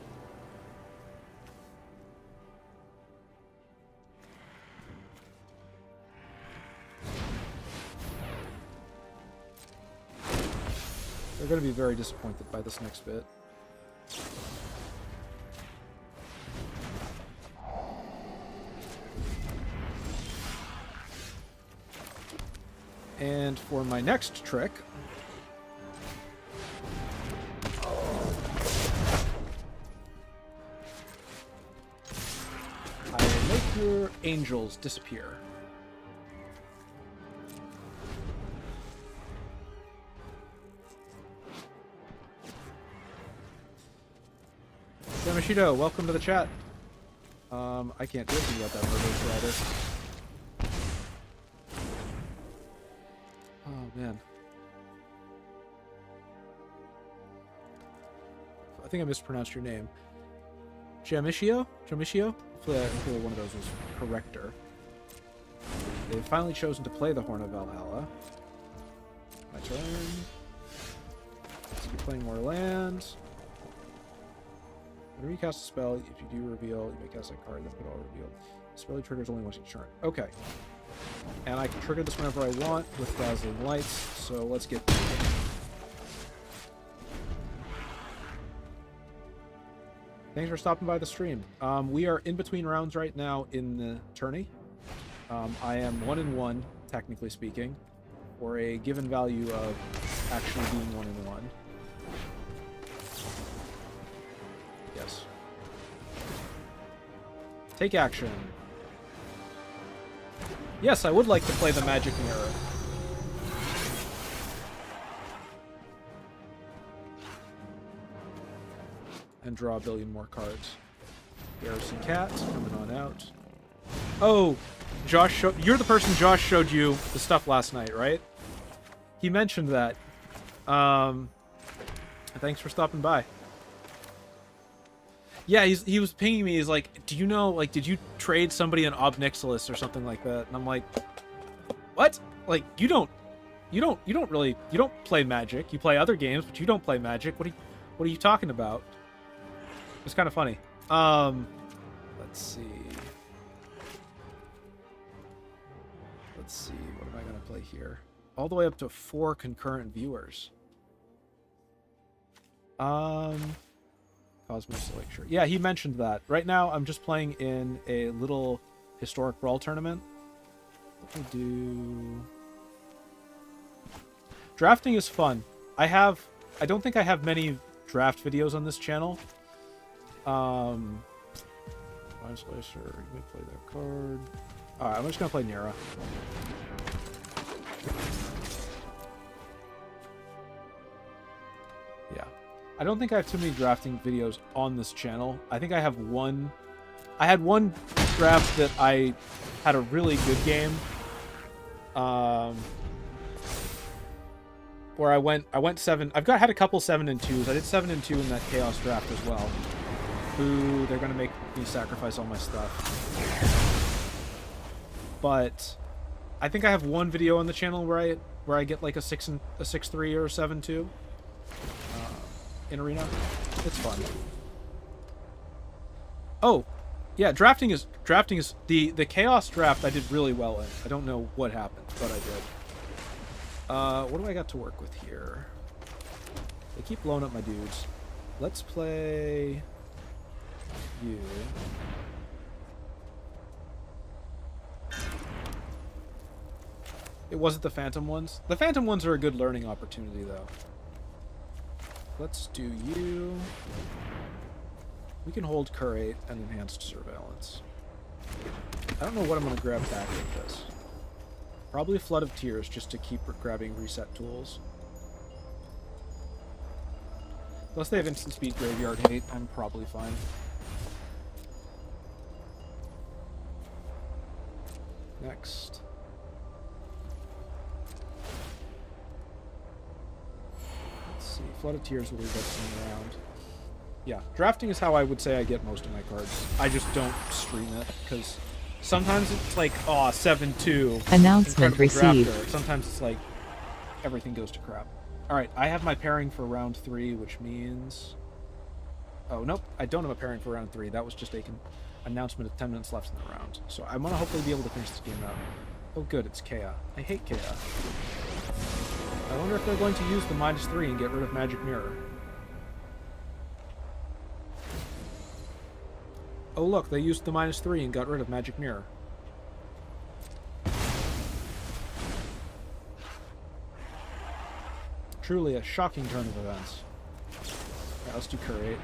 They're going to be very disappointed by this next bit. And for my next trick... I will make your angels disappear. Yamashito, welcome to the chat. I can't do anything about that murder status. Oh, man. I think I mispronounced your name. Jamishio? Hopefully one of those was correcter. They've finally chosen to play the Horn of Valhalla. My turn. Let's keep playing more lands. Whenever you cast a spell, if you do reveal, you may cast that card, then put all revealed. Spell triggers only once each turn. Okay. And I can trigger this whenever I want with Dazzling Lights, so let's get... Thanks for stopping by the stream. We are in between rounds right now in the tourney. I am 1-1, technically speaking, for a given value of actually being 1-1. Yes. Take action. Yes, I would like to play the Magic Mirror. And draw a billion more cards. Garrison Cats coming on out. Oh, Josh, you're the person Josh showed you the stuff last night, right? He mentioned that. Thanks for stopping by. Yeah, he was pinging me. He's like, do you know, like, did you trade somebody an Ob Nixilis or something like that? And I'm like, what? Like, you don't play Magic. You play other games, but you don't play Magic. What are you talking about? It's kind of funny. Let's see. What am I going to play here? All the way up to 4 concurrent viewers. Cosmos Lecture. Yeah, he mentioned that. Right now, I'm just playing in a little historic Brawl tournament. What we do... Drafting is fun. I don't think I have many draft videos on this channel. Mind Slicer, you may play that card. Alright, I'm just gonna play Nira. Yeah. I don't think I have too many drafting videos on this channel. I think I have one. I had one draft that I had a really good game. Where I went 7. Had a couple 7-2s. I did 7-2 in that Chaos draft as well. Boo, they're gonna make me sacrifice all my stuff. But I think I have one video on the channel where I get like a 6-3 or a 7-2 in arena. It's fun. Oh, yeah, drafting is the Chaos draft I did really well in. I don't know what happened, but I did. What do I got to work with here? They keep blowing up my dudes. Let's play you. It wasn't the Phantom ones. The Phantom ones are a good learning opportunity, though. Let's do you. We can hold Curate and Enhanced Surveillance. I don't know what I'm going to grab back with this. Probably Flood of Tears, just to keep grabbing reset tools. Unless they have instant speed graveyard hate, I'm probably fine. Next. Let's see. Flood of Tears will leave us around. Yeah, drafting is how I would say I get most of my cards. I just don't stream it, because sometimes it's like, aw, 7-2. Announcement received. Drafter. Sometimes it's like, everything goes to crap. Alright, I have my pairing for round 3, which means... Oh, nope, I don't have a pairing for round 3. That was just an announcement of 10 minutes left in the round. So I'm going to hopefully be able to finish this game out. Oh good, it's Kea. I hate Kea. I wonder if they're going to use the -3 and get rid of Magic Mirror. Oh look, they used the -3 and got rid of Magic Mirror. Truly a shocking turn of events. Yeah, let's do Curate.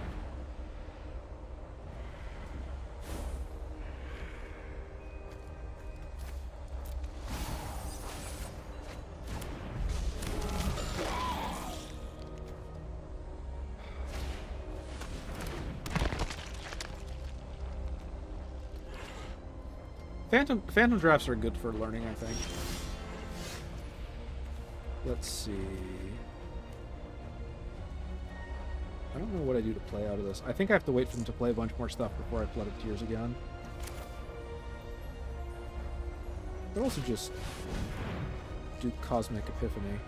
Phantom drafts are good for learning, I think. Let's see. I don't know what I do to play out of this. I think I have to wait for them to play a bunch more stuff before I Flood of Tears again. But also just do Cosmic Epiphany.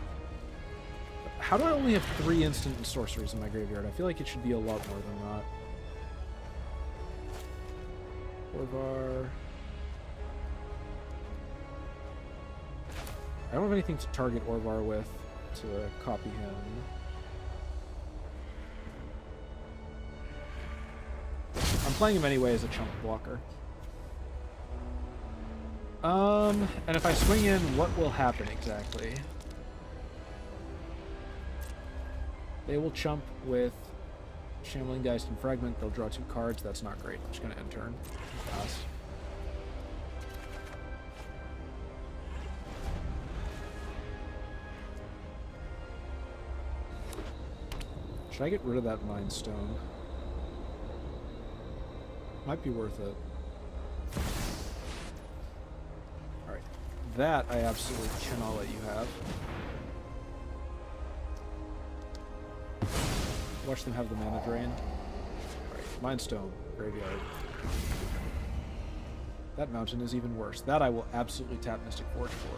How do I only have 3 instant and sorceries in my graveyard? I feel like it should be a lot more than that. Orvar. I don't have anything to target Orvar with to copy him. I'm playing him anyway as a chunk blocker. And if I swing in, what will happen exactly? They will chump with Shambling Geist and Fragment. They'll draw 2 cards. That's not great. I'm just going to end turn. Pass. Should I get rid of that Mind Stone? Might be worth it. Alright. That I absolutely cannot let you have. Watch them have the mana drain. Alright, Mind Stone, Graveyard. That mountain is even worse. That I will absolutely tap Mystic Forge for.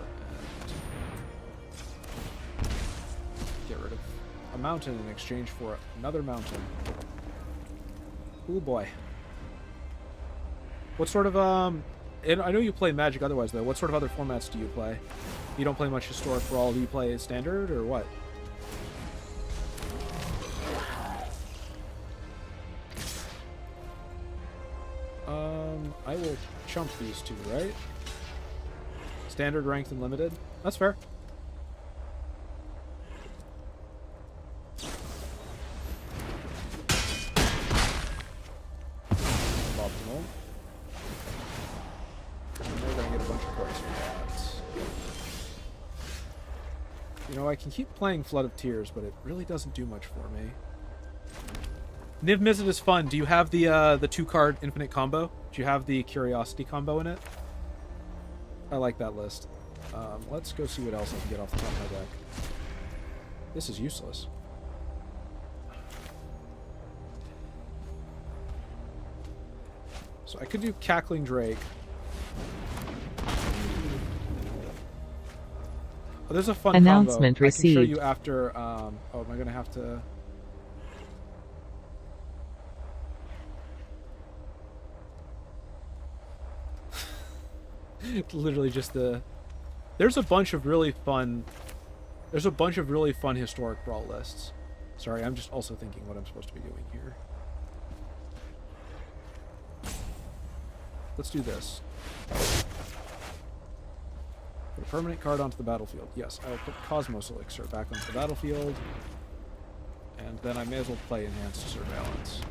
And get rid of a mountain in exchange for another mountain. Ooh boy. What sort of, and I know you play Magic otherwise, though. What sort of other formats do you play? You don't play much Historic Brawl. Do you play Standard, or what? I will chump these 2, right? Standard, Ranked, and Limited? That's fair. Optimal. And we're gonna get a bunch of cards from that. You know, I can keep playing Flood of Tears, but it really doesn't do much for me. Niv Mizzet is fun. Do you have the 2-card infinite combo? Do you have the Curiosity combo in it? I like that list. Let's go see what else I can get off the top of my deck. This is useless. So I could do Cackling Drake. Oh, there's a fun Announcement combo. received. I can show you after. Oh, am I gonna have to? Literally just the. There's a bunch of really fun. There's a bunch of really fun Historic Brawl lists. Sorry, I'm just also thinking what I'm supposed to be doing here. Let's do this. Put a permanent card onto the battlefield. Yes, I will put Cosmos Elixir back onto the battlefield. And then I may as well play Enhanced Surveillance.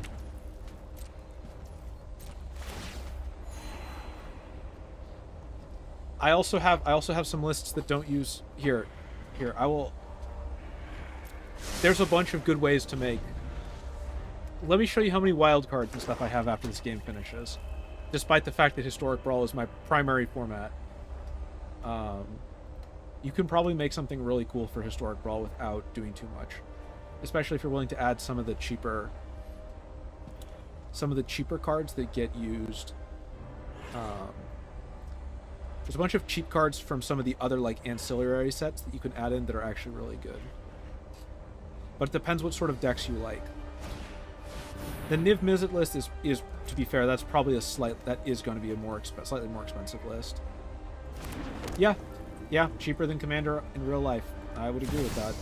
I also have some lists that don't use here. I will. There's a bunch of good ways to make. Let me show you how many wild cards and stuff I have after this game finishes. Despite the fact that Historic Brawl is my primary format, you can probably make something really cool for Historic Brawl without doing too much. Especially if you're willing to add some of the cheaper cards that get used. There's a bunch of cheap cards from some of the other like ancillary sets that you can add in that are actually really good. But it depends what sort of decks you like. The Niv Mizzet list is to be fair, that's probably that is going to be a slightly more expensive list. Yeah, cheaper than Commander in real life. I would agree with that.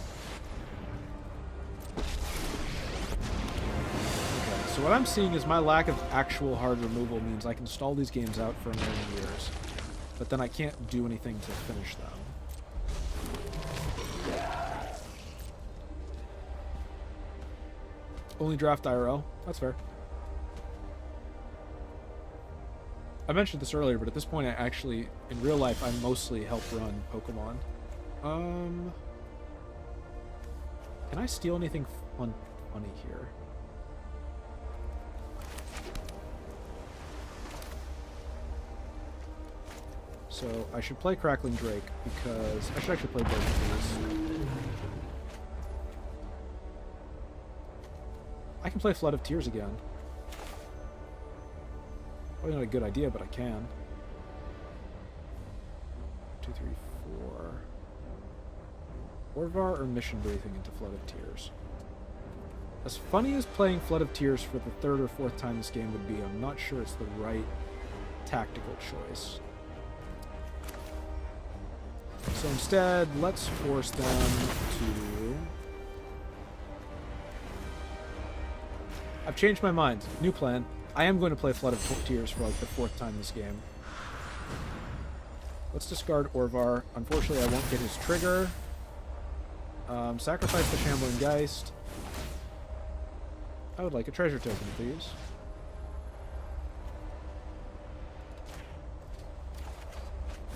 Okay, so what I'm seeing is my lack of actual hard removal means I can stall these games out for a million years. But then I can't do anything to finish them. Only draft IRL? That's fair. I mentioned this earlier, but at this point I actually, in real life, I mostly help run Pokemon. Can I steal anything funny here? So I should play Crackling Drake because I should actually play both of these. I can play Flood of Tears again. Probably not a good idea, but I can. 2, 3, 4. Orvar or Mission Breathing into Flood of Tears. As funny as playing Flood of Tears for the 3rd or 4th time this game would be, I'm not sure it's the right tactical choice. So instead, let's force them to... I've changed my mind. New plan. I am going to play Flood of Tears for like the 4th time this game. Let's discard Orvar. Unfortunately, I won't get his trigger. Sacrifice the Shambling Geist. I would like a treasure token, please.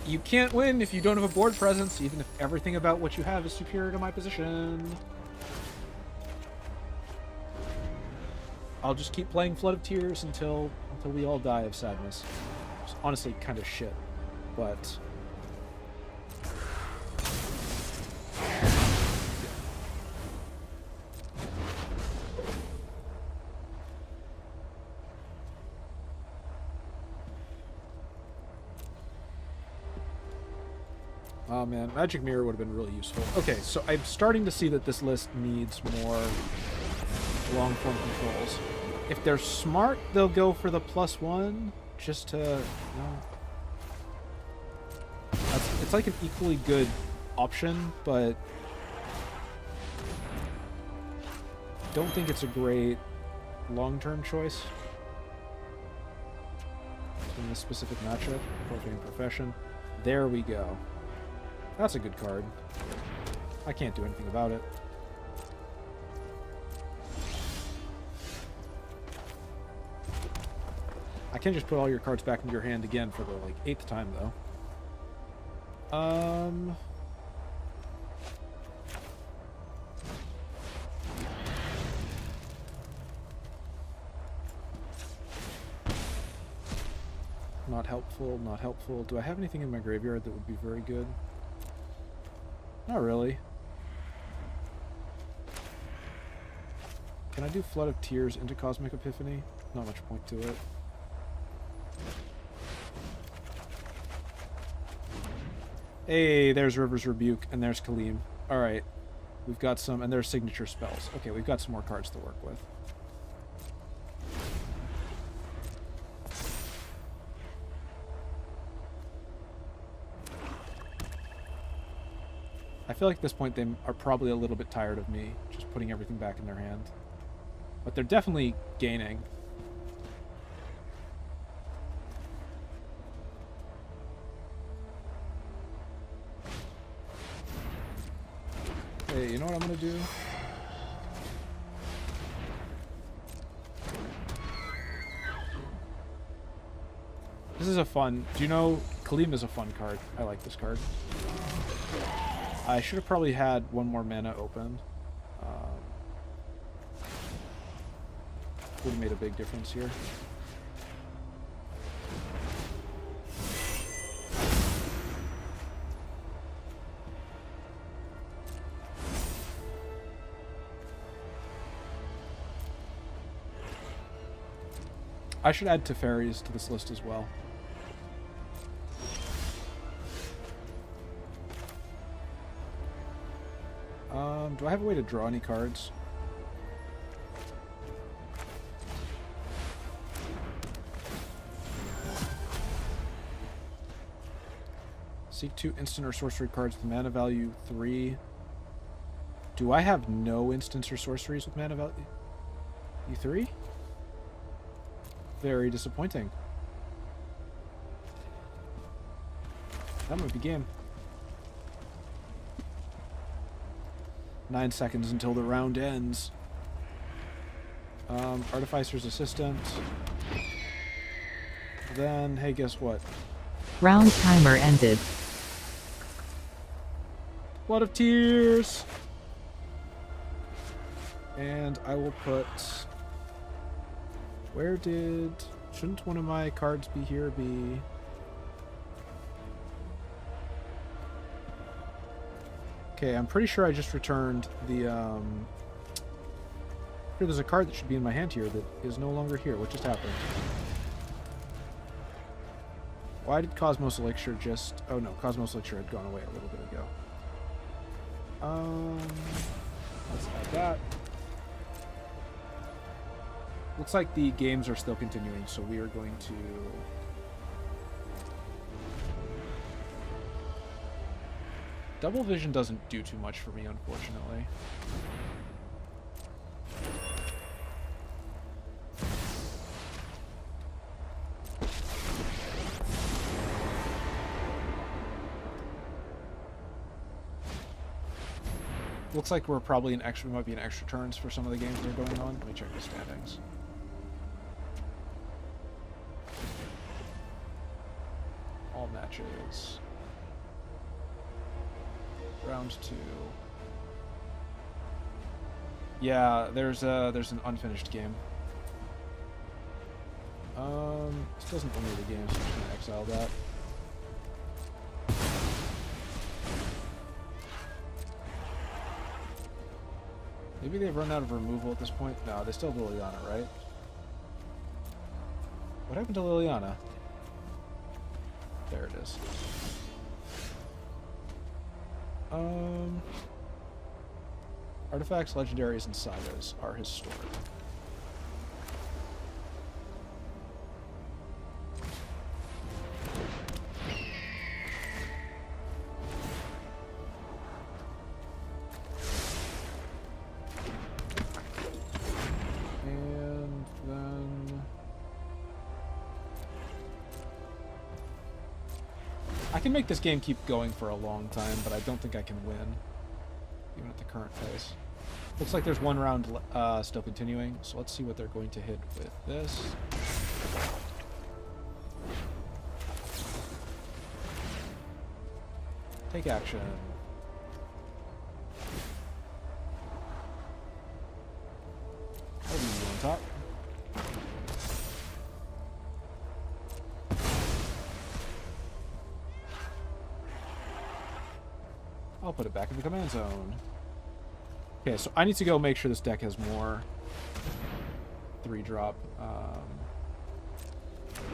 You can't win if you don't have a board presence, even if everything about what you have is superior to my position. I'll just keep playing Flood of Tears until we all die of sadness. It's honestly kind of shit, but... Oh man, Magic Mirror would have been really useful. Okay, so I'm starting to see that this list needs more long-form controls. If they're smart, they'll go for the +1 just to, you know... It's like an equally good option, but... don't think it's a great long-term choice in this specific matchup. Profane Profession. There we go. That's a good card. I can't do anything about it. I can just put all your cards back into your hand again for the, like, 8th time, though. Not helpful, not helpful. Do I have anything in my graveyard that would be very good? Not really. Can I do Flood of Tears into Cosmic Epiphany? Not much point to it. Hey, there's River's Rebuke, and there's Kaleem. Alright. We've got some, and there's signature spells. Okay, we've got some more cards to work with. I feel like at this point they are probably a little bit tired of me just putting everything back in their hand. But they're definitely gaining. Hey, you know what I'm gonna do? This is a fun... Do you know... Kaleem is a fun card. I like this card. I should have probably had one more mana open. Would have made a big difference here. I should add Teferis to this list as well. Do I have a way to draw any cards? Seek 2 instant or sorcery cards with mana value 3. Do I have no instants or sorceries with mana value 3? Very disappointing. That might be game. 9 seconds until the round ends. Artificer's Assistant. Then, hey, guess what? Round timer ended. Flood of Tears! And I will put... Where did... Shouldn't one of my cards be here be... Okay, I'm pretty sure I just returned the, Here, there's a card that should be in my hand here that is no longer here. What just happened? Why did Cosmos Elixir just... Oh no, Cosmos Elixir had gone away a little bit ago. Let's add that. Looks like the games are still continuing, so we are going to... Double vision doesn't do too much for me, unfortunately. Looks like we're probably we might be in extra turns for some of the games that are going on. Let me check the standings. All matches. Round 2. Yeah, there's an unfinished game. Still doesn't eliminate the game, so I'm just gonna exile that. Maybe they've run out of removal at this point. No, they still have Liliana, right? What happened to Liliana? There it is. Artifacts, legendaries, and sagas are historic. And then I can make this game keep going for a long time, but I don't think I can win, even at the current pace. Looks like there's one round still continuing, so let's see what they're going to hit with this. Take action. I'll leave you on top. I'll put it back in the command zone. Okay, so I need to go make sure this deck has more 3-drop.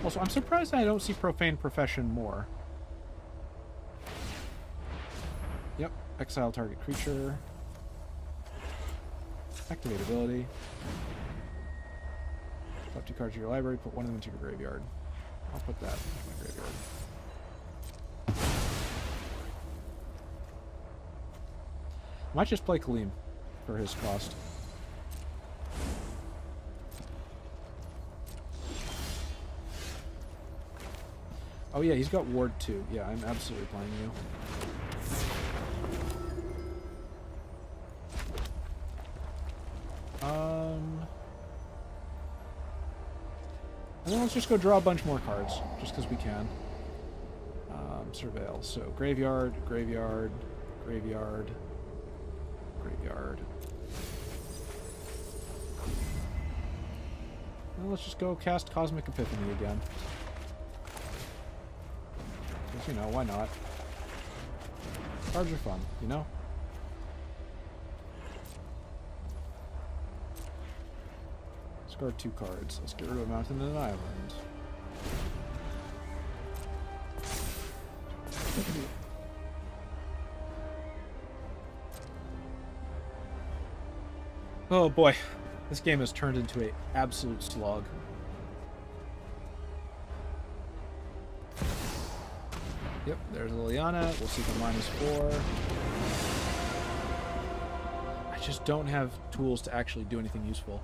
Also, I'm surprised I don't see Profane Profession more. Yep, exile target creature. Activate ability. Top 2 cards of your library, put one of them into your graveyard. I'll put that into my graveyard. Might just play Kaleem for his cost. Oh yeah, he's got Ward 2. Yeah, I'm absolutely playing you. And then let's just go draw a bunch more cards, just because we can. Surveil. So, graveyard, graveyard, graveyard, graveyard. And let's just go cast Cosmic Epiphany again. Because, you know, why not? Cards are fun, you know? Discard 2 cards. Let's get rid of a mountain and an island. Oh boy, this game has turned into an absolute slog. Yep, there's Liliana. We'll see the -4. I just don't have tools to actually do anything useful.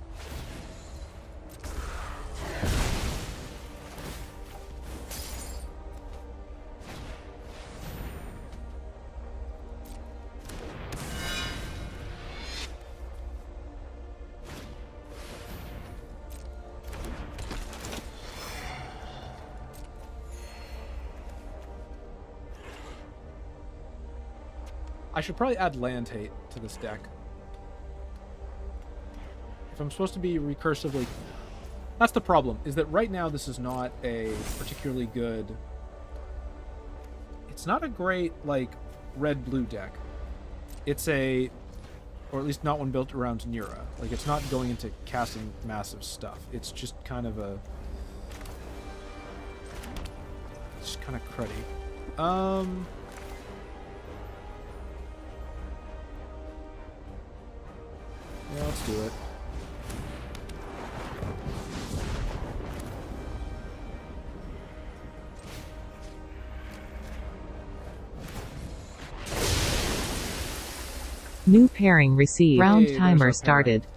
I should probably add Land Hate to this deck. If I'm supposed to be recursively... That's the problem, is that right now this is not a particularly good... It's not a great, like, red-blue deck. It's a... Or at least not one built around Nira. Like, it's not going into casting massive stuff. It's just kind of a... It's just kind of cruddy. Yeah, let's do it. New pairing received. Round Hey, there's timer our started.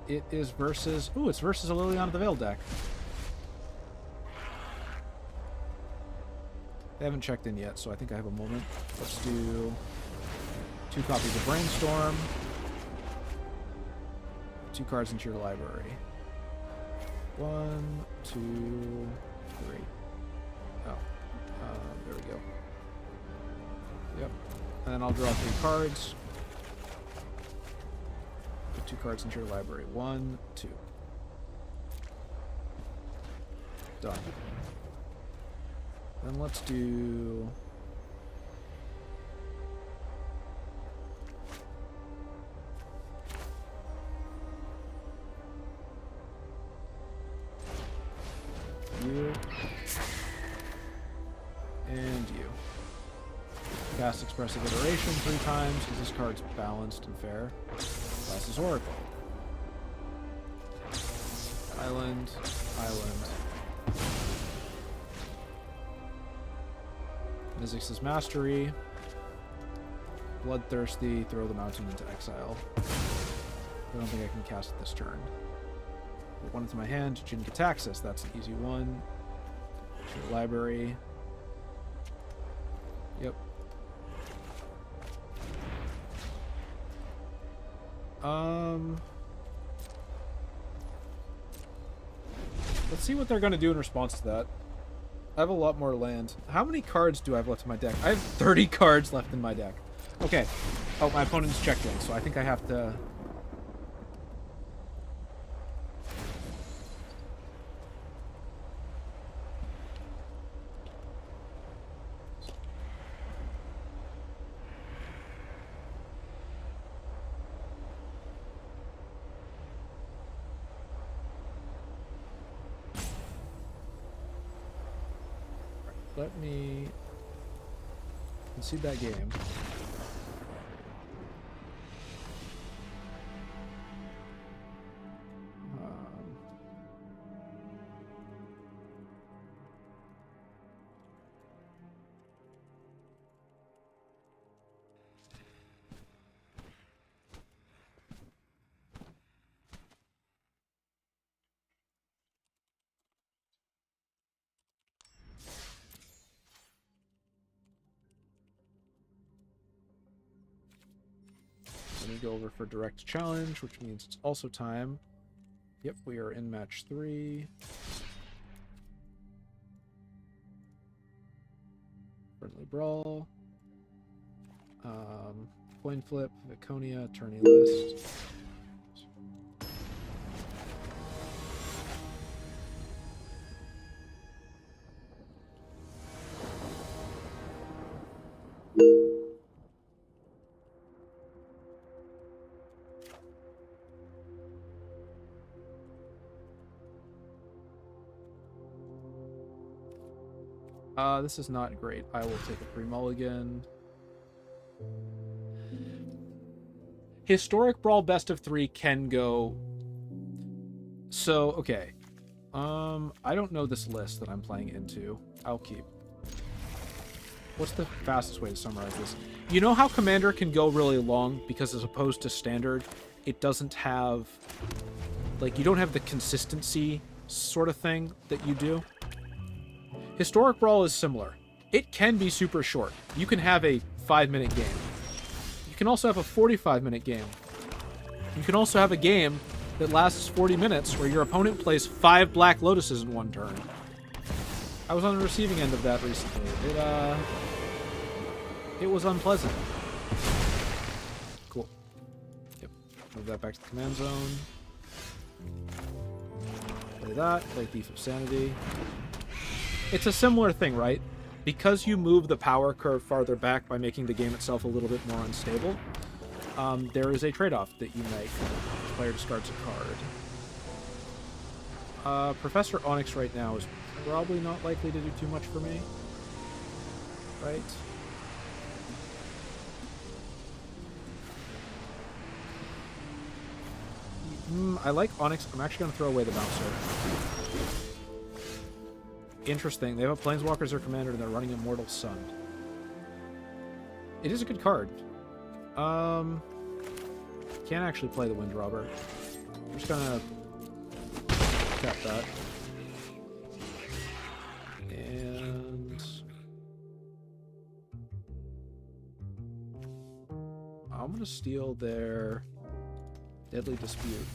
It is versus... Ooh, it's versus a Liliana the Veil deck. They haven't checked in yet, so I think I have a moment. Let's do 2 copies of Brainstorm. 2 cards into your library. 1, 2, 3. Oh. There we go. Yep. And then I'll draw 3 cards. Put 2 cards into your library. 1, 2. Done. Then let's do... you. And you. Cast Expressive Iteration 3 times, because this card's balanced and fair. Classes Oracle. Island. Island. Mizzix's Mastery. Bloodthirsty, throw the mountain into exile. I don't think I can cast it this turn. Put 1 into my hand, Jin Cataxis, that's an easy one. To the library. Yep. Let's see what they're going to do in response to that. I have a lot more land. How many cards do I have left in my deck? I have 30 cards left in my deck. Okay. Oh, my opponent's checked in, so I think I have to... Let me concede that game. Let me go over for direct challenge, which means it's also time. Yep, we are in match 3. Friendly Brawl. Coin flip, Viconia, Tourney list. This is not great. I will take a 3 mulligan. Historic Brawl best of 3 can go. So, okay. I don't know this list that I'm playing into. I'll keep. What's the fastest way to summarize this? You know how Commander can go really long because as opposed to Standard, it doesn't have... Like, you don't have the consistency sort of thing that you do? Historic Brawl is similar. It can be super short. You can have a 5-minute game. You can also have a 45-minute game. You can also have a game that lasts 40 minutes where your opponent plays 5 Black Lotuses in 1 turn. I was on the receiving end of that recently. It was unpleasant. Cool. Yep. Move that back to the command zone. Play that. Play Thief of Sanity. It's a similar thing, right? Because you move the power curve farther back by making the game itself a little bit more unstable, there is a trade-off that you make. The player discards a card. Professor Onyx right now is probably not likely to do too much for me. Right? I like Onyx. I'm actually going to throw away the bouncer. Interesting. They have a Planeswalker as their commander, and they're running Immortal Sun. It is a good card. Can't actually play the Wind Robber. I'm just gonna tap that. And I'm gonna steal their Deadly Dispute.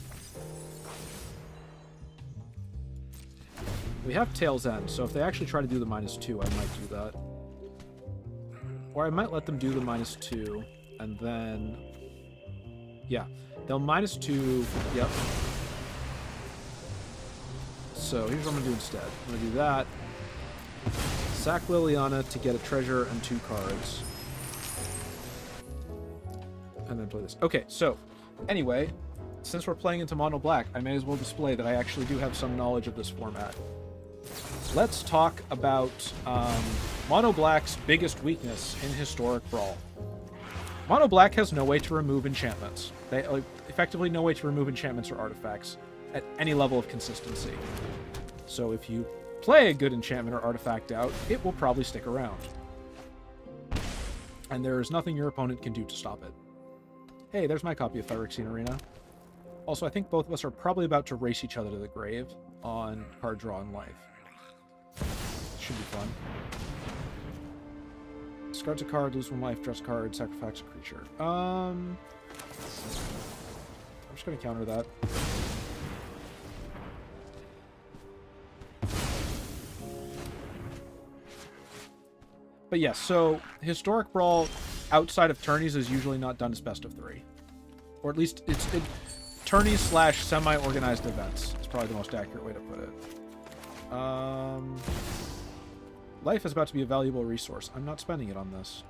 We have Tail's End, so if they actually try to do the -2, I might do that. Or I might let them do the -2, and then... Yeah, they'll -2, yep. So here's what I'm going to do instead. I'm going to do that. Sack Liliana to get a treasure and 2 cards. And then play this. Okay, so, anyway, since we're playing into Mono Black, I may as well display that I actually do have some knowledge of this format. Let's talk about Mono Black's biggest weakness in Historic Brawl. Mono Black has no way to remove enchantments. They effectively no way to remove enchantments or artifacts at any level of consistency. So if you play a good enchantment or artifact out, it will probably stick around. And there is nothing your opponent can do to stop it. Hey, there's my copy of Phyrexian Arena. Also, I think both of us are probably about to race each other to the grave on card draw and life. Should be fun. Discards a card, lose 1 life, draws a card, sacrifice a creature. I'm just going to counter that. But yes, so Historic Brawl outside of tourneys is usually not done as best of 3. Or at least it's tourneys / semi-organized events. It's probably the most accurate way to put it. Life is about to be a valuable resource. I'm not spending it on this.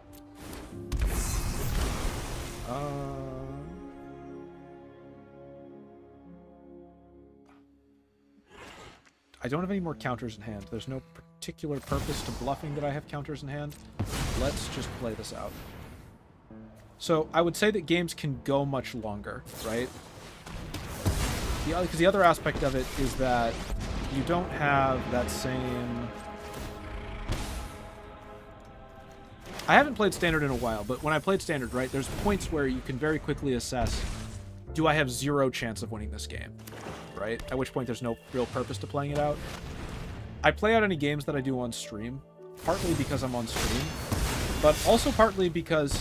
I don't have any more counters in hand. There's no particular purpose to bluffing that I have counters in hand. Let's just play this out. So I would say that games can go much longer, right? Because the other aspect of it is that you don't have that same... I haven't played Standard in a while, but when I played Standard, right, there's points where you can very quickly assess, do I have 0 chance of winning this game, right? At which point there's no real purpose to playing it out. I play out any games that I do on stream, partly because I'm on stream, but also partly because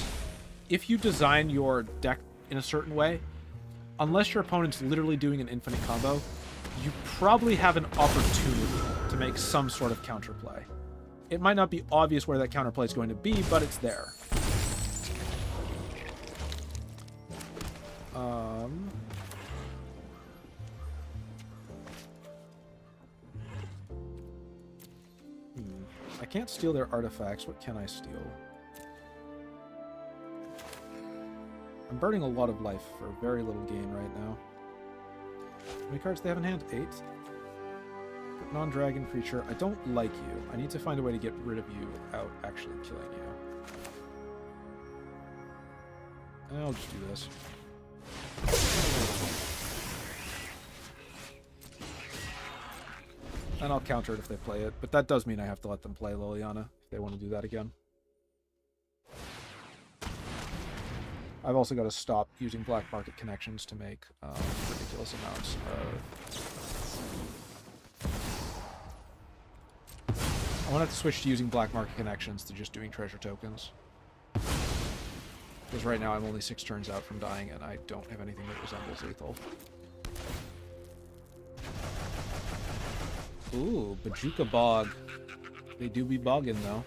if you design your deck in a certain way, unless your opponent's literally doing an infinite combo, you probably have an opportunity to make some sort of counterplay. It might not be obvious where that counterplay is going to be, but it's there. I can't steal their artifacts. What can I steal? I'm burning a lot of life for very little gain right now. How many cards do they have in hand? 8? Non-dragon creature. I don't like you. I need to find a way to get rid of you without actually killing you. I'll just do this. And I'll counter it if they play it, but that does mean I have to let them play Liliana if they want to do that again. I've also got to stop using black market connections to make ridiculous amounts of... I want to have to switch to using black market connections to just doing treasure tokens. Because right now I'm only 6 turns out from dying and I don't have anything that resembles lethal. Ooh, Bajuka Bog. They do be bogging though.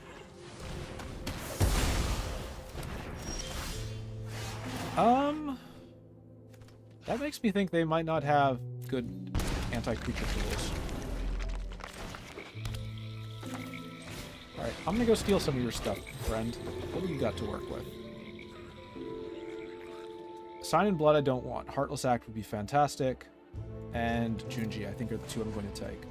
That makes me think they might not have good anti-creature tools. Alright, I'm gonna go steal some of your stuff, friend. What do you got to work with? Sign in Blood I don't want. Heartless Act would be fantastic. And Junji, I think, are the 2 I'm going to take.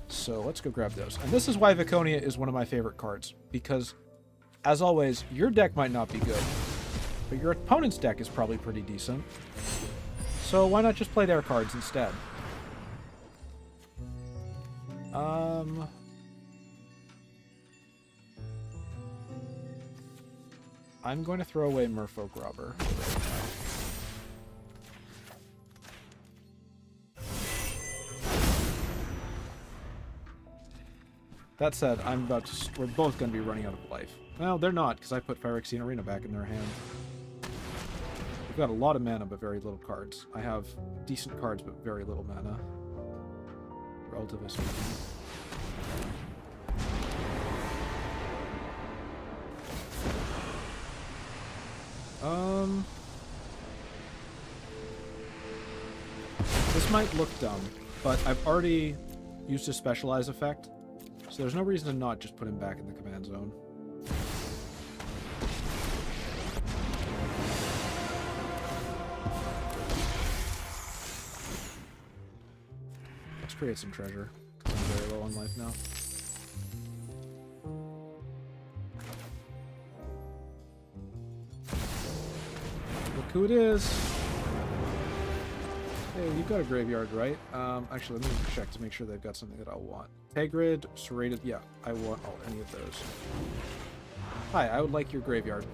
So let's go grab those. And this is why Viconia is one of my favorite cards. Because, as always, your deck might not be good. But your opponent's deck is probably pretty decent. So why not just play their cards instead? I'm going to throw away Merfolk Robber. That said, we're both going to be running out of life. Well, they're not, because I put Phyrexian Arena back in their hand. We've got a lot of mana, but very little cards. I have decent cards, but very little mana. Relatively speaking. This might look dumb, but I've already used a Specialize effect, so there's no reason to not just put him back in the command zone. Let's create some treasure, because I'm very low on life now. Look who it is! Hey, you've got a graveyard, right? Actually, let me check to make sure they've got something that I want. Tegrid, Serrated, yeah, I want any of those. Hi, I would like your graveyard.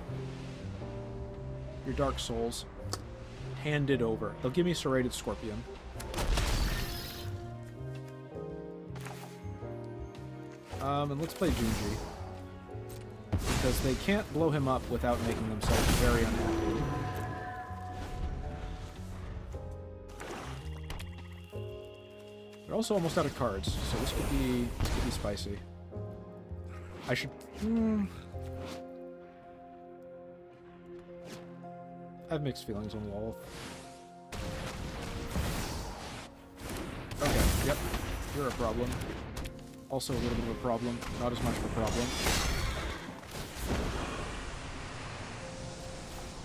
Your Dark Souls. Hand it over. They'll give me Serrated Scorpion. And let's play Junji. Because they can't blow him up without making themselves very unhappy. They're also almost out of cards, so this could be spicy. I should... I have mixed feelings on Wolf. Okay, yep. You're a problem. Also a little bit of a problem. Not as much of a problem.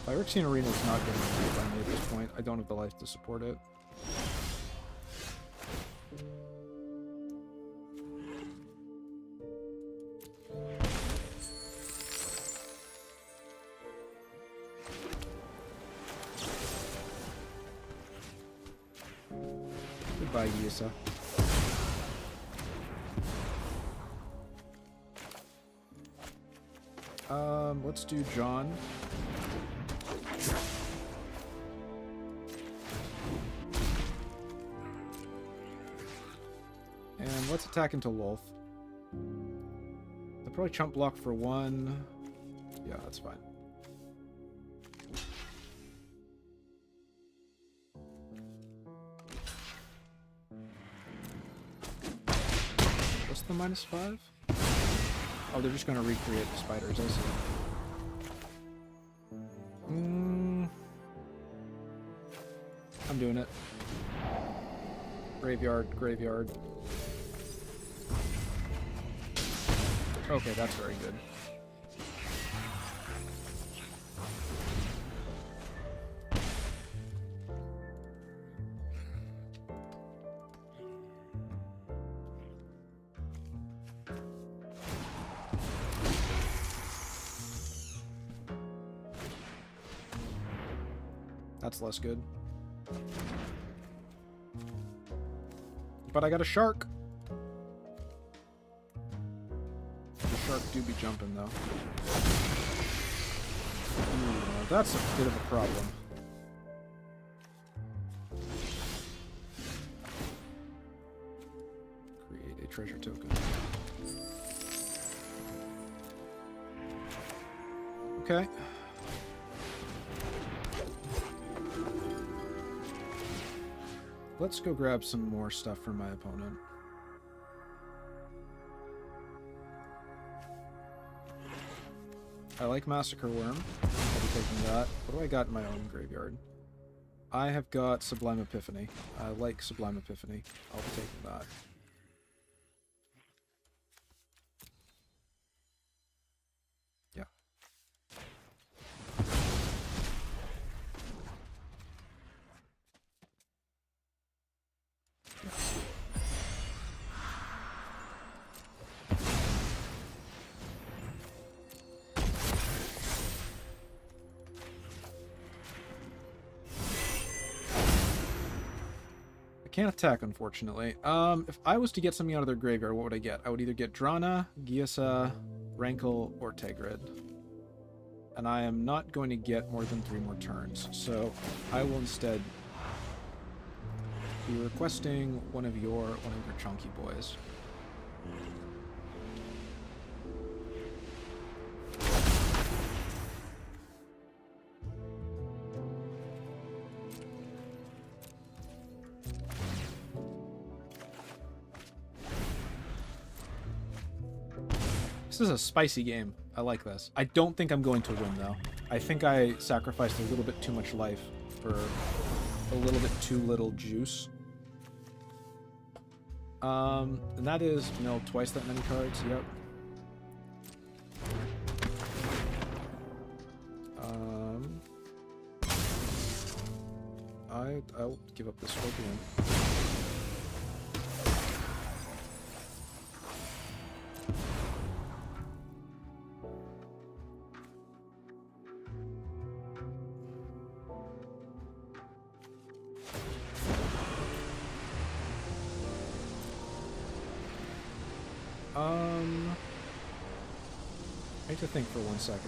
Phyrexian Arena is not getting played by me at this point. I don't have the life to support it. Goodbye, Yisa. Let's do John. And let's attack into Lolth. They'll probably chump block for one. Yeah, that's fine. What's the -5? Oh, they're just going to recreate the spiders, I see. I'm doing it. Graveyard, graveyard. Okay, that's very good. That's less good. But I got a shark. The shark do be jumping, though. Ooh, that's a bit of a problem. Create a treasure token. Okay. Let's go grab some more stuff from my opponent. I like Massacre Worm. I'll be taking that. What do I got in my own graveyard? I have got Sublime Epiphany. I like Sublime Epiphany. I'll be taking that. Yeah. Can't attack, unfortunately. If I was to get something out of their graveyard, what would I get? I would either get Drana, Giasa, Rankle, or Tegrid. and I am not going to get more than 3 more turns. So I will instead be requesting one of your chunky boys. This is a spicy game. I like this. I don't think I'm going to win, though. I think I sacrificed a little bit too much life for a little bit too little juice. And that is mill twice that many cards. Yep. I'll give up the scorpion. I need to think for 1 second.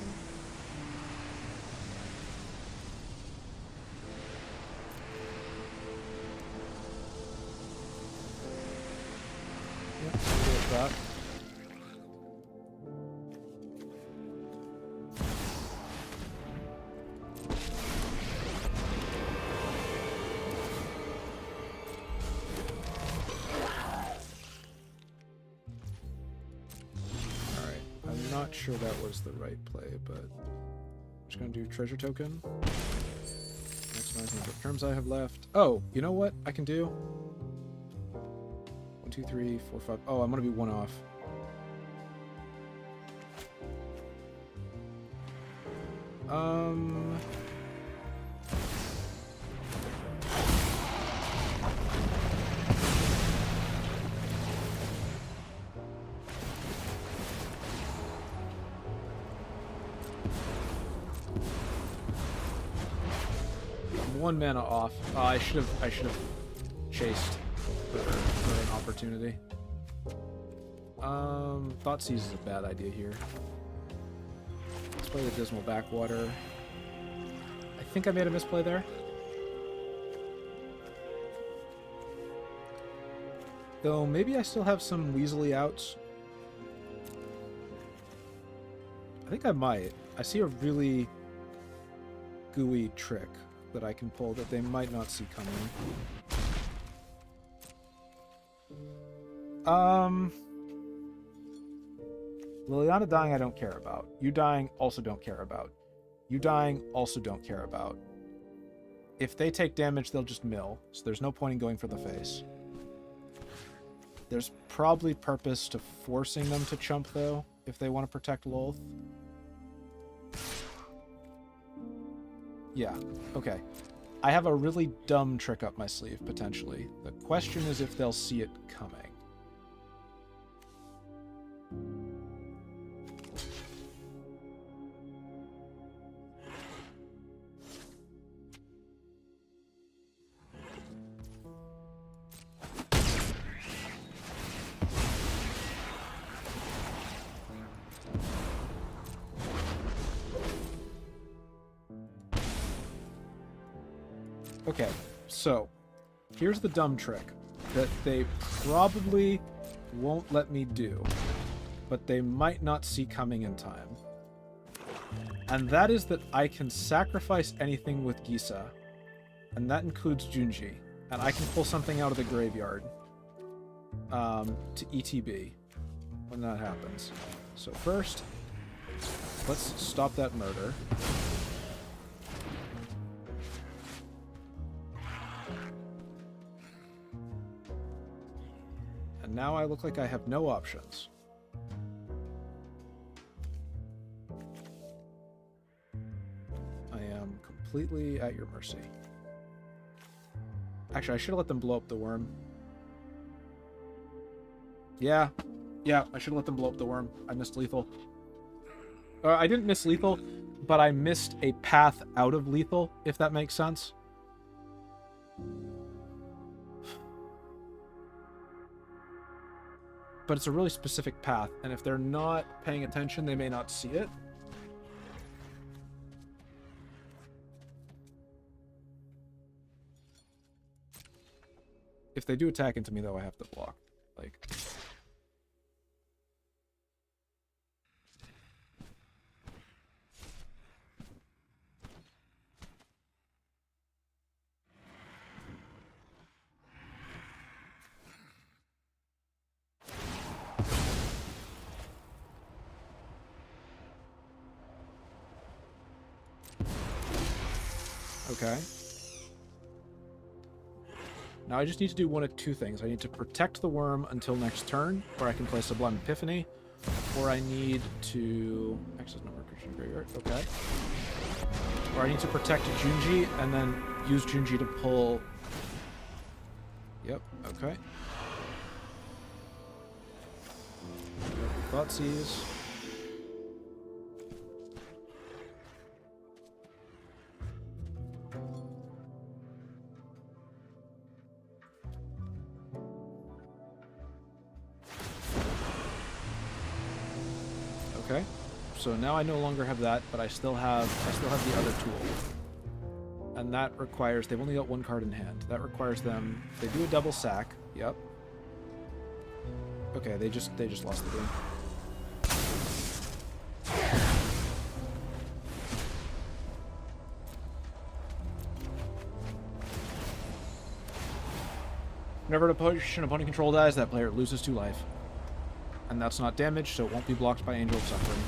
Yep, I'll go with that. Not sure that was the right play, but I'm just gonna do treasure token. Maximize the number of terms I have left. Oh, you know what I can do? 1, 2, 3, 4, 5. Oh, I'm gonna be 1 off. I'm 1 mana off. I should have chased for an opportunity. Thoughtseize is a bad idea here. Let's play the Dismal Backwater. I think I made a misplay there. Though maybe I still have some Weasley outs. I think I might. I see a really gooey trick that I can pull that they might not see coming. Liliana dying I don't care about. You dying also don't care about. You dying also don't care about. If they take damage, they'll just mill, so there's no point in going for the face. There's probably purpose to forcing them to chump, though, if they want to protect Lolth. Yeah, okay. I have a really dumb trick up my sleeve, potentially. The question is if they'll see it coming. Okay, so here's the dumb trick that they probably won't let me do, but they might not see coming in time. And that is that I can sacrifice anything with Gisa, and that includes Junji, and I can pull something out of the graveyard to ETB when that happens. So first, let's stop that murder. And now I look like I have no options. I am completely at your mercy. Actually, I should have let them blow up the worm. Yeah, I should have let them blow up the worm. I missed lethal. I didn't miss lethal, but I missed a path out of lethal, if that makes sense. But it's a really specific path, and if they're not paying attention, they may not see it. they do attack into me, though, I have to block. Like... Okay. Now I just need to do one of two things. I need to protect the worm until next turn, where I can play Sublime Epiphany, or I need to... Access no more Christian Graveyard. Okay. Or I need to protect Junji, and then use Junji to pull... Yep, okay. Thoughtseize. Okay, so now I no longer have that, but I still have the other tool, and that requires they've only got one card in hand. That requires them. They do a double sack. Yep. Okay, they just lost the game. Whenever an opponent control dies, that player loses 2 life. And that's not damage, so it won't be blocked by Angel of Suffering.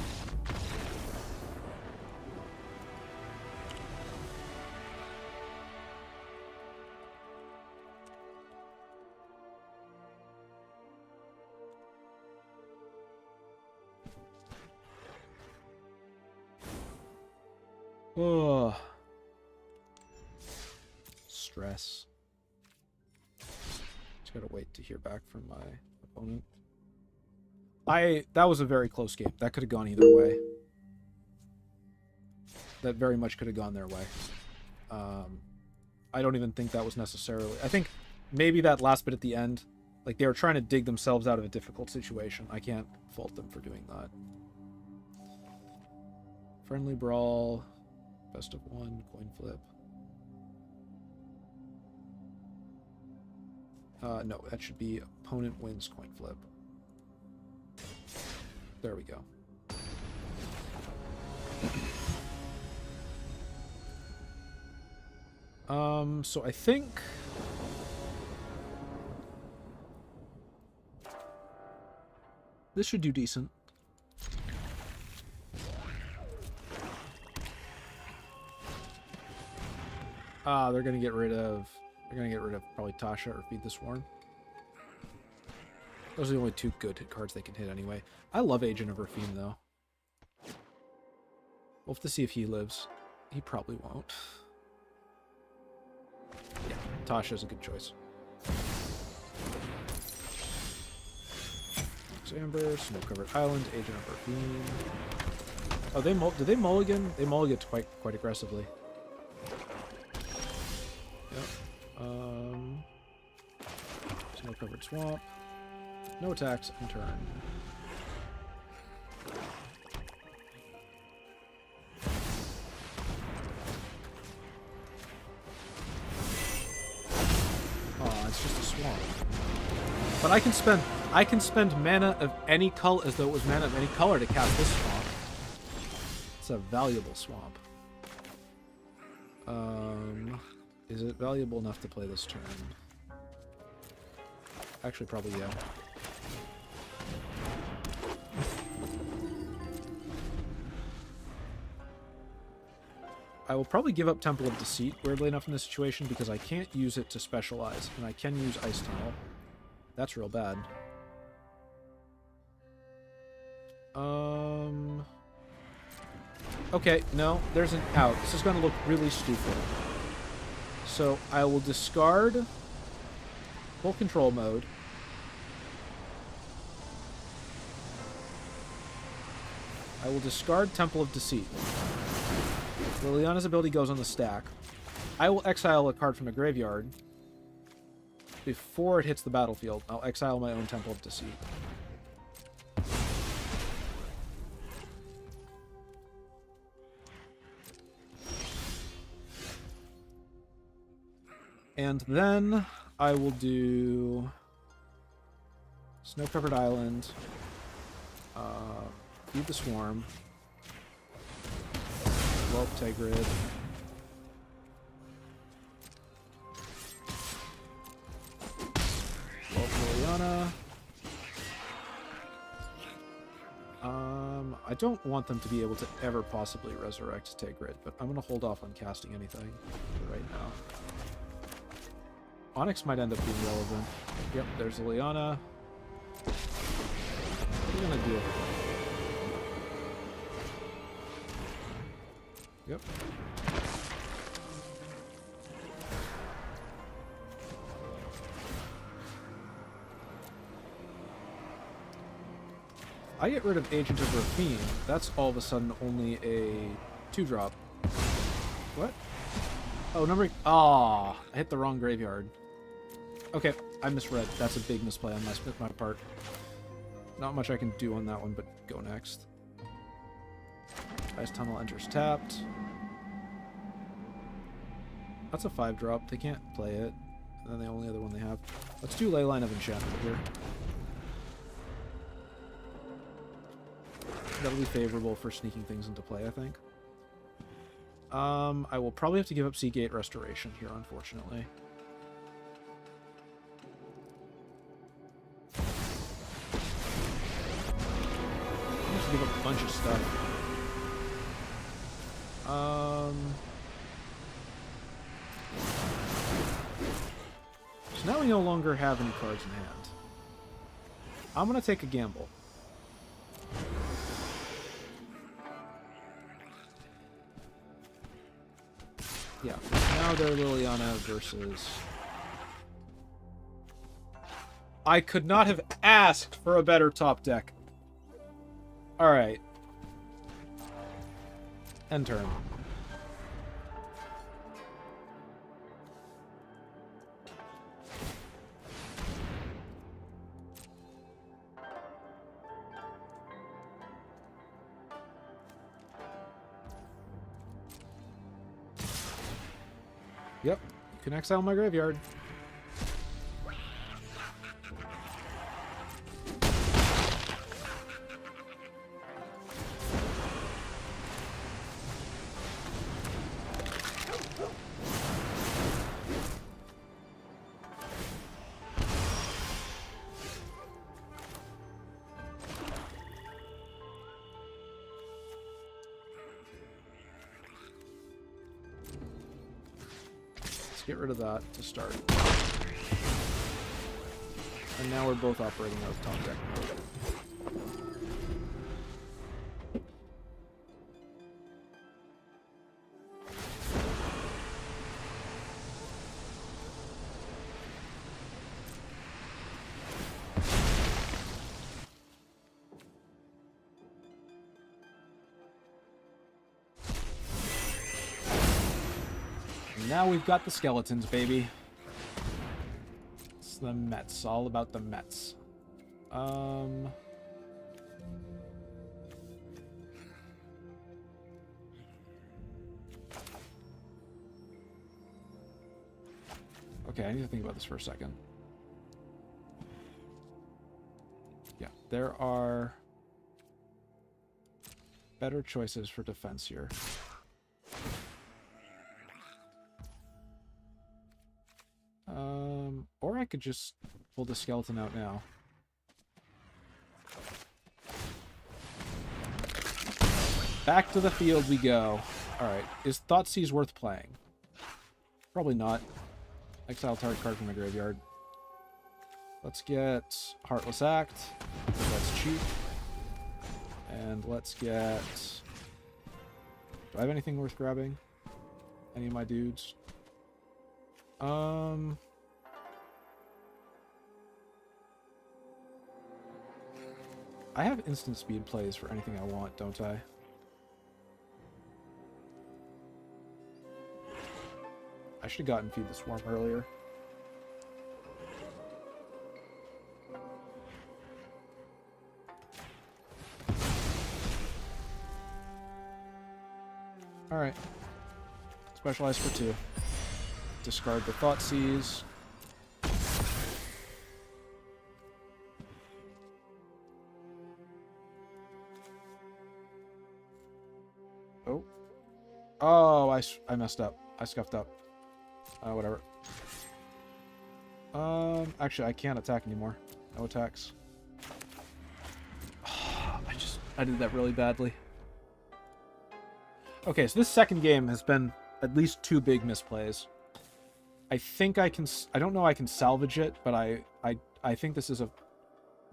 Oh. Stress. Just gotta wait to hear back from my opponent. That was a very close game. That could have gone either way. That very much could have gone their way. I don't even think that was necessarily... I think maybe that last bit at the end, like they were trying to dig themselves out of a difficult situation. I can't fault them for doing that. Friendly Brawl, best of 1, coin flip. No, that should be opponent wins coin flip. There we go. So I think... this should do decent. They're gonna get rid of... probably Tasha or Feed the Swarm. Those are the only 2 good hit cards they can hit anyway. I love Agent of Rafine, though. We'll have to see if he lives. He probably won't. Yeah, Tasha's a good choice. Amber, Snow-Covered Island, Agent of Rafine. Oh, did they mulligan? They mulligan quite aggressively. Yep. Snow-Covered Swamp. No attacks on turn. Oh, it's just a swamp. But I can spend mana of any color as though it was mana of any color to cast this swamp. It's a valuable swamp. Is it valuable enough to play this turn? Actually, probably, yeah. I will probably give up Temple of Deceit, weirdly enough, in this situation, because I can't use it to specialize, and I can use Ice Tunnel. That's real bad. Okay, no, there's an out. This is going to look really stupid. So, I will discard full control mode. I will discard Temple of Deceit. Liliana's ability goes on the stack. I will exile a card from the graveyard before it hits the battlefield. I'll exile my own Temple of Deceit. And then I will do Snow-Covered Island, Feed the Swarm, Whelp Tigrid, Whelp Liliana. I don't want them to be able to ever possibly resurrect Tigrid, but I'm going to hold off on casting anything for right now. Onyx might end up being relevant. Yep, there's Liliana. What are you going to do? Yep. I get rid of Agent of Rafine. That's all of a sudden only a 2-drop. What? Oh, number... Ah, I hit the wrong graveyard. Okay, I misread. That's a big misplay on my part. Not much I can do on that one, but go next. Ice Tunnel enters tapped. That's a 5-drop. They can't play it. And then the only other one they have. Let's do Leyline of Enchantment here. That'll be favorable for sneaking things into play, I think. I will probably have to give up Seagate Restoration here, unfortunately. I have to give up a bunch of stuff. So now we no longer have any cards in hand. I'm going to take a gamble. Yeah, now they're Liliana versus... I could not have asked for a better top deck. Alright. End turn. Yep, you can exile my graveyard. Get rid of that to start. And now we're both operating out of top deck mode. Now we've got the skeletons, baby. It's the Mets. All about the Mets. Okay, I need to think about this for a second. Yeah, there are better choices for defense here. Or I could just pull the skeleton out now. Back to the field we go. Alright, is Thoughtseize worth playing? Probably not. Exile target card from my graveyard. Let's get Heartless Act. That's cheap. And let's get... Do I have anything worth grabbing? Any of my dudes? I have instant speed plays for anything I want, don't I? I should have gotten Feed the Swarm earlier. Alright. Specialize for 2. Discard the Thoughtseize. Oh. Oh, I messed up. I scuffed up. Whatever. Actually, I can't attack anymore. No attacks. I did that really badly. Okay, so this second game has been at least 2 big misplays. I think I can... I don't know I can salvage it, but I think this is a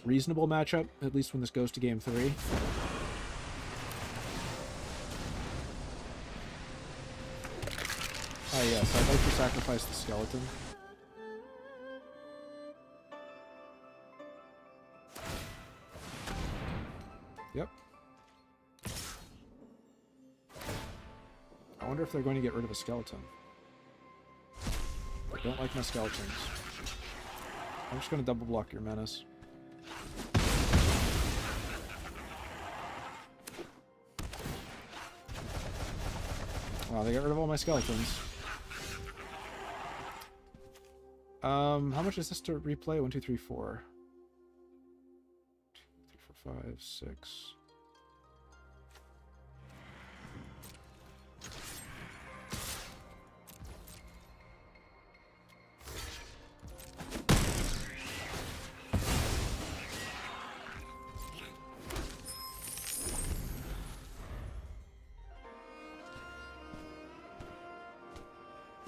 reasonable matchup, at least when this goes to game 3. Oh yes, I'd like to sacrifice the skeleton. Yep. I wonder if they're going to get rid of a skeleton. I don't like my skeletons. I'm just going to double block your menace. Wow, they got rid of all my skeletons. How much is this to replay? 1, 2, 3, 4. 2, 3, 4, 5, 6.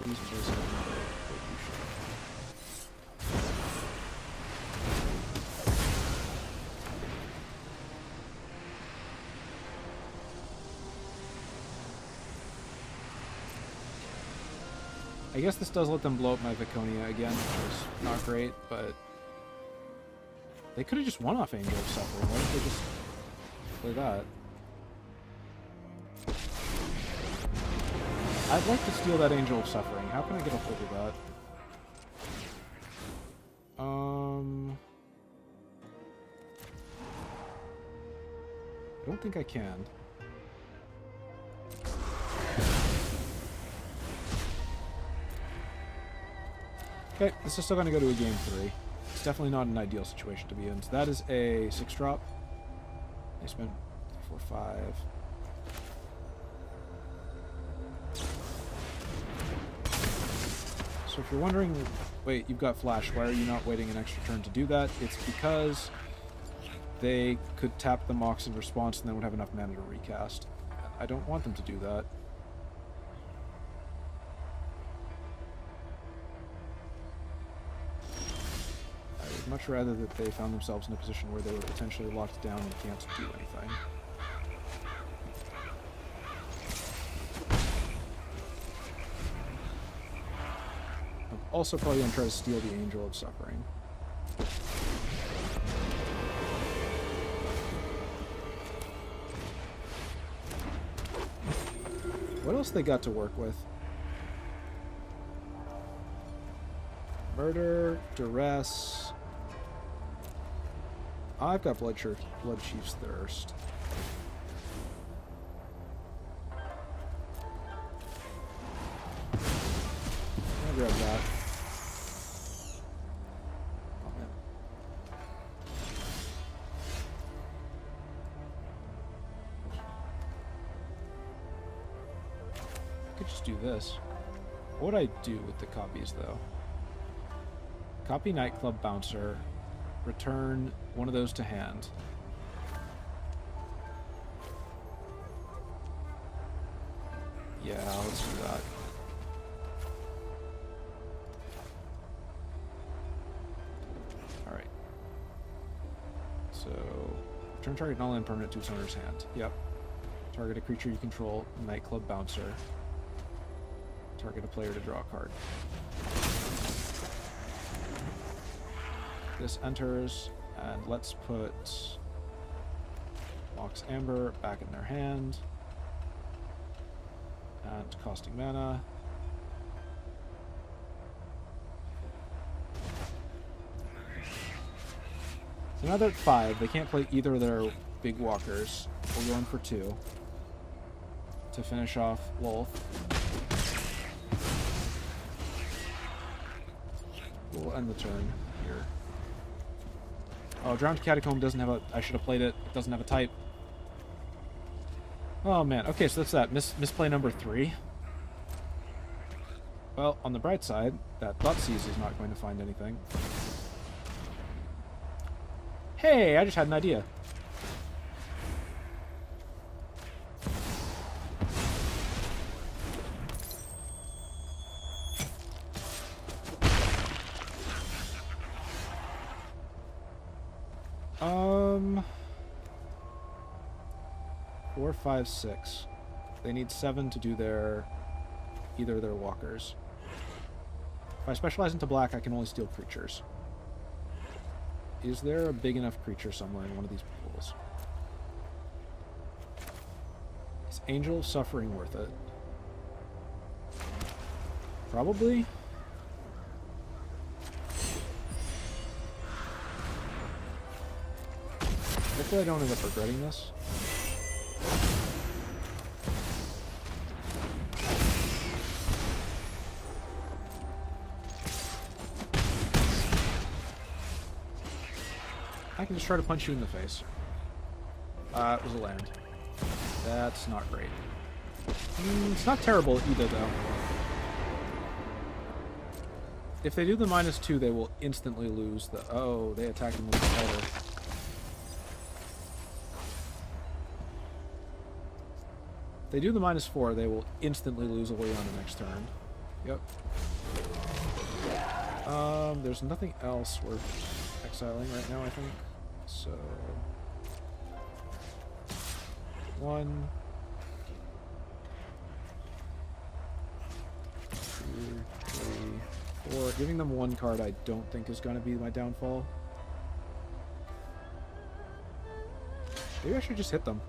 These places are not very I guess this does let them blow up my Viconia again, which is not great, but they could have just won off Angel of Suffering. Why didn't they just play that? I'd like to steal that Angel of Suffering. How can I get a hold of that? I don't think I can. Okay, this is still going to go to a game 3. It's definitely not an ideal situation to be in. So that is a 6-drop. I spent 4, 5. So if you're wondering, wait, you've got Flash, why are you not waiting an extra turn to do that? It's because they could tap the Mox in response and then would have enough mana to recast. I don't want them to do that. I would much rather that they found themselves in a position where they were potentially locked down and can't do anything. I'm also probably going to try to steal the Angel of Suffering. What else they got to work with? Murder, Duress. I've got Bloodchief's Thirst. I'll grab that. Oh man. I could just do this. What would I do with the copies though? Copy Nightclub Bouncer. Return one of those to hand. Yeah, let's do that. Alright. So, return target non-land permanent to its owner's hand. Yep. Target a creature you control, Nightclub Bouncer. Target a player to draw a card. This enters, and let's put Mox Amber back in their hand. And costing mana. So now they're at 5. They can't play either of their big walkers. We're going for 2. To finish off Lolth. We'll end the turn here. Oh, Drowned Catacomb doesn't have a... I should have played it. It doesn't have a type. Oh man. Okay, so that's that. Misplay number 3. Well, on the bright side, that Thoughtseize is not going to find anything. Hey, I just had an idea. Um, 4, 5, 6. They need 7 to do either their walkers. If I specialize into black, I can only steal creatures. Is there a big enough creature somewhere in one of these pools? Is Angel of Suffering worth it? Probably. Hopefully I don't end up regretting this. I can just try to punch you in the face. It was a land. That's not great. It's not terrible either, though. If they do the -2, they will instantly lose the... Oh, they attack him with the powder. If they do the -4, they will instantly lose away on the next turn. Yep. There's nothing else worth exiling right now, I think. So... 1... 2, 3, 4. Giving them 1 card I don't think is going to be my downfall. Maybe I should just hit them.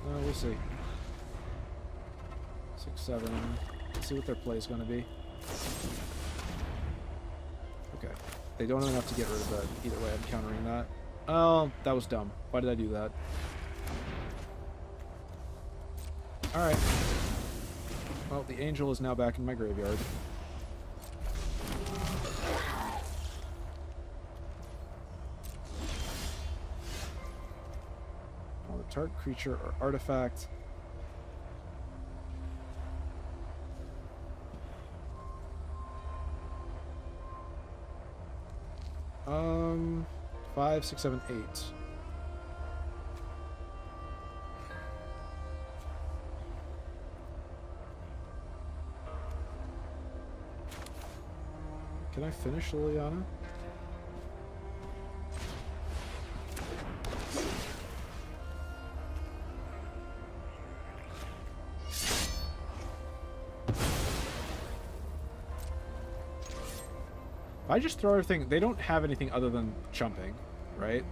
We'll see. 6, 7. Let's see what their play is going to be. Okay. They don't have enough to get rid of that. Either way, I'm countering that. Oh, that was dumb. Why did I do that? Alright. Well, the angel is now back in my graveyard. On the target creature or artifact. 5, 6, 7, 8. Can I finish Liliana? If I just throw everything, they don't have anything other than chumping, right?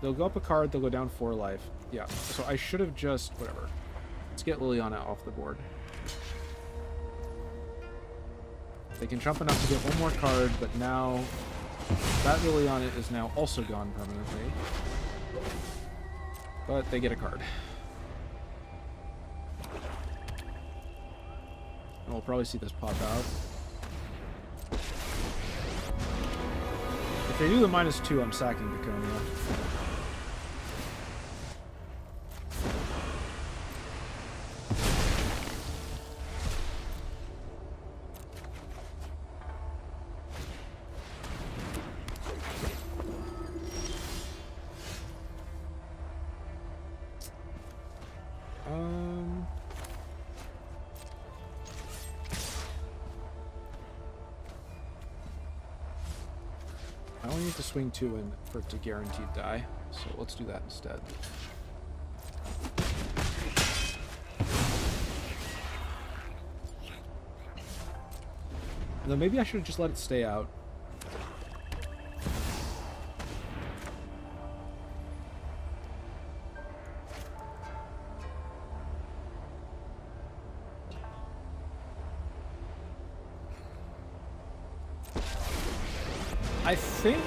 They'll go up a card, they'll go down 4 life. Yeah, so I should have just, whatever. Let's get Liliana off the board. They can jump enough to get 1 more card, but now that Liliana is now also gone permanently. But they get a card. And we'll probably see this pop out. If they do the -2, I'm sacking Viconia. I only need to swing 2 in for it to guaranteed die, so let's do that instead. Though maybe I should have just let it stay out. I think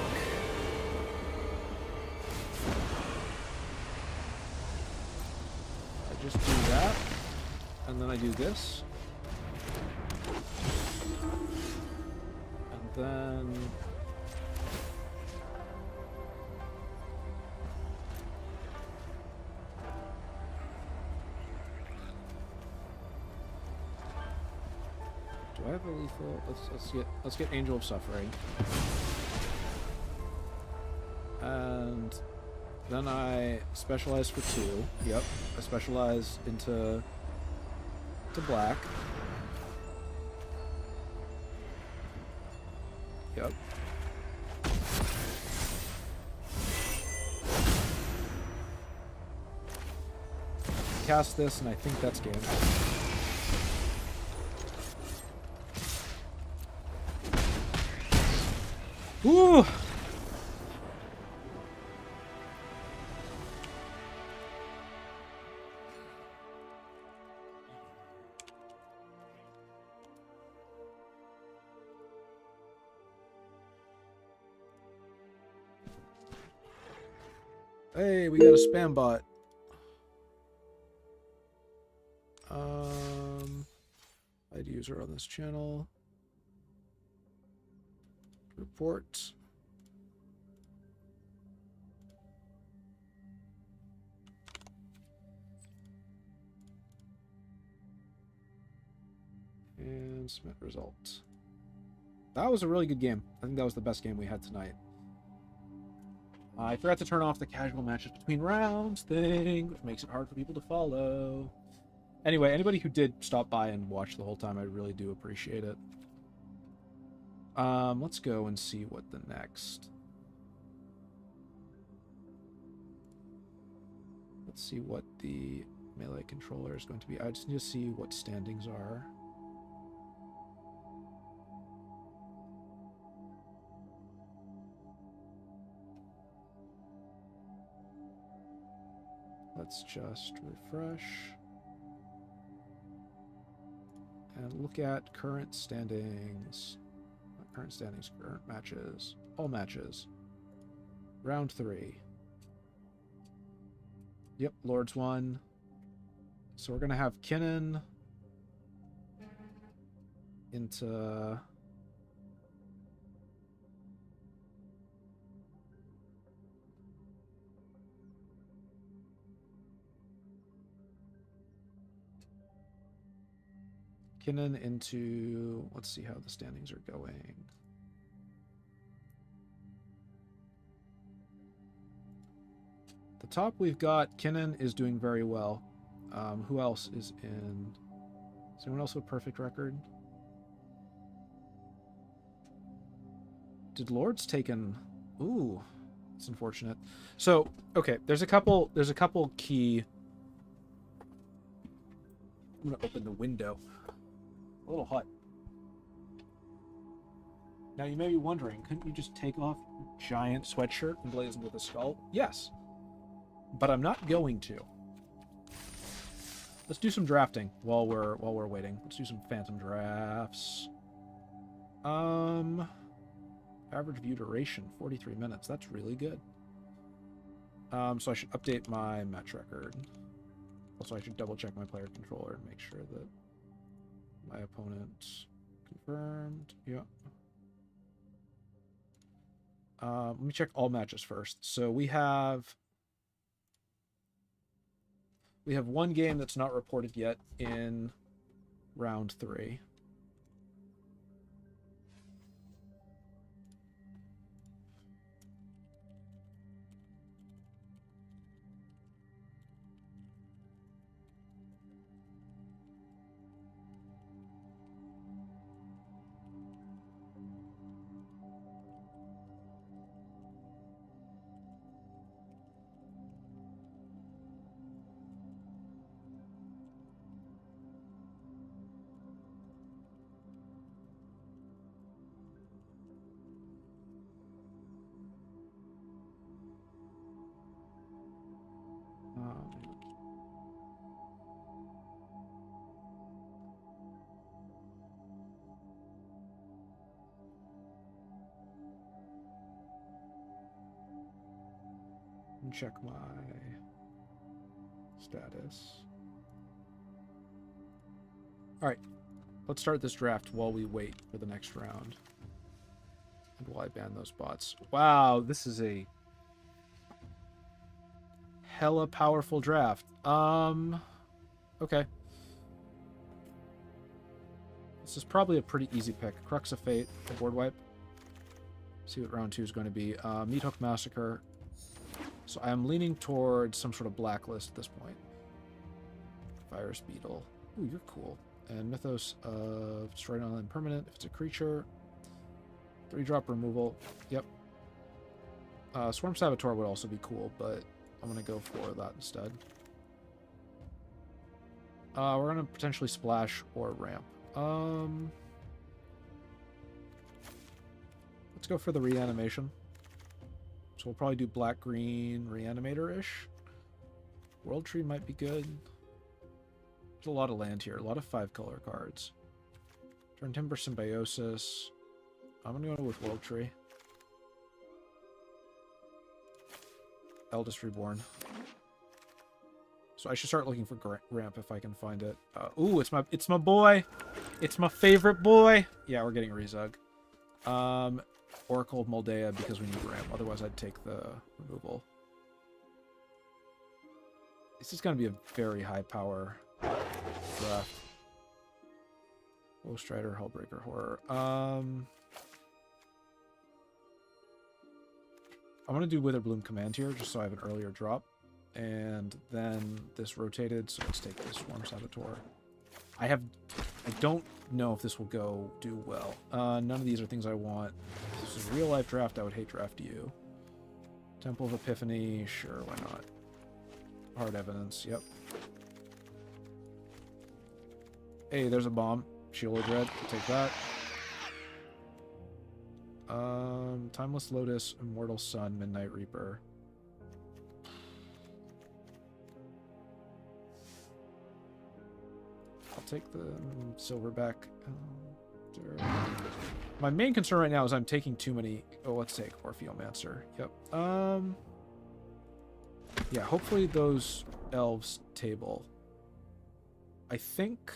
just do that, and then I do this. And then... do I have a lethal? Let's get Angel of Suffering. And then I specialize for 2. Yep, I specialize into black. Yep. Cast this, and I think that's game. Ooh! Hey, we got a spam bot. I'd user on this channel. Report. And submit results. That was a really good game. I think that was the best game we had tonight. I forgot to turn off the casual matches between rounds thing, which makes it hard for people to follow. Anyway, anybody who did stop by and watch the whole time, I really do appreciate it. Let's go and see what the next... Let's see what the melee controller is going to be. I just need to see what standings are. Let's just refresh. And look at current standings. Not current standings, current matches. All matches. Round 3. Yep, Lords won. So we're going to have Kinnan into... Kinnan into... Let's see how the standings are going. The top we've got Kinnan is doing very well. Who else is in... Is anyone else with a perfect record? Did Lords taken... Ooh, it's unfortunate. So, okay, there's a couple key... I'm gonna open the window. A little hot. Now you may be wondering, couldn't you just take off your giant sweatshirt and blaze into the skull? Yes. But I'm not going to. Let's do some drafting while we're waiting. Let's do some phantom drafts. Average view duration 43 minutes. That's really good. So I should update my match record. Also, I should double check my player controller and make sure that my opponent confirmed. Yeah. Let me check all matches first. So we have one game that's not reported yet in round 3. Check my status. Alright, let's start this draft while we wait for the next round. And while I ban those bots. Wow, this is a hella powerful draft. Okay. This is probably a pretty easy pick. Crux of Fate, a board wipe. See what round 2 is going to be. Meat Hook Massacre. So I'm leaning towards some sort of blacklist at this point. Virus Beetle. Ooh, you're cool. And Mythos of Destroy an Island Permanent. If it's a creature. 3-drop removal. Yep. Swarm Saboteur would also be cool, but I'm going to go for that instead. We're going to potentially splash or ramp. Let's go for the reanimation. So we'll probably do black-green reanimator-ish. World Tree might be good. There's a lot of land here. A lot of 5-color cards. Turn Timber Symbiosis. I'm going to go with World Tree. Eldest Reborn. So I should start looking for ramp if I can find it. Ooh, it's my boy. It's my favorite boy. Yeah, we're getting Rezug. Oracle of Moldea because we need ramp. Otherwise, I'd take the removal. This is going to be a very high power draft. Low Strider, Hullbreaker, Horror. I'm going to do Witherbloom Command here just so I have an earlier drop. And then this rotated, so let's take this Swarm Saboteur. I don't know if this will do well. None of these are things I want. If this is a real life draft, I would hate draft you. Temple of Epiphany, sure, why not? Hard Evidence, yep. Hey, there's a bomb. Shielded Red, take that. Timeless Lotus, Immortal Sun, Midnight Reaper. I'll take the Silverback. My main concern right now is I'm taking too many. Oh, let's take Orpheomancer. Yep. Yeah, hopefully those elves table. I think.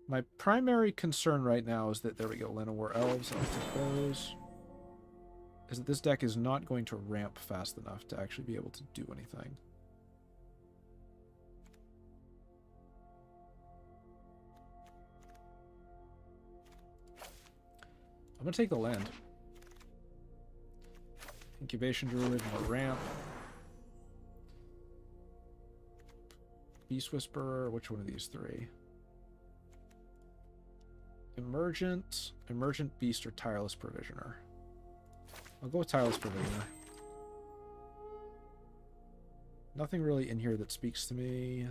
My primary concern right now is that, there we go, Llanowar Elves, I'll take those. Is that this deck is not going to ramp fast enough to actually be able to do anything. I'm going to take the land. Incubation Druid, more ramp. Beast Whisperer, which one of these three? Emergent, Beast, or Tireless Provisioner? I'll go with Tireless Provisioner. Nothing really in here that speaks to me.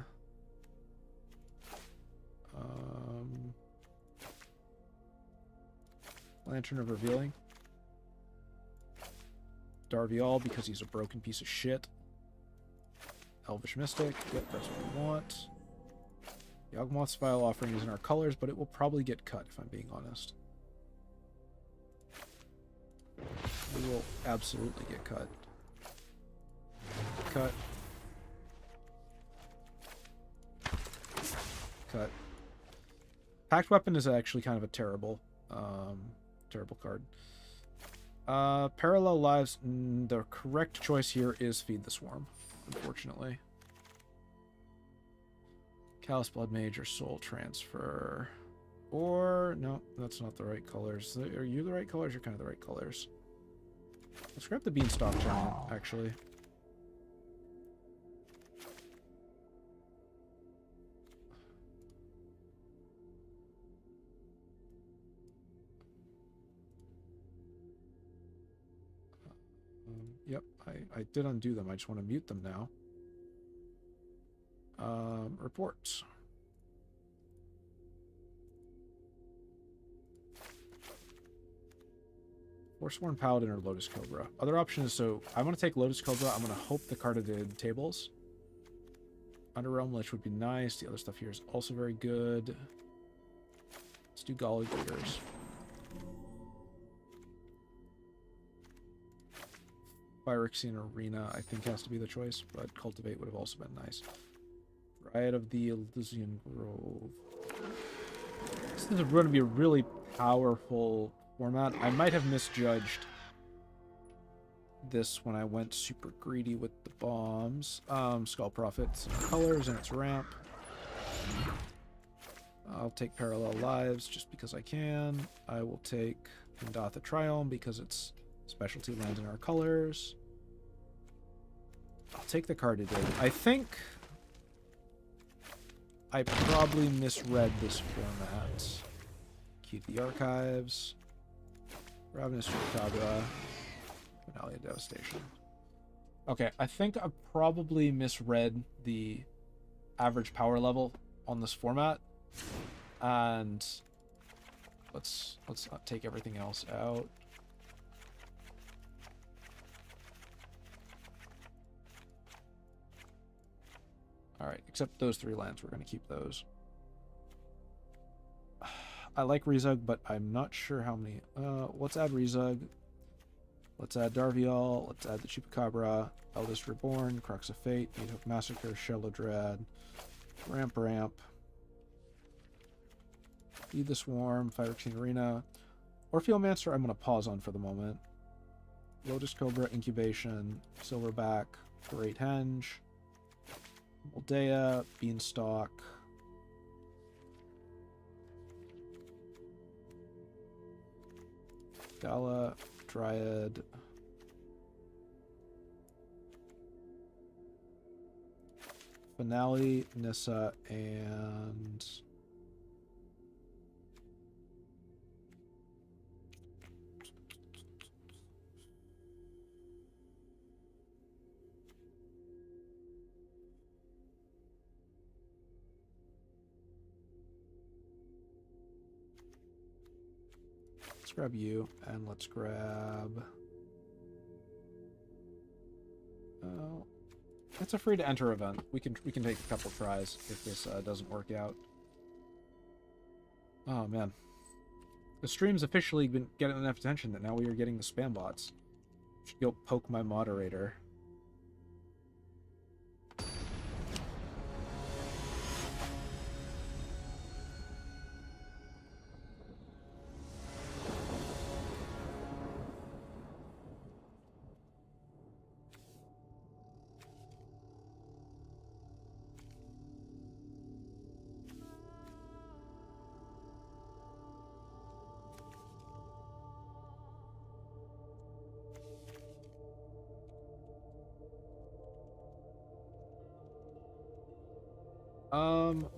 Lantern of Revealing. Darvial, because he's a broken piece of shit. Elvish Mystic. Yep, that's what we want. Yawgmoth's Vile Offering is in our colors, but it will probably get cut, if I'm being honest. It will absolutely get cut. Cut. Cut. Pact Weapon is actually kind of a terrible card. Parallel Lives, the correct choice here is Feed the Swarm, unfortunately. Callous Blood Mage or Soul Transfer. Or, no, that's not the right colors. Are you the right colors? You're kind of the right colors. Let's grab the Beanstalk Giant, actually. Yep, I did undo them. I just want to mute them now. Reports. Forsworn Paladin or Lotus Cobra. Other option is, so I'm going to take Lotus Cobra. I'm going to hope the carded tables. Underrealm Lich would be nice. The other stuff here is also very good. Let's do Golly Greeters. Phyrexian Arena, I think, has to be the choice, but Cultivate would have also been nice. Riot of the Elysian Grove. This is going to be a really powerful format. I might have misjudged this when I went super greedy with the bombs. Skull Prophet's colors and its ramp. I'll take Parallel Lives just because I can. I will take Indatha Triome because it's specialty lands in our colors. I'll take the card today. I think I probably misread this format. Keep the Archives. Ravenous Chupacabra. Finale of Devastation. Okay, I think I probably misread the average power level on this format. And let's not take everything else out. Alright, except those 3 lands, we're going to keep those. I like Rezug, but I'm not sure how many. Let's add Rezug. Let's add Darvial. Let's add the Chupacabra. Eldest Reborn. Crux of Fate. Needhook Massacre. Shallow Dread. Ramp. Feed the Swarm. Phyrexian Arena. Orpheomancer I'm going to pause on for the moment. Lotus Cobra. Incubation. Silverback. Great Henge. Moldea. Beanstalk. Gala, Dryad, Finale, Nissa, and let's grab you, and let's grab... Oh, it's a free to enter event. We can take a couple tries if this doesn't work out. Oh man, the stream's officially been getting enough attention that now we are getting the spam bots. Should go poke my moderator.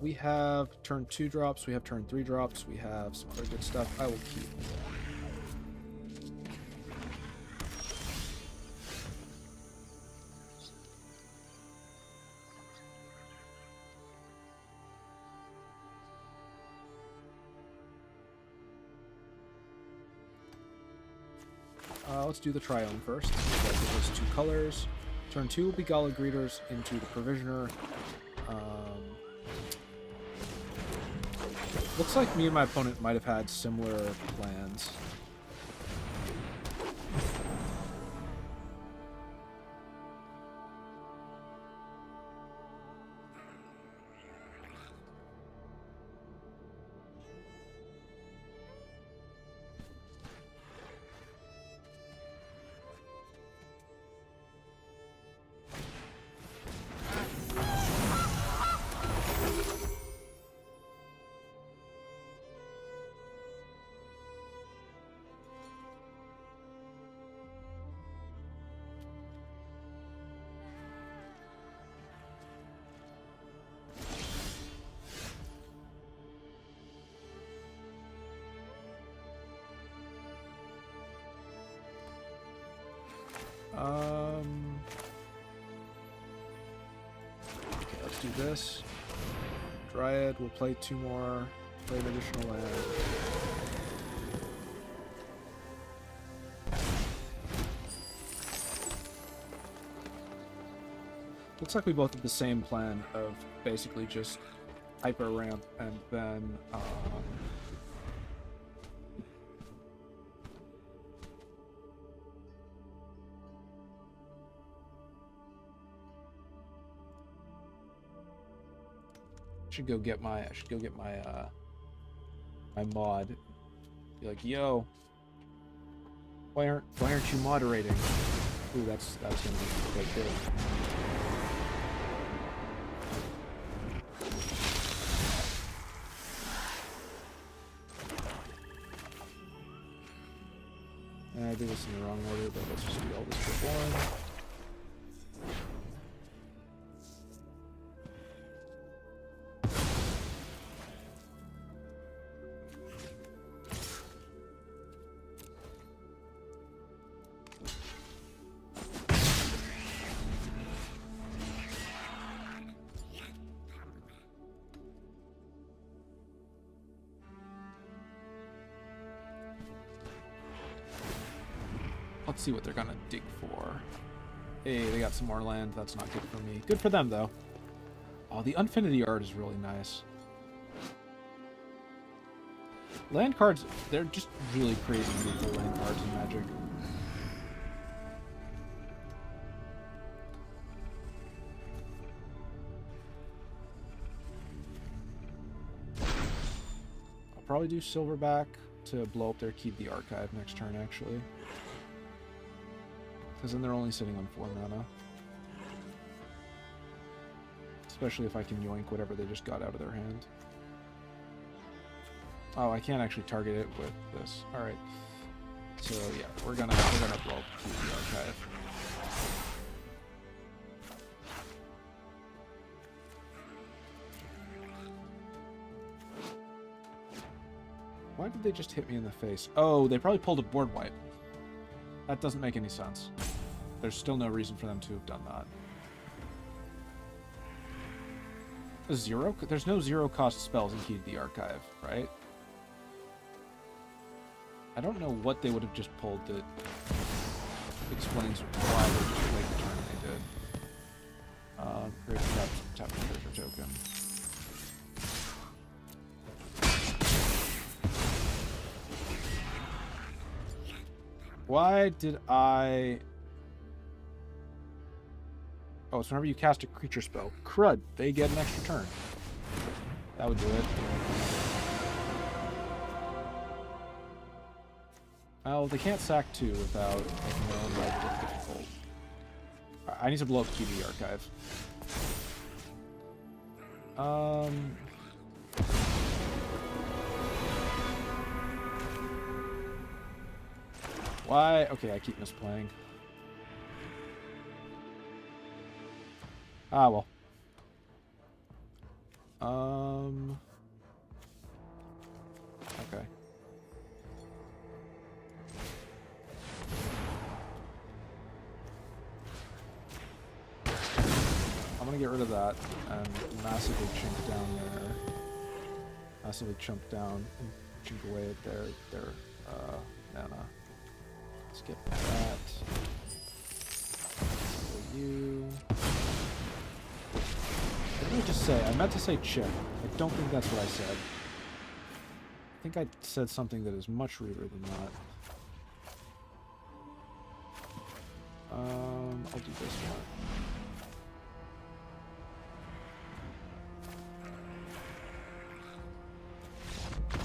We have turn 2 drops, we have turn 3 drops, we have some other good stuff. I will keep. Let's do the Triome first. Those 2 colors. Turn 2 will be Gala Greeters into the Provisioner. Looks like me and my opponent might have had similar plans. Okay, let's do this. Dryad will play 2 more, play an additional land. Looks like we both have the same plan of basically just hyper ramp and then Should go get my my mod. Be like, yo, why aren't you moderating? Ooh, that's gonna be quite good. I did this in the wrong order, but let's just do all this for one. Let's see what they're gonna dig for. Hey, they got some more land. That's not good for me. Good for them, though. Oh, the Infinity art is really nice. Land cards, they're just really crazy beautiful land cards in Magic. I'll probably do Silverback to blow up their Keep the Archive next turn, actually. Because then they're only sitting on 4 mana. Especially if I can yoink whatever they just got out of their hand. Oh, I can't actually target it with this. Alright. So yeah, we're gonna blow up the archive. Why did they just hit me in the face? Oh, they probably pulled a board wipe. That doesn't make any sense. There's still no reason for them to have done that. There's no zero cost spells in Key to the Archive, right? I don't know what they would have just pulled that explains why they just played the turn they did. Great tap treasure token. Why did I... Oh, so whenever you cast a creature spell, crud, they get an extra turn. That would do it. Well, they can't sack 2 without making their own life difficult. I need to blow up the Key to the Archive. Why? Okay, I keep misplaying. Ah, well. Okay. I'm gonna get rid of that and massively chunk down there. Massively chunk down and chunk away at their mana. Let's get that. For you. What did I just say? I meant to say chip. I don't think that's what I said. I think I said something that is much ruder than that. I'll do this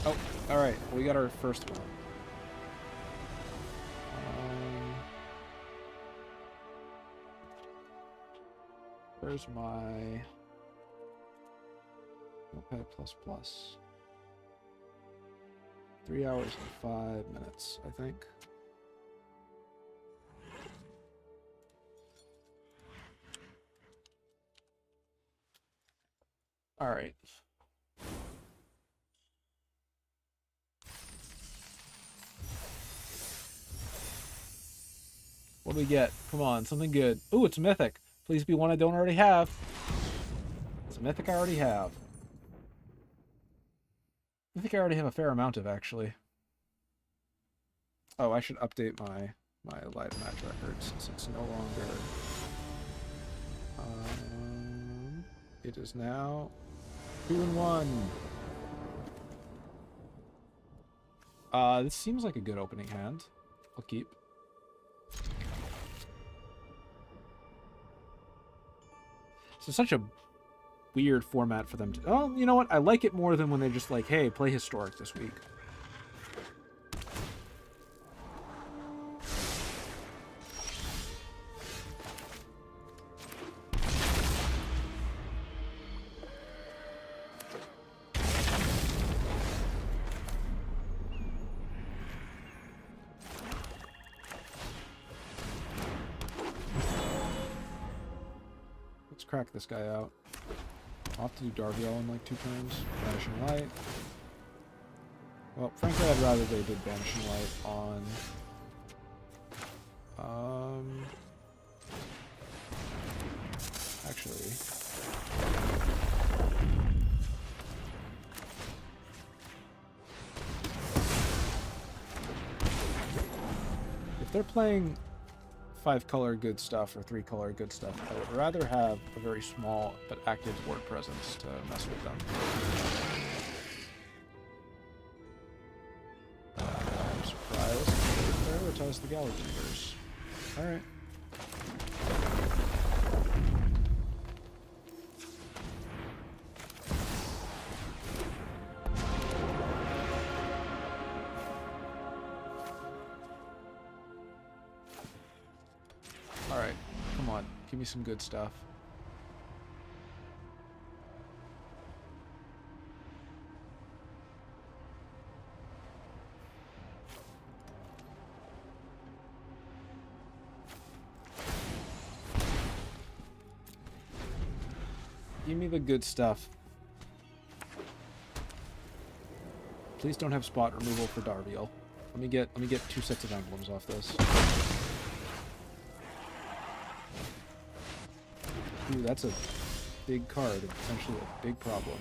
one. Oh, alright. We got our first one. Where's my Notepad++? 3 hours and 5 minutes, I think. All right. What do we get? Come on, something good. Ooh, it's mythic. Please be one I don't already have. It's a mythic I already have. I think I already have a fair amount of, actually. Oh, I should update my live match record since it's no longer... it is now 2-1. This seems like a good opening hand. I'll keep. So such a weird format for them to... Oh, you know what? I like it more than when they're just like, hey, play Historic this week. Let's crack this guy out. I'll have to do Darviel in like 2 turns. Banishing Light. Well, frankly, I'd rather they did Banishing Light on... Actually... If they're playing 5-color good stuff or 3-color good stuff, I would rather have a very small but active board presence to mess with them. I'm surprised they prioritize the Galaxy Verse. Alright. Alright, come on. Give me some good stuff. Give me the good stuff. Please don't have spot removal for Darviel. Let me get 2 sets of emblems off this. Ooh, that's a big card and potentially a big problem.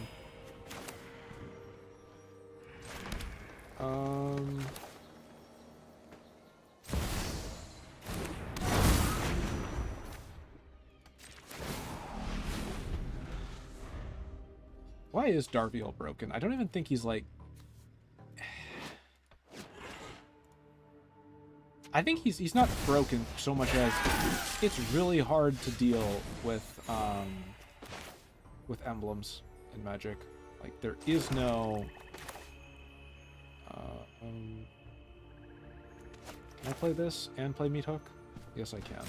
Why is Darviel broken? I don't even think he's like... I think he's not broken so much as it's really hard to deal with emblems in Magic. Like, there is no... can I play this and play Meat Hook? Yes, I can.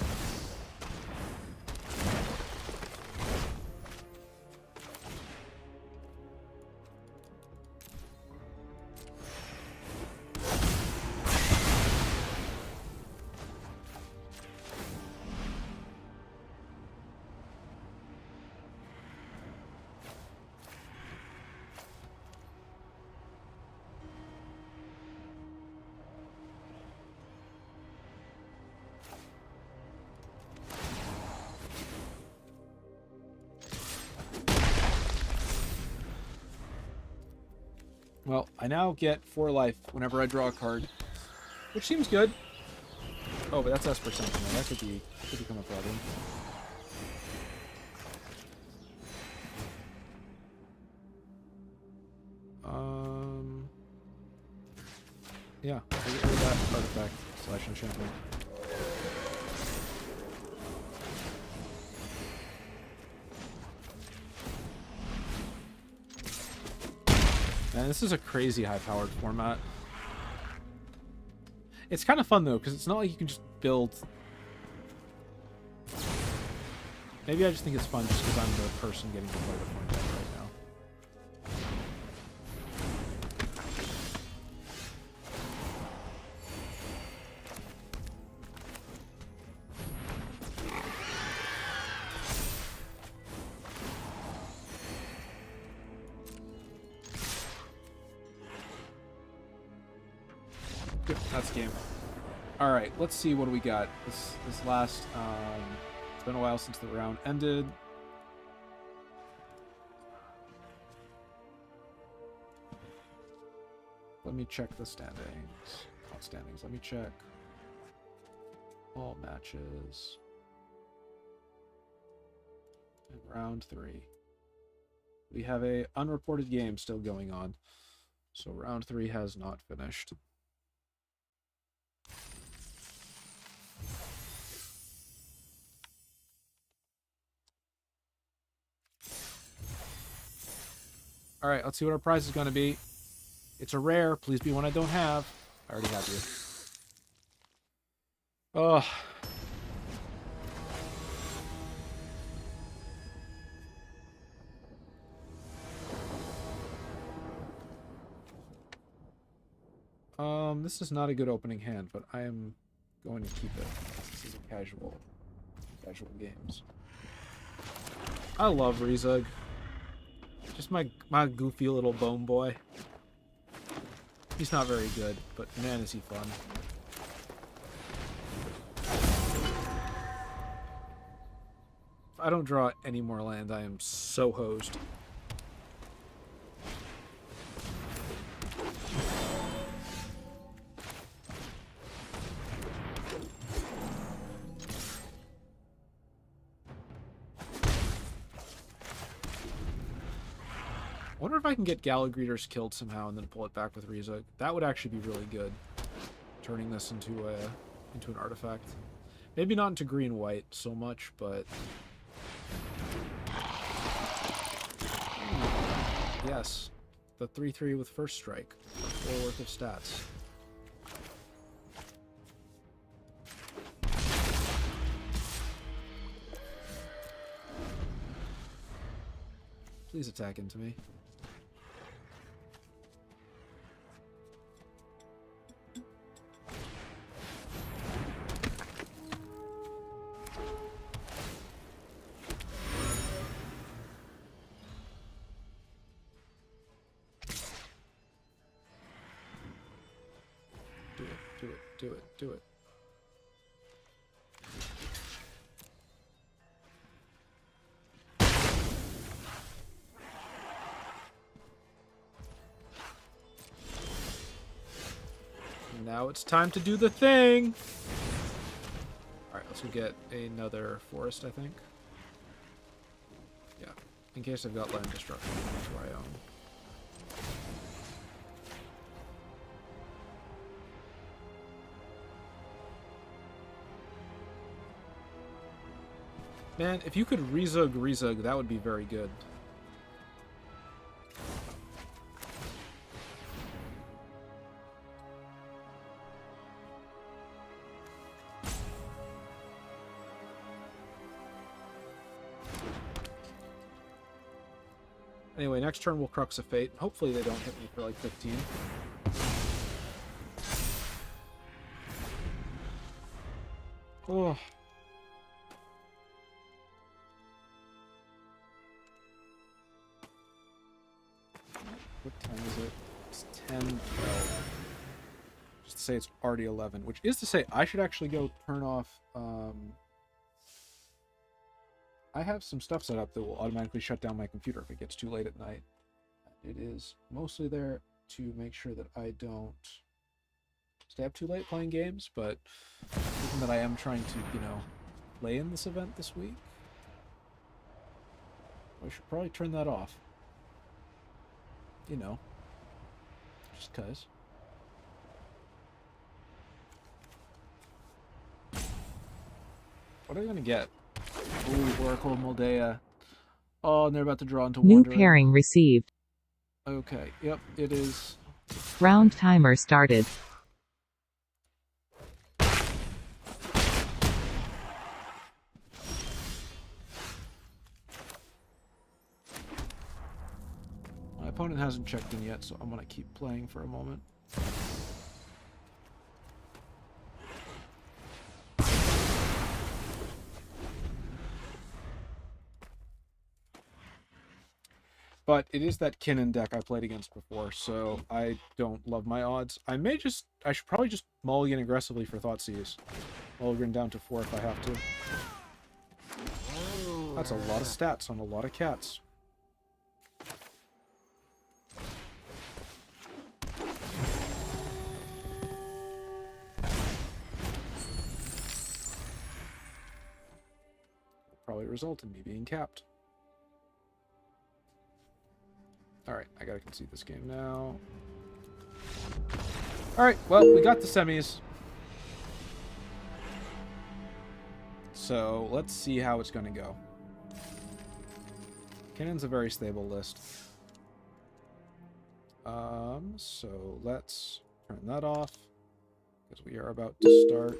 Well, I now get 4 life whenever I draw a card, which seems good. Oh, but that's Esper Sentinel. That could become a problem. Yeah, I'll get rid of that artifact / enchantment. Man, this is a crazy high-powered format. It's kind of fun, though, because it's not like you can just build... Maybe I just think it's fun just because I'm the person getting to play the format right now. Good, that's game. All right, let's see what do we got. This last. It's been a while since the round ended. Let me check the standings. Not standings. Let me check all matches. And round 3. We have a unreported game still going on, so round 3 has not finished. All right, let's see what our prize is going to be. It's a rare. Please be one I don't have. I already have you. Oh. This is not a good opening hand, but I am going to keep it. This is a casual games. I love Rizug. Just my goofy little bone boy. He's not very good, but man is he fun. If I don't draw any more land, I am so hosed. I wonder if I can get Galagreeters killed somehow and then pull it back with Rizug. That would actually be really good. Turning this into an artifact. Maybe not into green-white so much, but... Yes. The 3/3 with first strike. 4 worth of stats. Please attack into me. Do it. Now it's time to do the thing! Alright, let's go get another forest, I think. Yeah, in case I've got land destruction, that's where I own. Man, if you could Rizug, that would be very good. Anyway, next turn we'll Crux of Fate. Hopefully they don't hit me for like 15. Oh. What time is it? It's 10:12. Just to say it's already 11, which is to say I should actually go turn off... I have some stuff set up that will automatically shut down my computer if it gets too late at night. It is mostly there to make sure that I don't stay up too late playing games, but given that I am trying to, you know, play in this event this week, I should probably turn that off. You know, just cuz. What are we gonna get? Ooh, Oracle of Moldea. Oh, and they're about to draw into New Wandering. pairing received. Okay, yep, it is. Round timer started. My opponent hasn't checked in yet, so I'm gonna keep playing for a moment. But it is that Kinnan deck I played against before, so I don't love my odds. I should probably just mulligan aggressively for Thoughtseize. Mulligan down to 4 if I have to. That's a lot of stats on a lot of cats. Will probably result in me being capped. Alright, I gotta concede this game now. Alright, well, we got the semis. So, let's see how it's gonna go. Kinnan's a very stable list. So let's turn that off because we are about to start.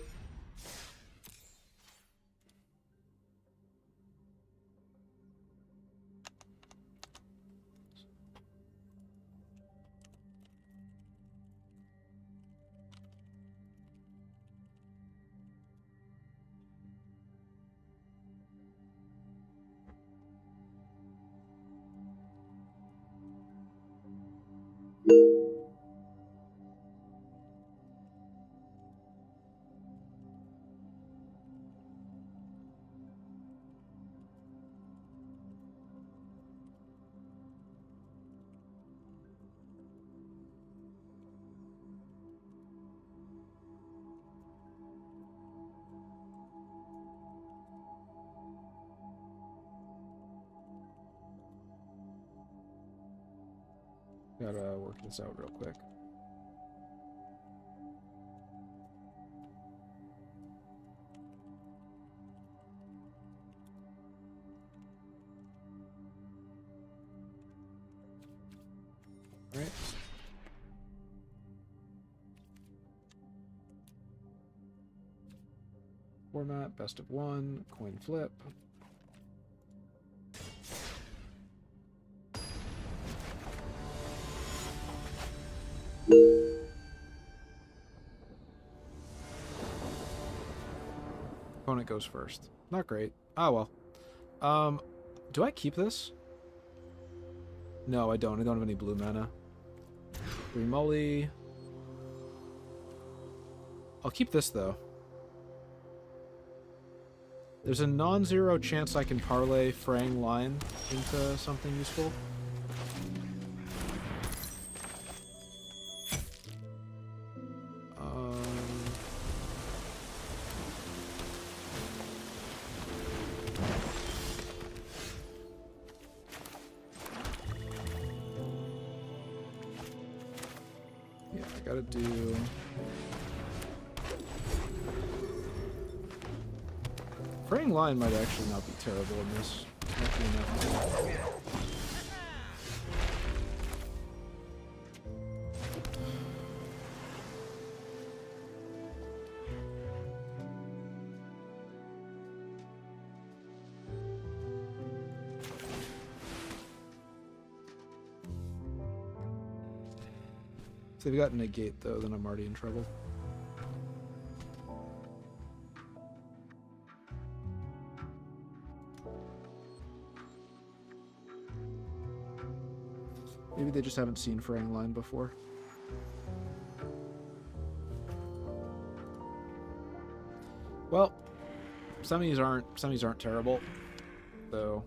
Gotta work this out real quick. All right. Format, best of one, coin flip. Opponent goes first. Not great. Oh well. Do I keep this? No, I don't. I don't have any blue mana. Three Mully. I'll keep this though. There's a non-zero chance I can parlay Fraying Line into something useful. Yeah, I gotta do... Fraying Line might actually not be terrible in this. Might be enough. If they've got negate though, then I'm already in trouble. Maybe they just haven't seen Fraying Line before. Well, semis aren't terrible, though.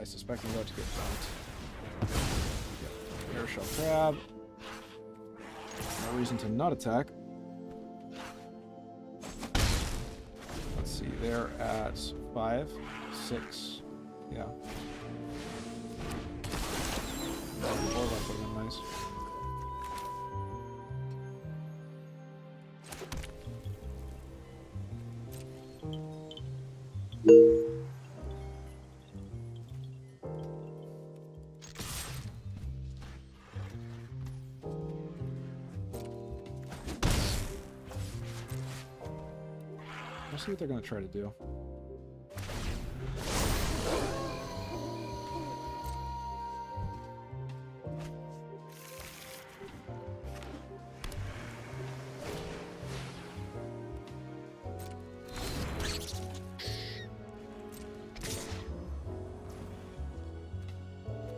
I suspect I'm about to get bumped. Yep. Air Shell Crab. No reason to not attack. Let's see, they're at 5, 6, yeah. Warlock would have been nice. Let's see what they're going to try to do.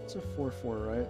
It's a 4/4, right?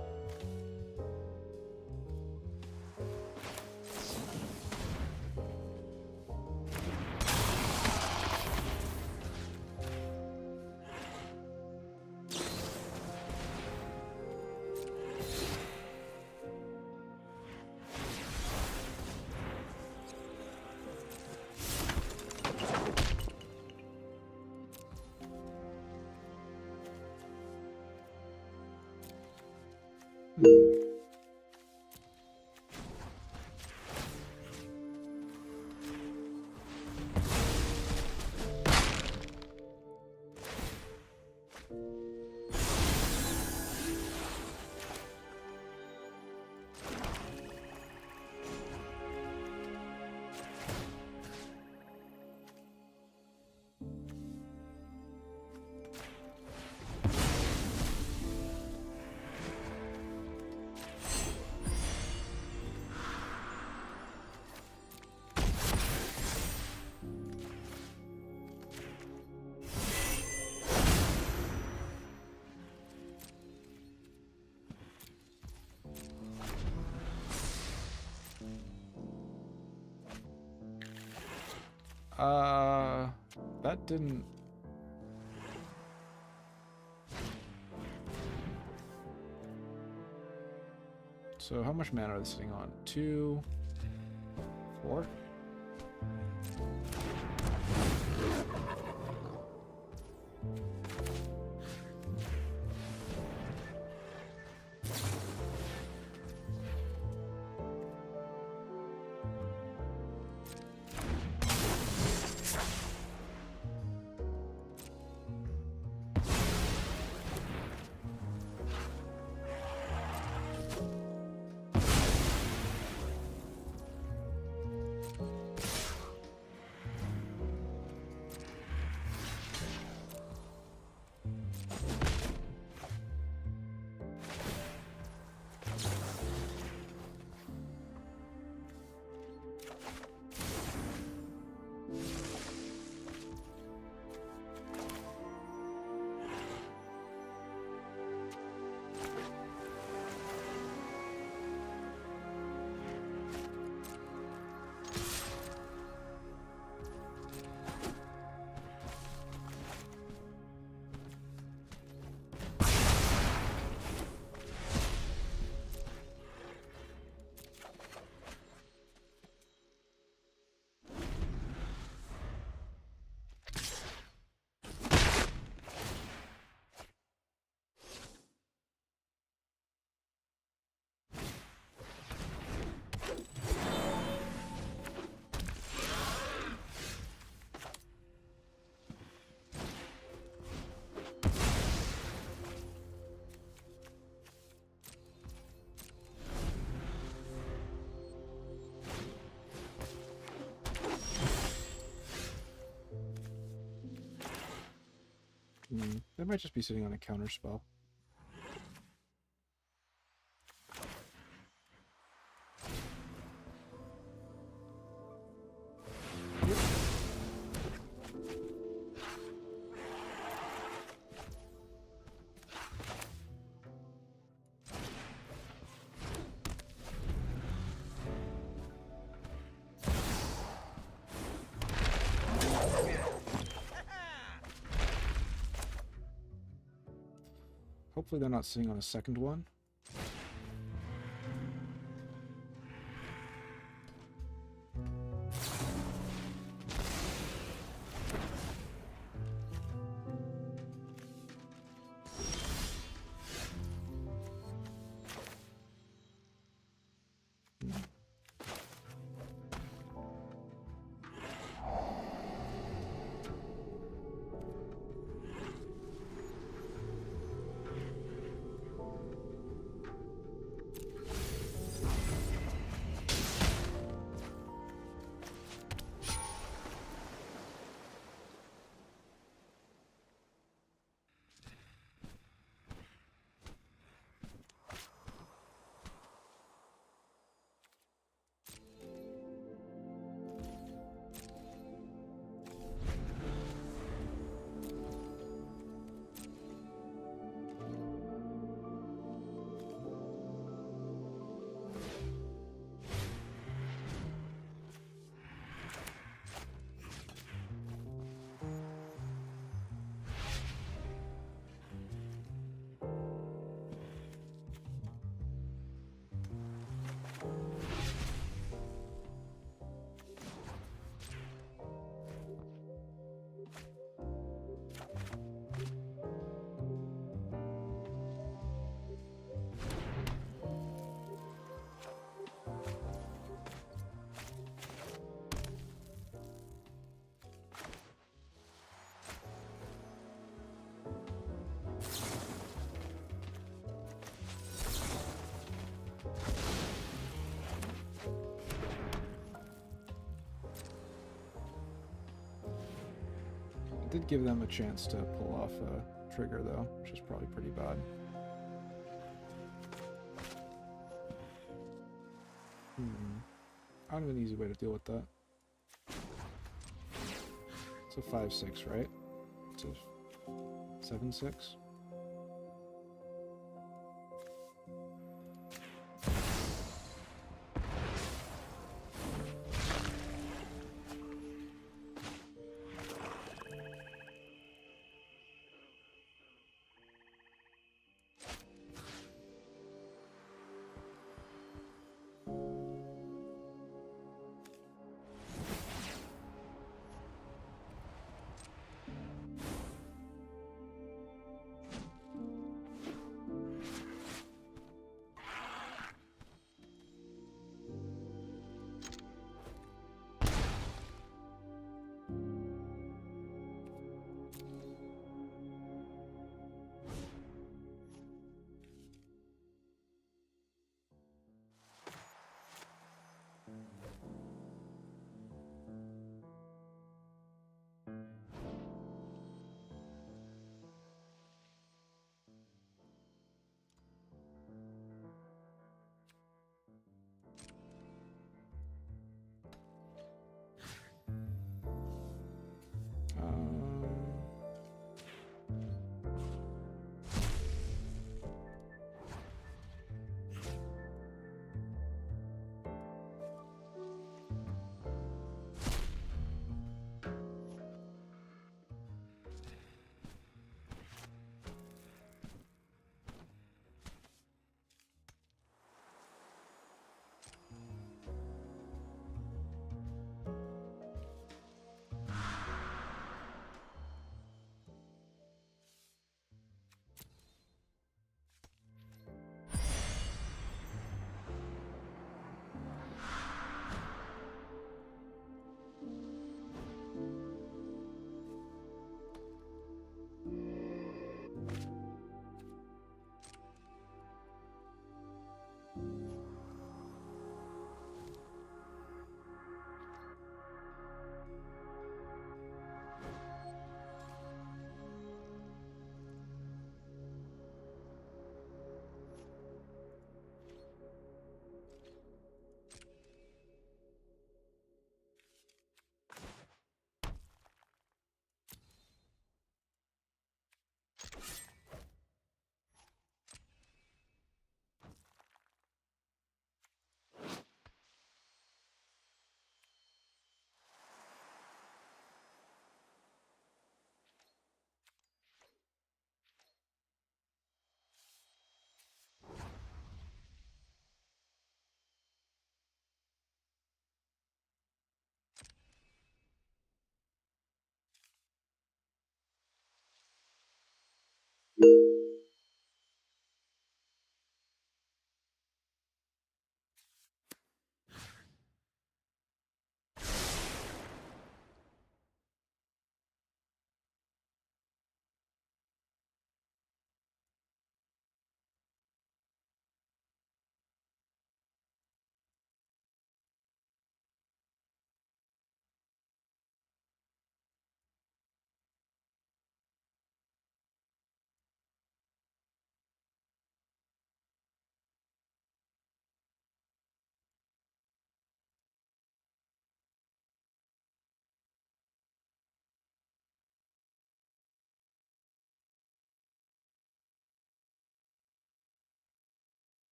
That didn't... So how much mana are they sitting on? 2, 4? They might just be sitting on a counter spell. Hopefully they're not sitting on a second one. It did give them a chance to pull off a trigger, though, which is probably pretty bad. I don't have an easy way to deal with that. It's a 5-6, right? It's a 7-6.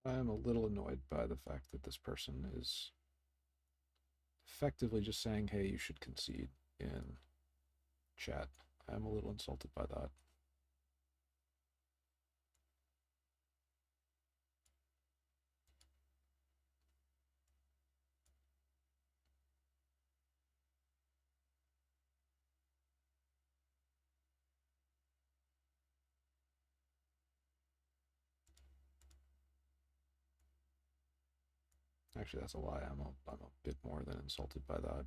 I'm a little annoyed by the fact that this person is effectively just saying, hey, you should concede in chat. I'm a little insulted by that. Actually, that's a lie. I'm a bit more than insulted by that.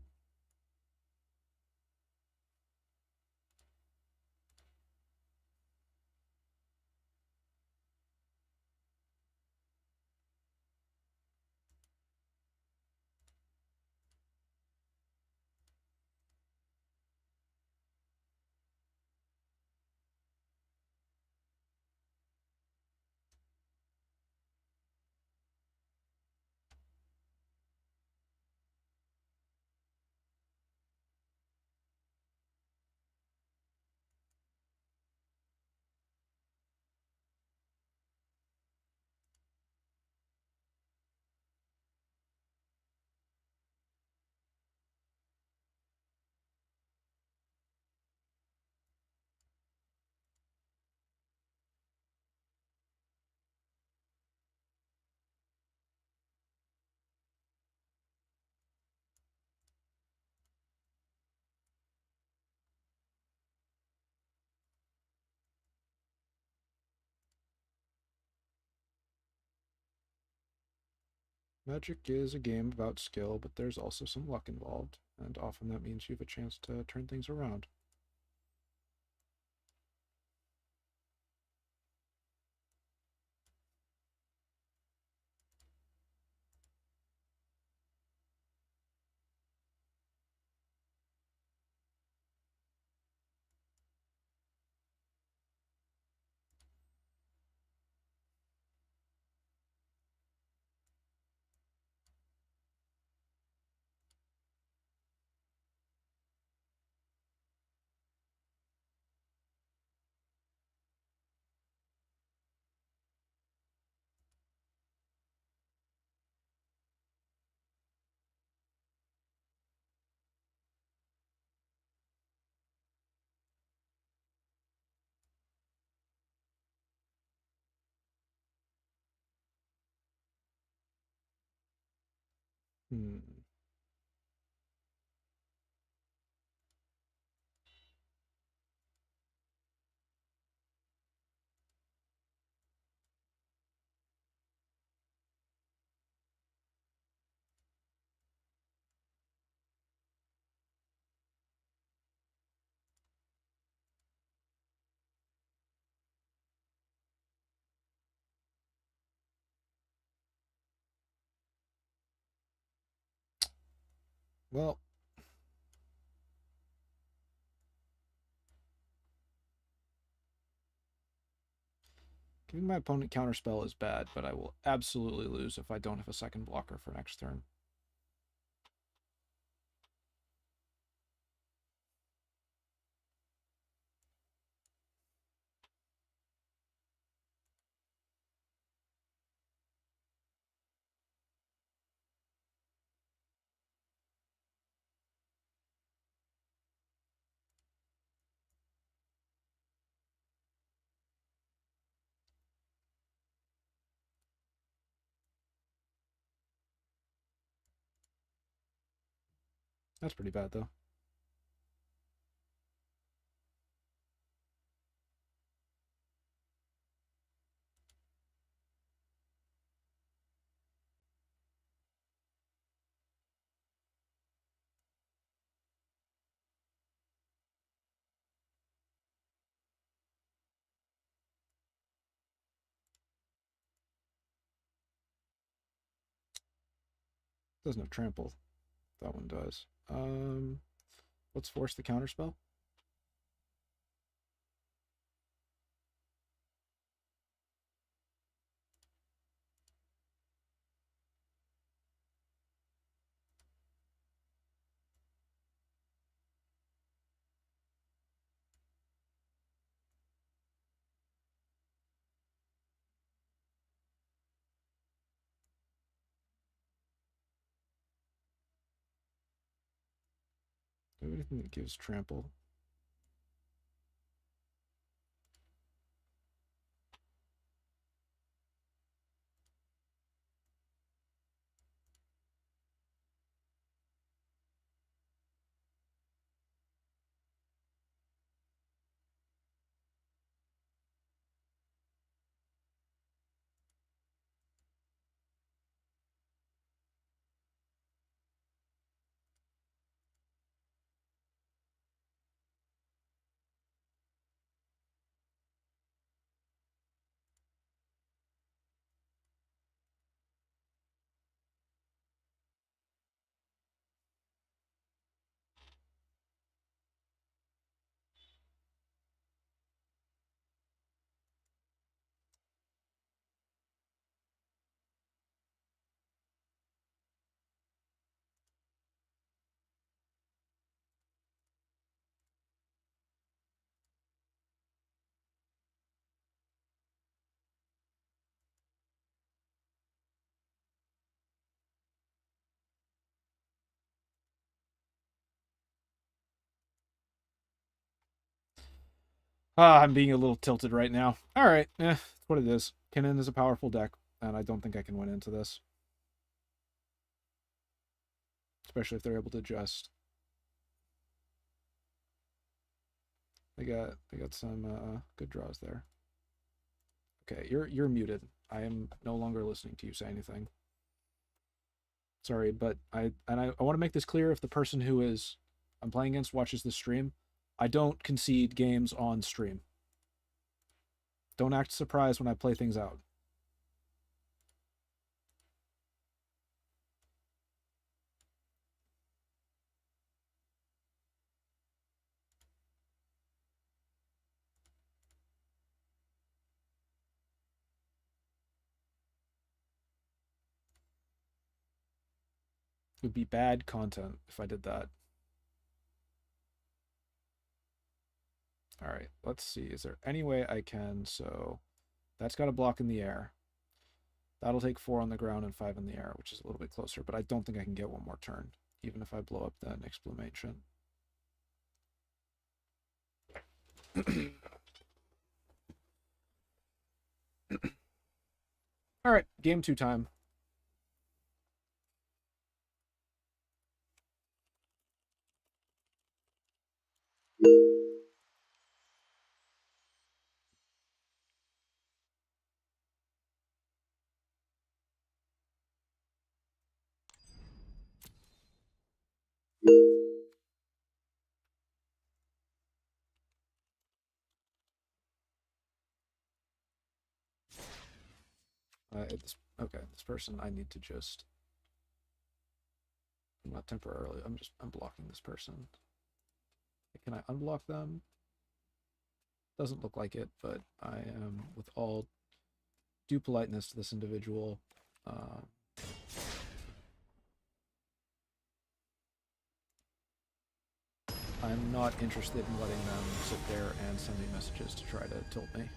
Magic is a game about skill, but there's also some luck involved, and often that means you have a chance to turn things around. Hmm. Well, giving my opponent counterspell is bad, but I will absolutely lose if I don't have a second blocker for next turn. That's pretty bad, though. Doesn't have trample. That one does. Let's force the counterspell. It gives trample. I'm being a little tilted right now. All right, that's what it is. Kinnan is a powerful deck, and I don't think I can win into this. Especially if they're able to just... They got some good draws there. Okay, you're muted. I am no longer listening to you say anything. Sorry, but I want to make this clear. If the person who I'm playing against watches this stream, I don't concede games on stream. Don't act surprised when I play things out. It would be bad content if I did that. All right, let's see. Is there any way I can... So that's got a block in the air. That'll take 4 on the ground and 5 in the air, which is a little bit closer, but I don't think I can get one more turn, even if I blow up that exclamation. All right, game 2 time. This person I need to just... Not temporarily, I'm blocking this person. Can I unblock them? Doesn't look like it, but I am, with all due politeness to this individual, I'm not interested in letting them sit there and send me messages to try to tilt me.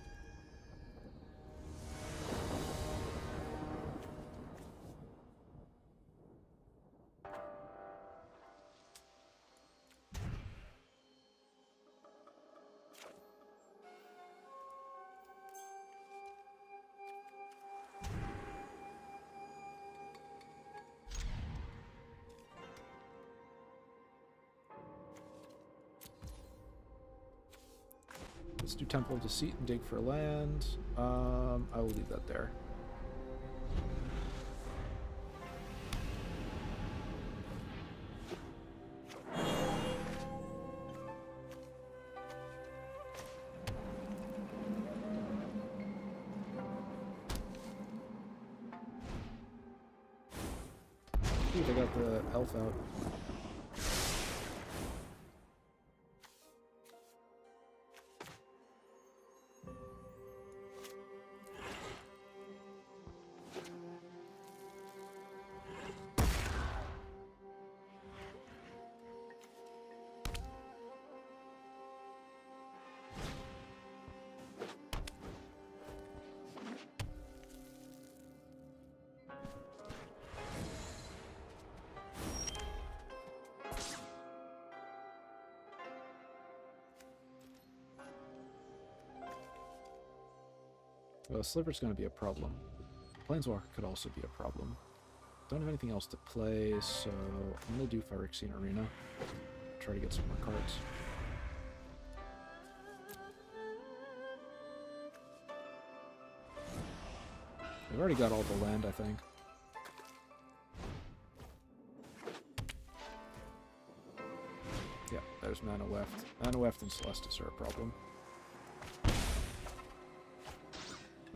Let's do Temple of Deceit and dig for land. I will leave that there. Ooh, they got the elf out. Well, Sliver's going to be a problem. Planeswalker could also be a problem. Don't have anything else to play, so I'm going to do Phyrexian Arena. Try to get some more cards. We've already got all the land, I think. Yeah, there's Mana Weft. Mana Weft and Celestis are a problem.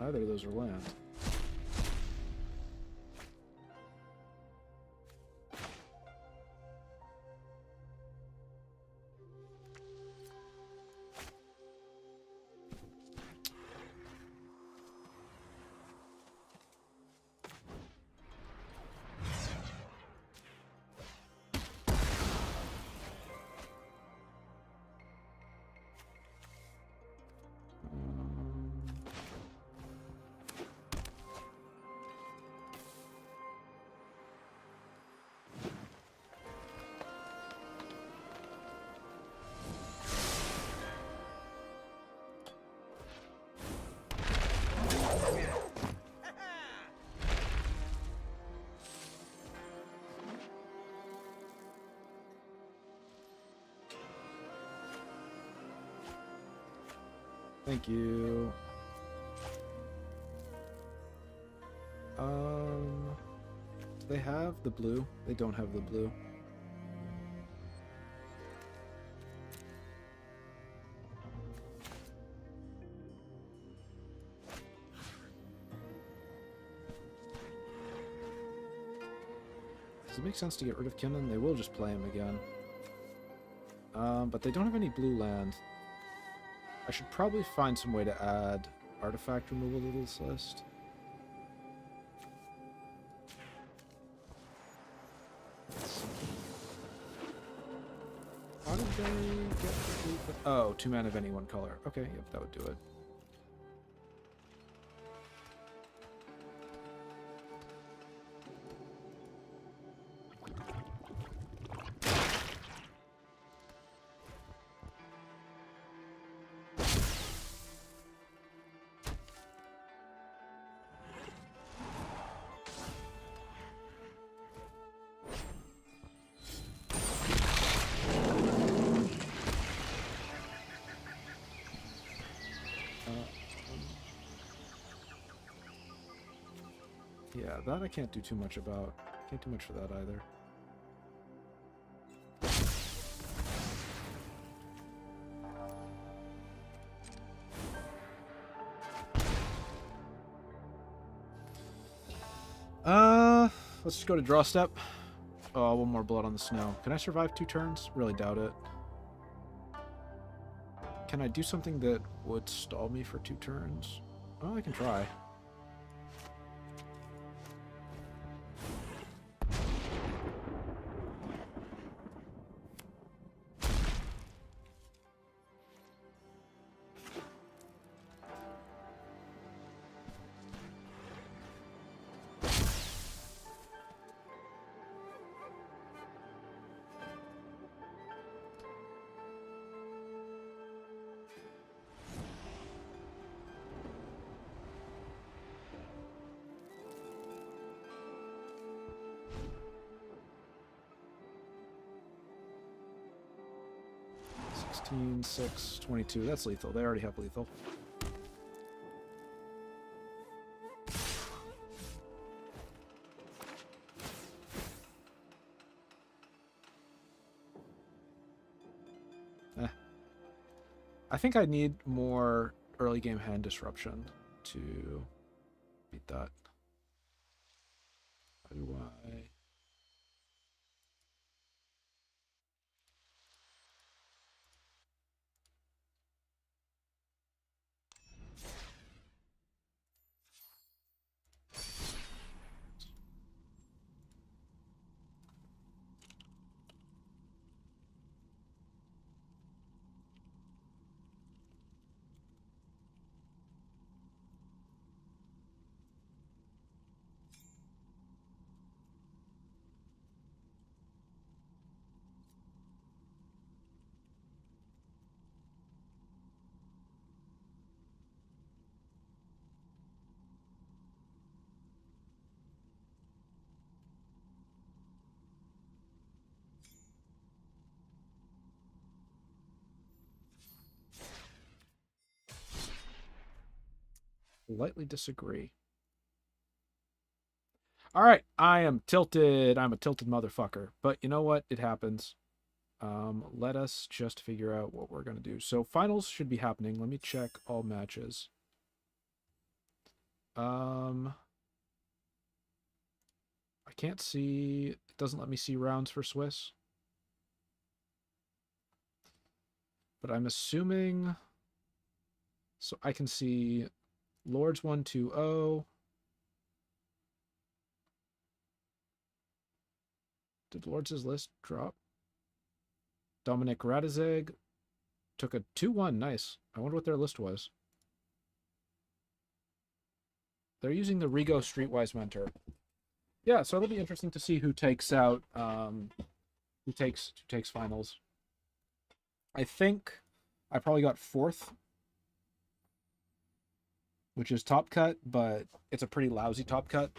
Neither of those are land. Thank you. Do they have the blue? They don't have the blue. Does it make sense to get rid of Kinnan? They will just play him again. But they don't have any blue land. I should probably find some way to add artifact removal to this list. How did they get blue? Oh, 2 mana of any one color. Okay, yep, that would do it. Yeah, that I can't do too much about. Can't do much for that either. Let's just go to draw step. Oh, one more blood on the snow. Can I survive 2 turns? Really doubt it. Can I do something that would stall me for 2 turns? Oh, I can try. Sixteen, 6, 22. That's lethal. They already have lethal. I think I need more early game hand disruption to beat that. How do I... Slightly disagree. All right, I am tilted. I'm a tilted motherfucker. But you know what? It happens. Let us just figure out what we're gonna do. So finals should be happening. Let me check all matches. I can't see. It doesn't let me see rounds for Swiss. But I'm assuming. So I can see Lords 120. Did Lords' list drop? Dominic Radizeg took a 2-1. Nice. I wonder what their list was. They're using the Rigo Streetwise Mentor. Yeah, so it'll be interesting to see who takes out who takes finals. I think I probably got 4th, which is top cut, but it's a pretty lousy top cut.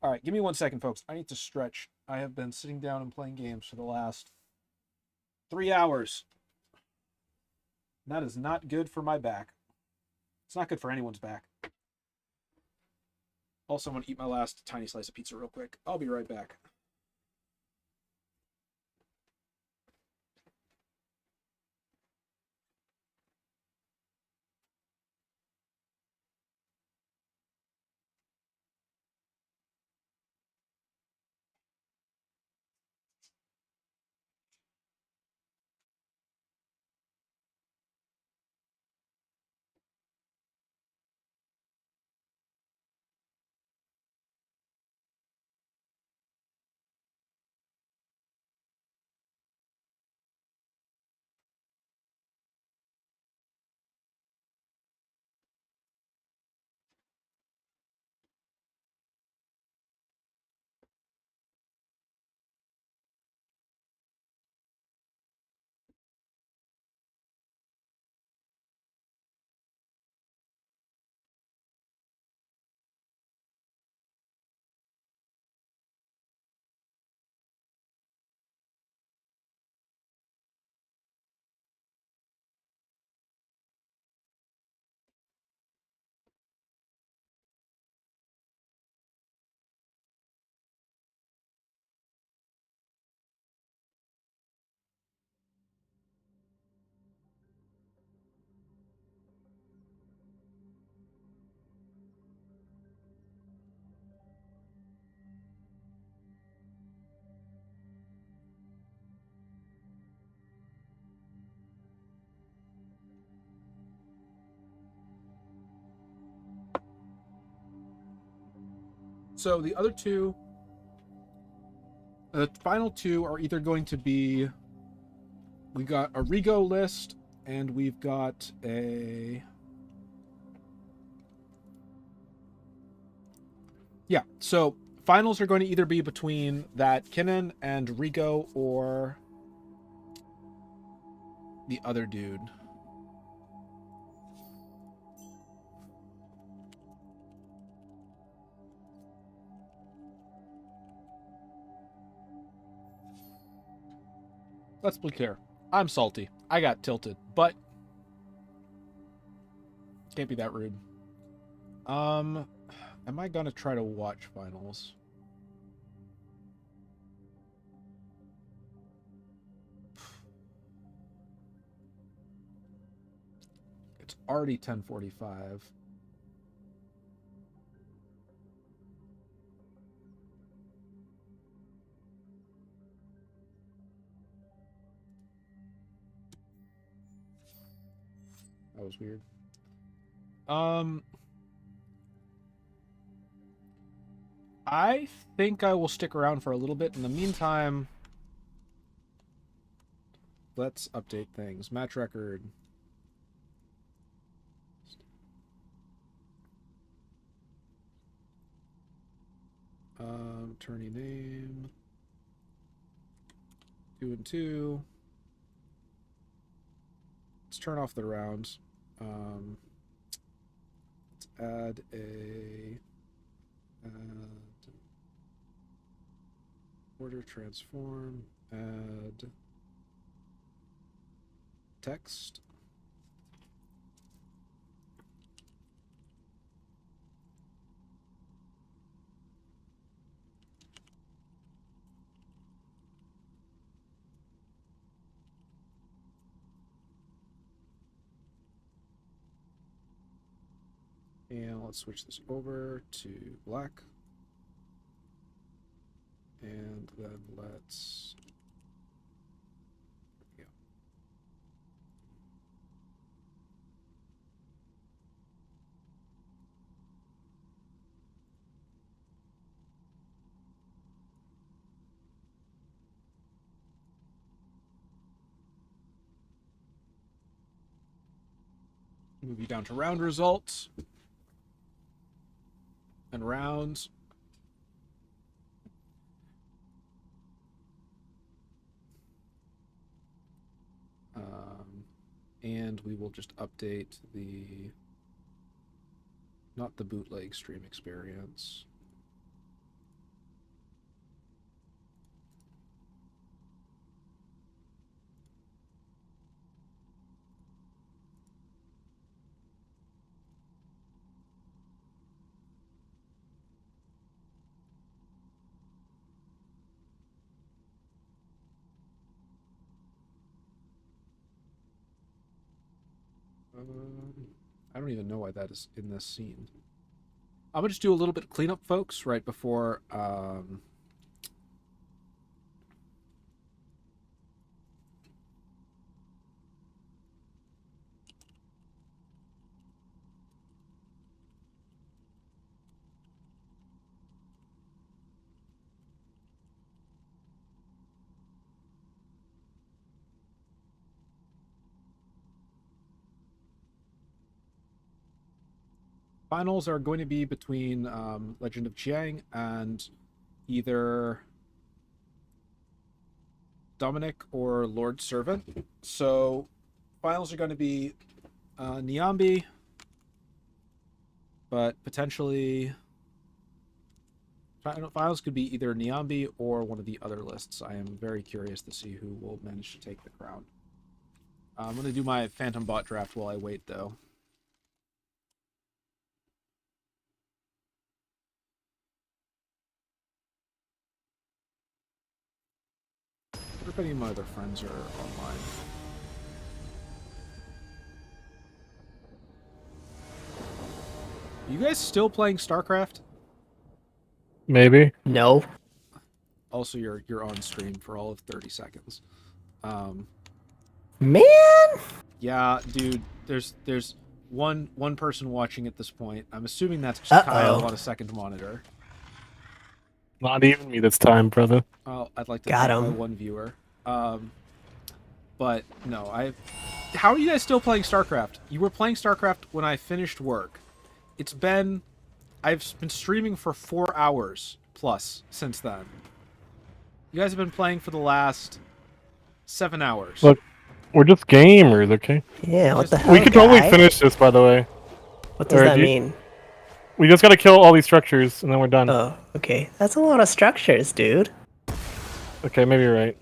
All right, give me 1 second, folks. I need to stretch. I have been sitting down and playing games for the last 3 hours. That is not good for my back. It's not good for anyone's back. Also, I'm going to eat my last tiny slice of pizza real quick. I'll be right back. So the other two, the final two are either going to be, we got a Rigo list and we've got a, yeah, so finals are going to either be between that Kinnan and Rigo or the other dude. Let's be clear. I'm salty. I got tilted, but can't be that rude. Am I gonna try to watch finals? It's already 10:45. That was weird. I think I will stick around for a little bit. In the meantime, let's update things. Match record. Tourney name. 2 and 2. Let's turn off the rounds. Let's add a order transform, add text. And let's switch this over to black. And then let's... Yeah. Move you down to round results. And rounds. And we will just update the... Not the bootleg stream experience. I don't even know why that is in this scene. I'm gonna just do a little bit of cleanup, folks, right before finals are going to be between Legend of Chiang and either Dominic or Lord Servant. So finals are going to be Niambi, but potentially finals could be either Niambi or one of the other lists. I am very curious to see who will manage to take the crown. I'm going to do my Phantom Bot draft while I wait, though. If any of my other friends are online. You guys still playing StarCraft? Maybe. No. Also, you're on stream for all of 30 seconds. Man! Yeah, dude. There's one person watching at this point. I'm assuming that's just Kyle on a second monitor. Not even me this time, brother. Oh, I'd like to Got thank my him. one viewer. But no, how are you guys still playing StarCraft? You were playing StarCraft when I finished work. I've been streaming for 4 hours plus since then. You guys have been playing for the last 7 hours. Look, we're just gamers, okay? Yeah, what the hell, We could totally guy? finish this, by the way. What does Or that do you- mean? We just gotta kill all these structures, and then we're done. Oh, okay. That's a lot of structures, dude. Okay, maybe you're right.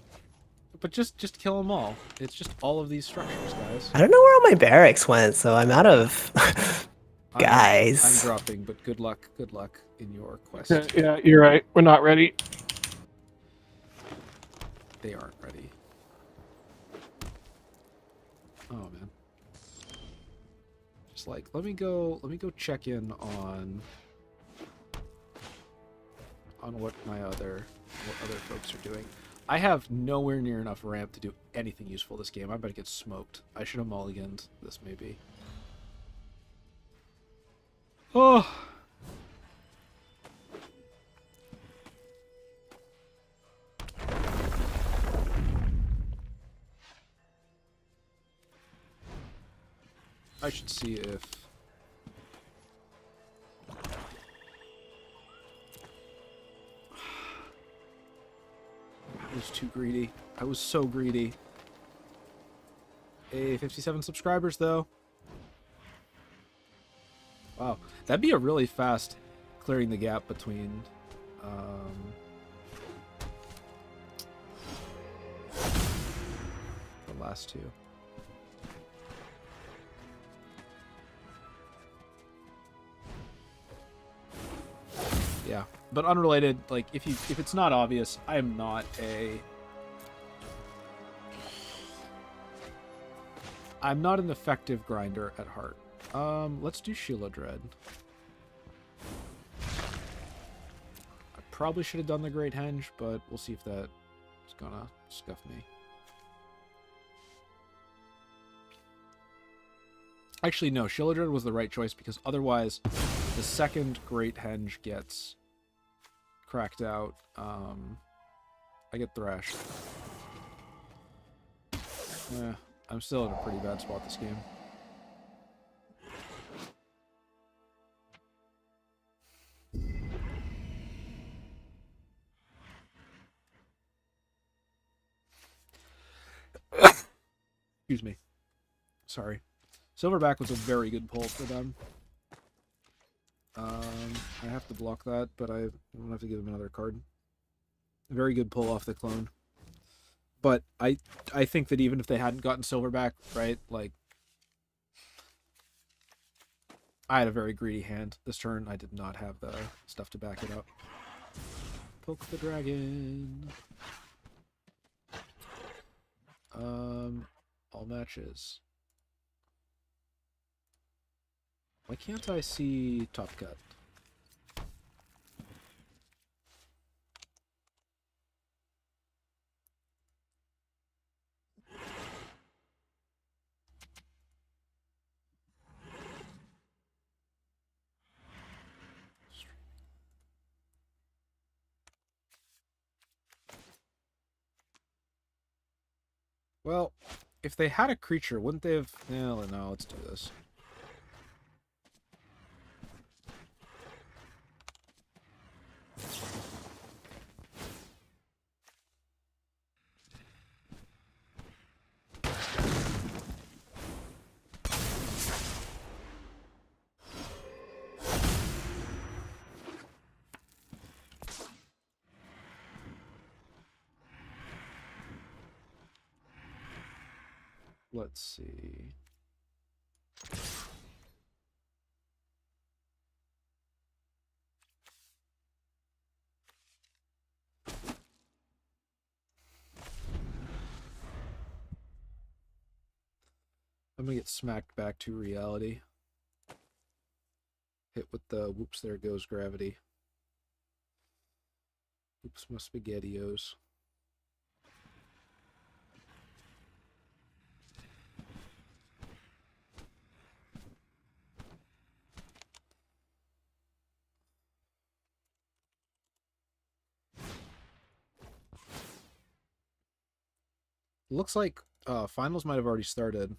But just kill them all. It's just all of these structures, guys. I don't know where all my barracks went, so I'm out of guys. I'm dropping, but good luck in your quest. Yeah, you're right. We're not ready. They aren't ready. Oh man. Just like let me go check in on what other folks are doing. I have nowhere near enough ramp to do anything useful this game. I better get smoked. I should have mulliganed this maybe. Oh. I should see if... I was too greedy. I was so greedy. Hey, 57 subscribers, though. Wow. That'd be a really fast clearing the gap between... the last two. Yeah, but unrelated, like if it's not obvious, I am not I'm not an effective grinder at heart. Let's do Sheila Dread. I probably should have done the Great Henge, but we'll see if that is gonna scuff me. Actually, no, Sheila Dread was the right choice because otherwise the second Great Henge gets cracked out. I get thrashed. I'm still in a pretty bad spot this game. Excuse me. Sorry. Silverback was a very good pull for them. I have to block that, but I don't have to give him another card. Very good pull off the clone. But I think that even if they hadn't gotten Silverback, right, like, I had a very greedy hand this turn. I did not have the stuff to back it up. Poke the dragon. All matches. Why can't I see Top Cut? Well, if they had a creature, wouldn't they have... No, let's do this. Let's see. I'm gonna get smacked back to reality. Hit with the whoops, there goes gravity. Oops, my spaghettios. Looks like finals might have already started.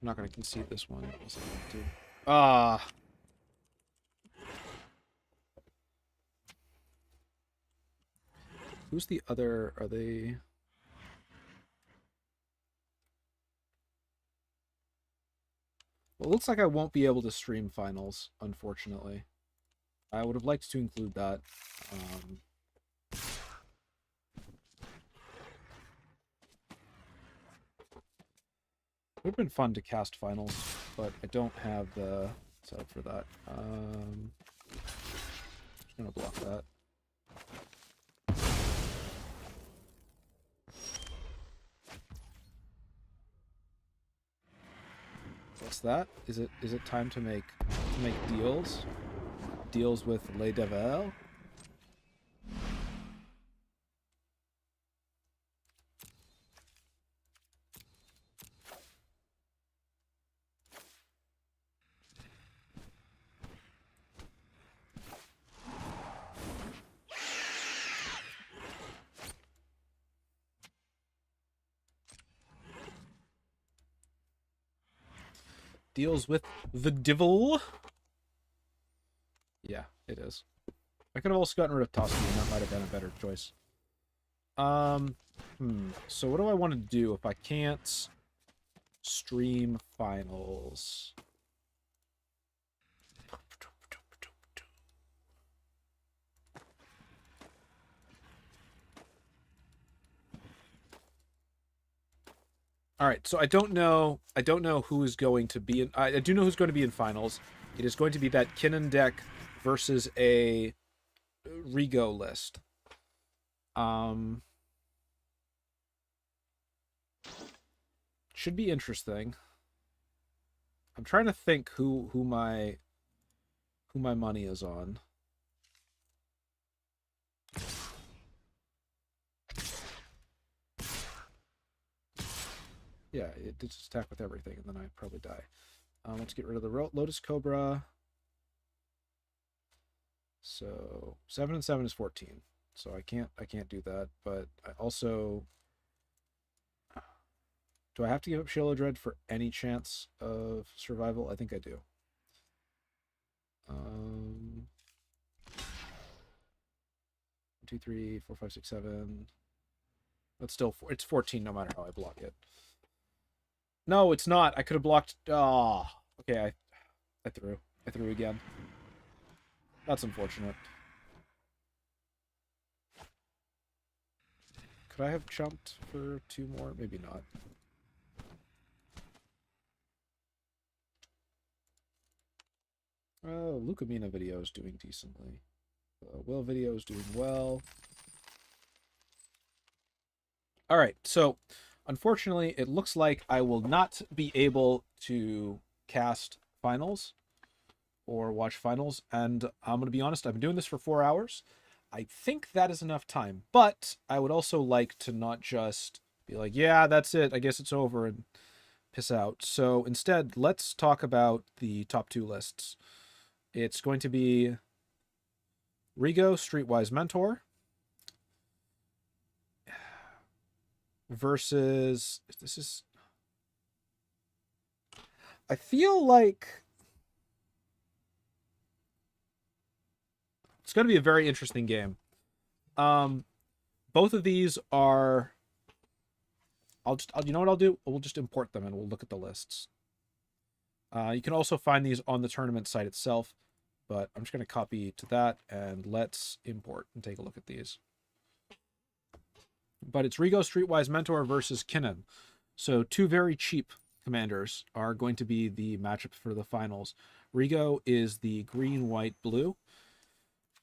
I'm not going to concede this one. Ah. Who's the other? Are they... Well, it looks like I won't be able to stream finals, unfortunately. I would have liked to include that. It would have been fun to cast finals, but I don't have the setup for that. Just gonna block that. What's that? Is it time to make deals? Deals with Les Devils? Deals with the devil. Yeah, it is. I could have also gotten rid of Toski, and that might have been a better choice. So what do I want to do if I can't stream finals? All right, so I don't know who is going to be in. I do know who's going to be in finals. It is going to be that Kinnan deck versus a Rigo list. Um, should be interesting. I'm trying to think who my money is on. Yeah, it did just attack with everything, and then I probably die. Let's get rid of the Lotus Cobra. So 7 and 7 is 14. So I can't do that. But I also, do I have to give up Sheoldred for any chance of survival? I think I do. 2, 3, 4, 5, 6, 7. That's still it's 14 no matter how I block it. No, it's not. I could have blocked. Oh, okay. I threw. I threw again. That's unfortunate. Could I have jumped for 2 more? Maybe not. Oh, Lucamina video is doing decently. Will video is doing well. All right, so unfortunately, it looks like I will not be able to cast finals or watch finals. And I'm going to be honest, I've been doing this for 4 hours. I think that is enough time, but I would also like to not just be like, yeah, that's it. I guess it's over and piss out. So instead, let's talk about the top 2 lists. It's going to be Rigo Streetwise Mentor versus I feel like it's going to be a very interesting game. Both of these are you know what I'll do? We'll just import them and we'll look at the lists. You can also find these on the tournament site itself, but I'm just going to copy to that and let's import and take a look at these. But it's Rigo Streetwise Mentor versus Kinnan. So 2 very cheap commanders are going to be the matchup for the finals. Rigo is the green, white, blue,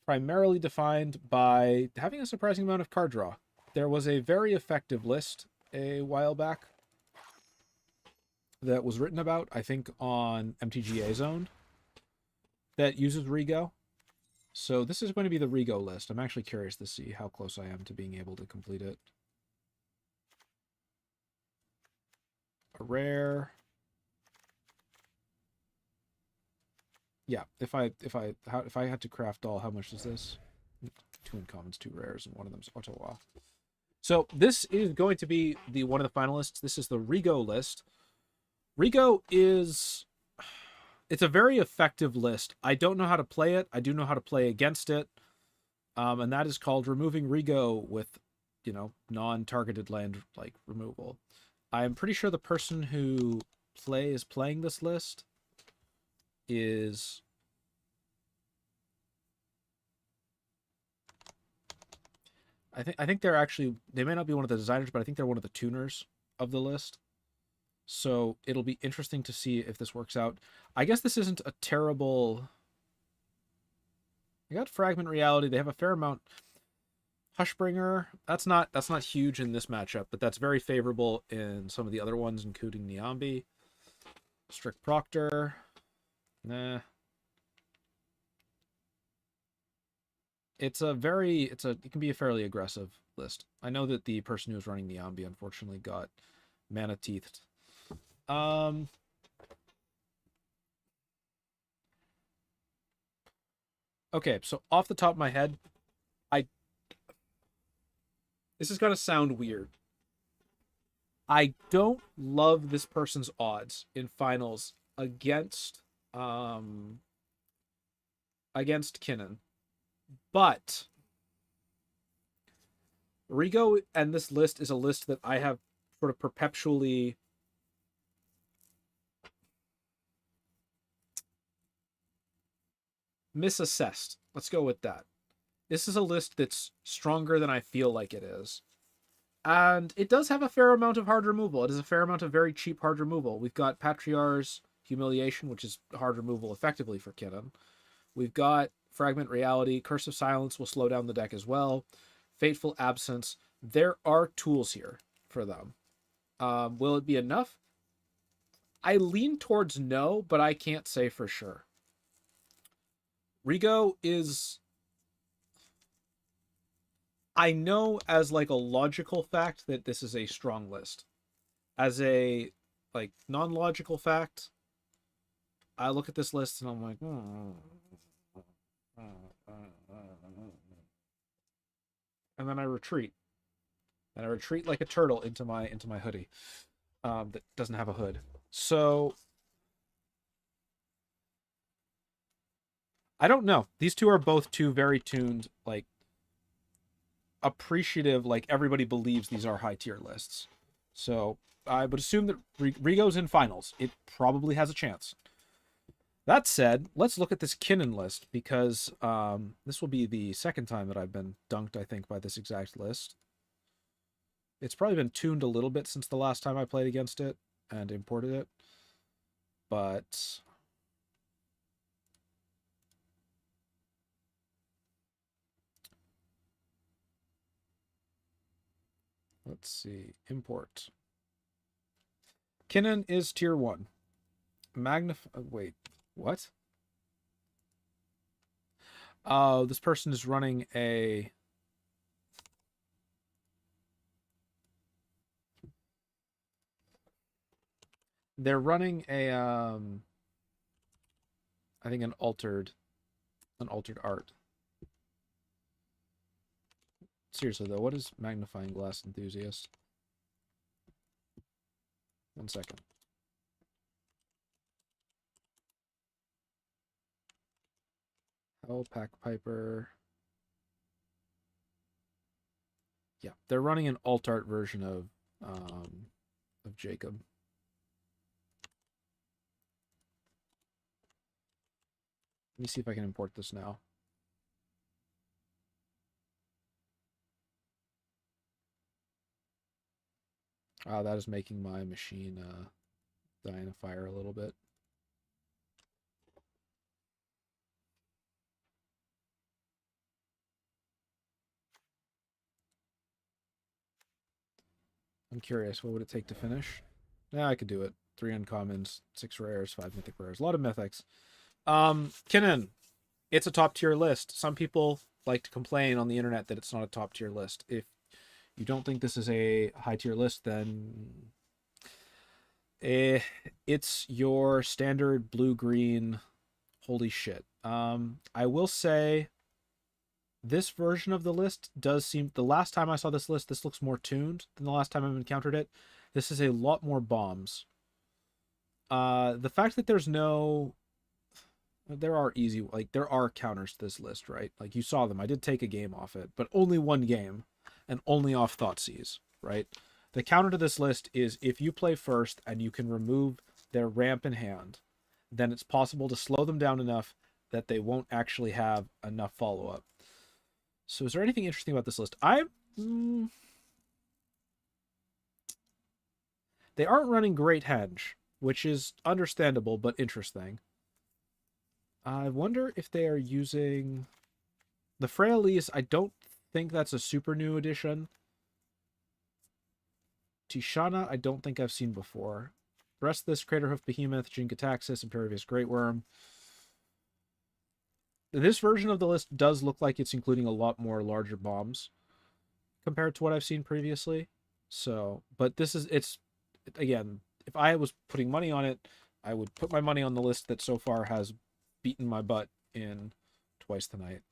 primarily defined by having a surprising amount of card draw. There was a very effective list a while back that was written about, I think, on MTGA Zone that uses Rigo. So this is going to be the Rigo list. I'm actually curious to see how close I am to being able to complete it. A rare. Yeah, if I had to craft all, how much is this? 2 uncommons, 2 rares, and one of them's Ottawa. So this is going to be one of the finalists. This is the Rigo list. Rigo is... It's a very effective list. I don't know how to play it. I do know how to play against it. And that is called removing Rigo with, non-targeted land like removal. I'm pretty sure the person who is playing this list is... I think they're actually... They may not be one of the designers, but I think they're one of the tuners of the list. So it'll be interesting to see if this works out. I guess this isn't a terrible... They got Fragment Reality. They have a fair amount. Hushbringer, that's not huge in this matchup, but that's very favorable in some of the other ones, including Niambi. Strict Proctor. Nah. It can be a fairly aggressive list. I know that the person who was running Niambi unfortunately got mana teethed. Okay, so off the top of my head, this is gonna sound weird. I don't love this person's odds in finals against Kinnan. But Rigo and this list is a list that I have sort of perpetually misassessed. Let's go with that. This is a list that's stronger than I feel like it is. And it does have a fair amount of hard removal. It is a fair amount of very cheap hard removal. We've got Patriarch's Humiliation, which is hard removal effectively for Kinnan. We've got Fragment Reality. Curse of Silence will slow down the deck as well. Fateful Absence. There are tools here for them. Will it be enough? I lean towards no, but I can't say for sure. Rigo is... I know as like a logical fact that this is a strong list. As a like non-logical fact, I look at this list and I'm like, and then I retreat. And I retreat like a turtle into my hoodie. That doesn't have a hood. So I don't know. These two are both two very tuned, like appreciative, like everybody believes these are high tier lists. So I would assume that Rigo's in finals. It probably has a chance. That said, let's look at this Kinnan list, because this will be the second time that I've been dunked, I think, by this exact list. It's probably been tuned a little bit since the last time I played against it and imported it. But let's see. Import. Kinnan is tier 1. Wait, what? Oh, this person is running a... They're running a, I think an altered art. Seriously though, what is Magnifying Glass Enthusiast? 1 second. Hell Pack Piper. Yeah, they're running an alt art version of Jacob. Let me see if I can import this now. That is making my machine die in a fire a little bit. I'm curious, what would it take to finish? Yeah, I could do it. 3 uncommons, 6 rares, 5 mythic rares. A lot of mythics. Kinnan, it's a top tier list. Some people like to complain on the internet that it's not a top tier list. If you don't think this is a high tier list, then it's your standard blue-green holy shit. I will say this version of the list does seem... The last time I saw this list, this looks more tuned than the last time I've encountered it. This is a lot more bombs. The fact that there's no... There are easy... Like, there are counters to this list, right? Like, you saw them. I did take a game off it, but only one game, and only off Thoughtseize, right? The counter to this list is if you play first and you can remove their ramp in hand, then it's possible to slow them down enough that they won't actually have enough follow-up. So is there anything interesting about this list? They aren't running Great Henge, which is understandable but interesting. I wonder if they are using... The Frailise, I don't think that's a super new edition. Tishana, I don't think I've seen before. The rest of this, Craterhoof Behemoth, Jinkataxis, Imperious Great Worm. This version of the list does look like it's including a lot more larger bombs compared to what I've seen previously. So, but this is, again, if I was putting money on it, I would put my money on the list that so far has beaten my butt in Twice the Night.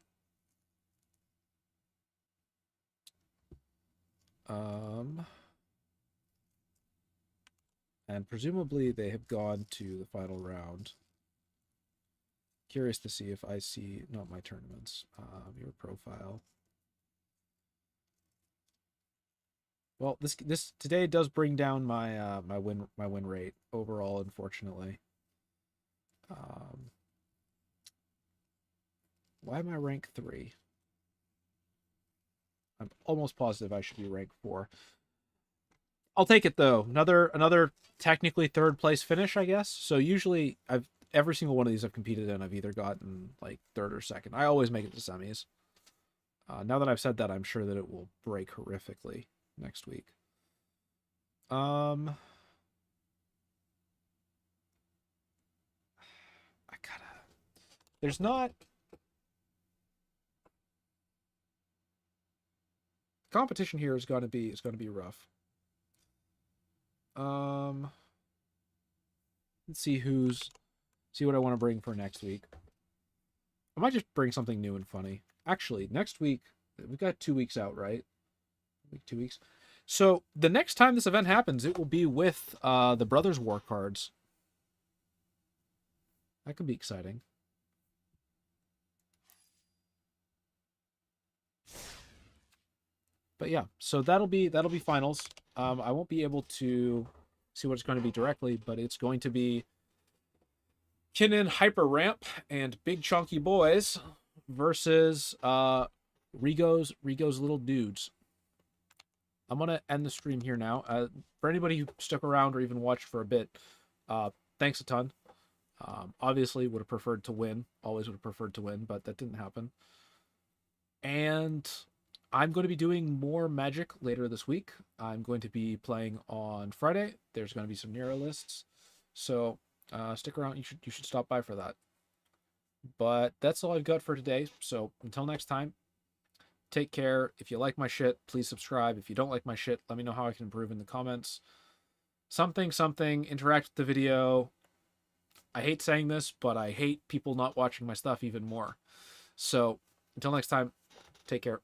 And presumably they have gone to the final round. Curious to see if I see, not my tournaments, your profile. Well, this today does bring down my my win rate overall, unfortunately. Why am I rank 3? I'm almost positive I should be rank 4. I'll take it though. Another technically third place finish, I guess. So usually every single one of these I've competed in, I've either gotten like third or second. I always make it to semis. Now that I've said that, I'm sure that it will break horrifically next week. I gotta. There's not. Competition here is gonna be rough. Let's see what I want to bring for next week. I might just bring something new and funny. Actually, next week we've got 2 weeks out, right? 2 weeks. So the next time this event happens, it will be with the Brothers War cards. That could be exciting. But yeah, so that'll be finals. I won't be able to see what it's going to be directly, but it's going to be Kinnan Hyper Ramp and Big Chunky Boys versus Rigo's Little Dudes. I'm gonna end the stream here now. For anybody who stuck around or even watched for a bit, thanks a ton. Obviously would have preferred to win. Always would have preferred to win, but that didn't happen. And I'm going to be doing more Magic later this week. I'm going to be playing on Friday. There's going to be some Nero lists. So stick around. You should stop by for that. But that's all I've got for today. So until next time, take care. If you like my shit, please subscribe. If you don't like my shit, let me know how I can improve in the comments. Something, interact with the video. I hate saying this, but I hate people not watching my stuff even more. So until next time, take care.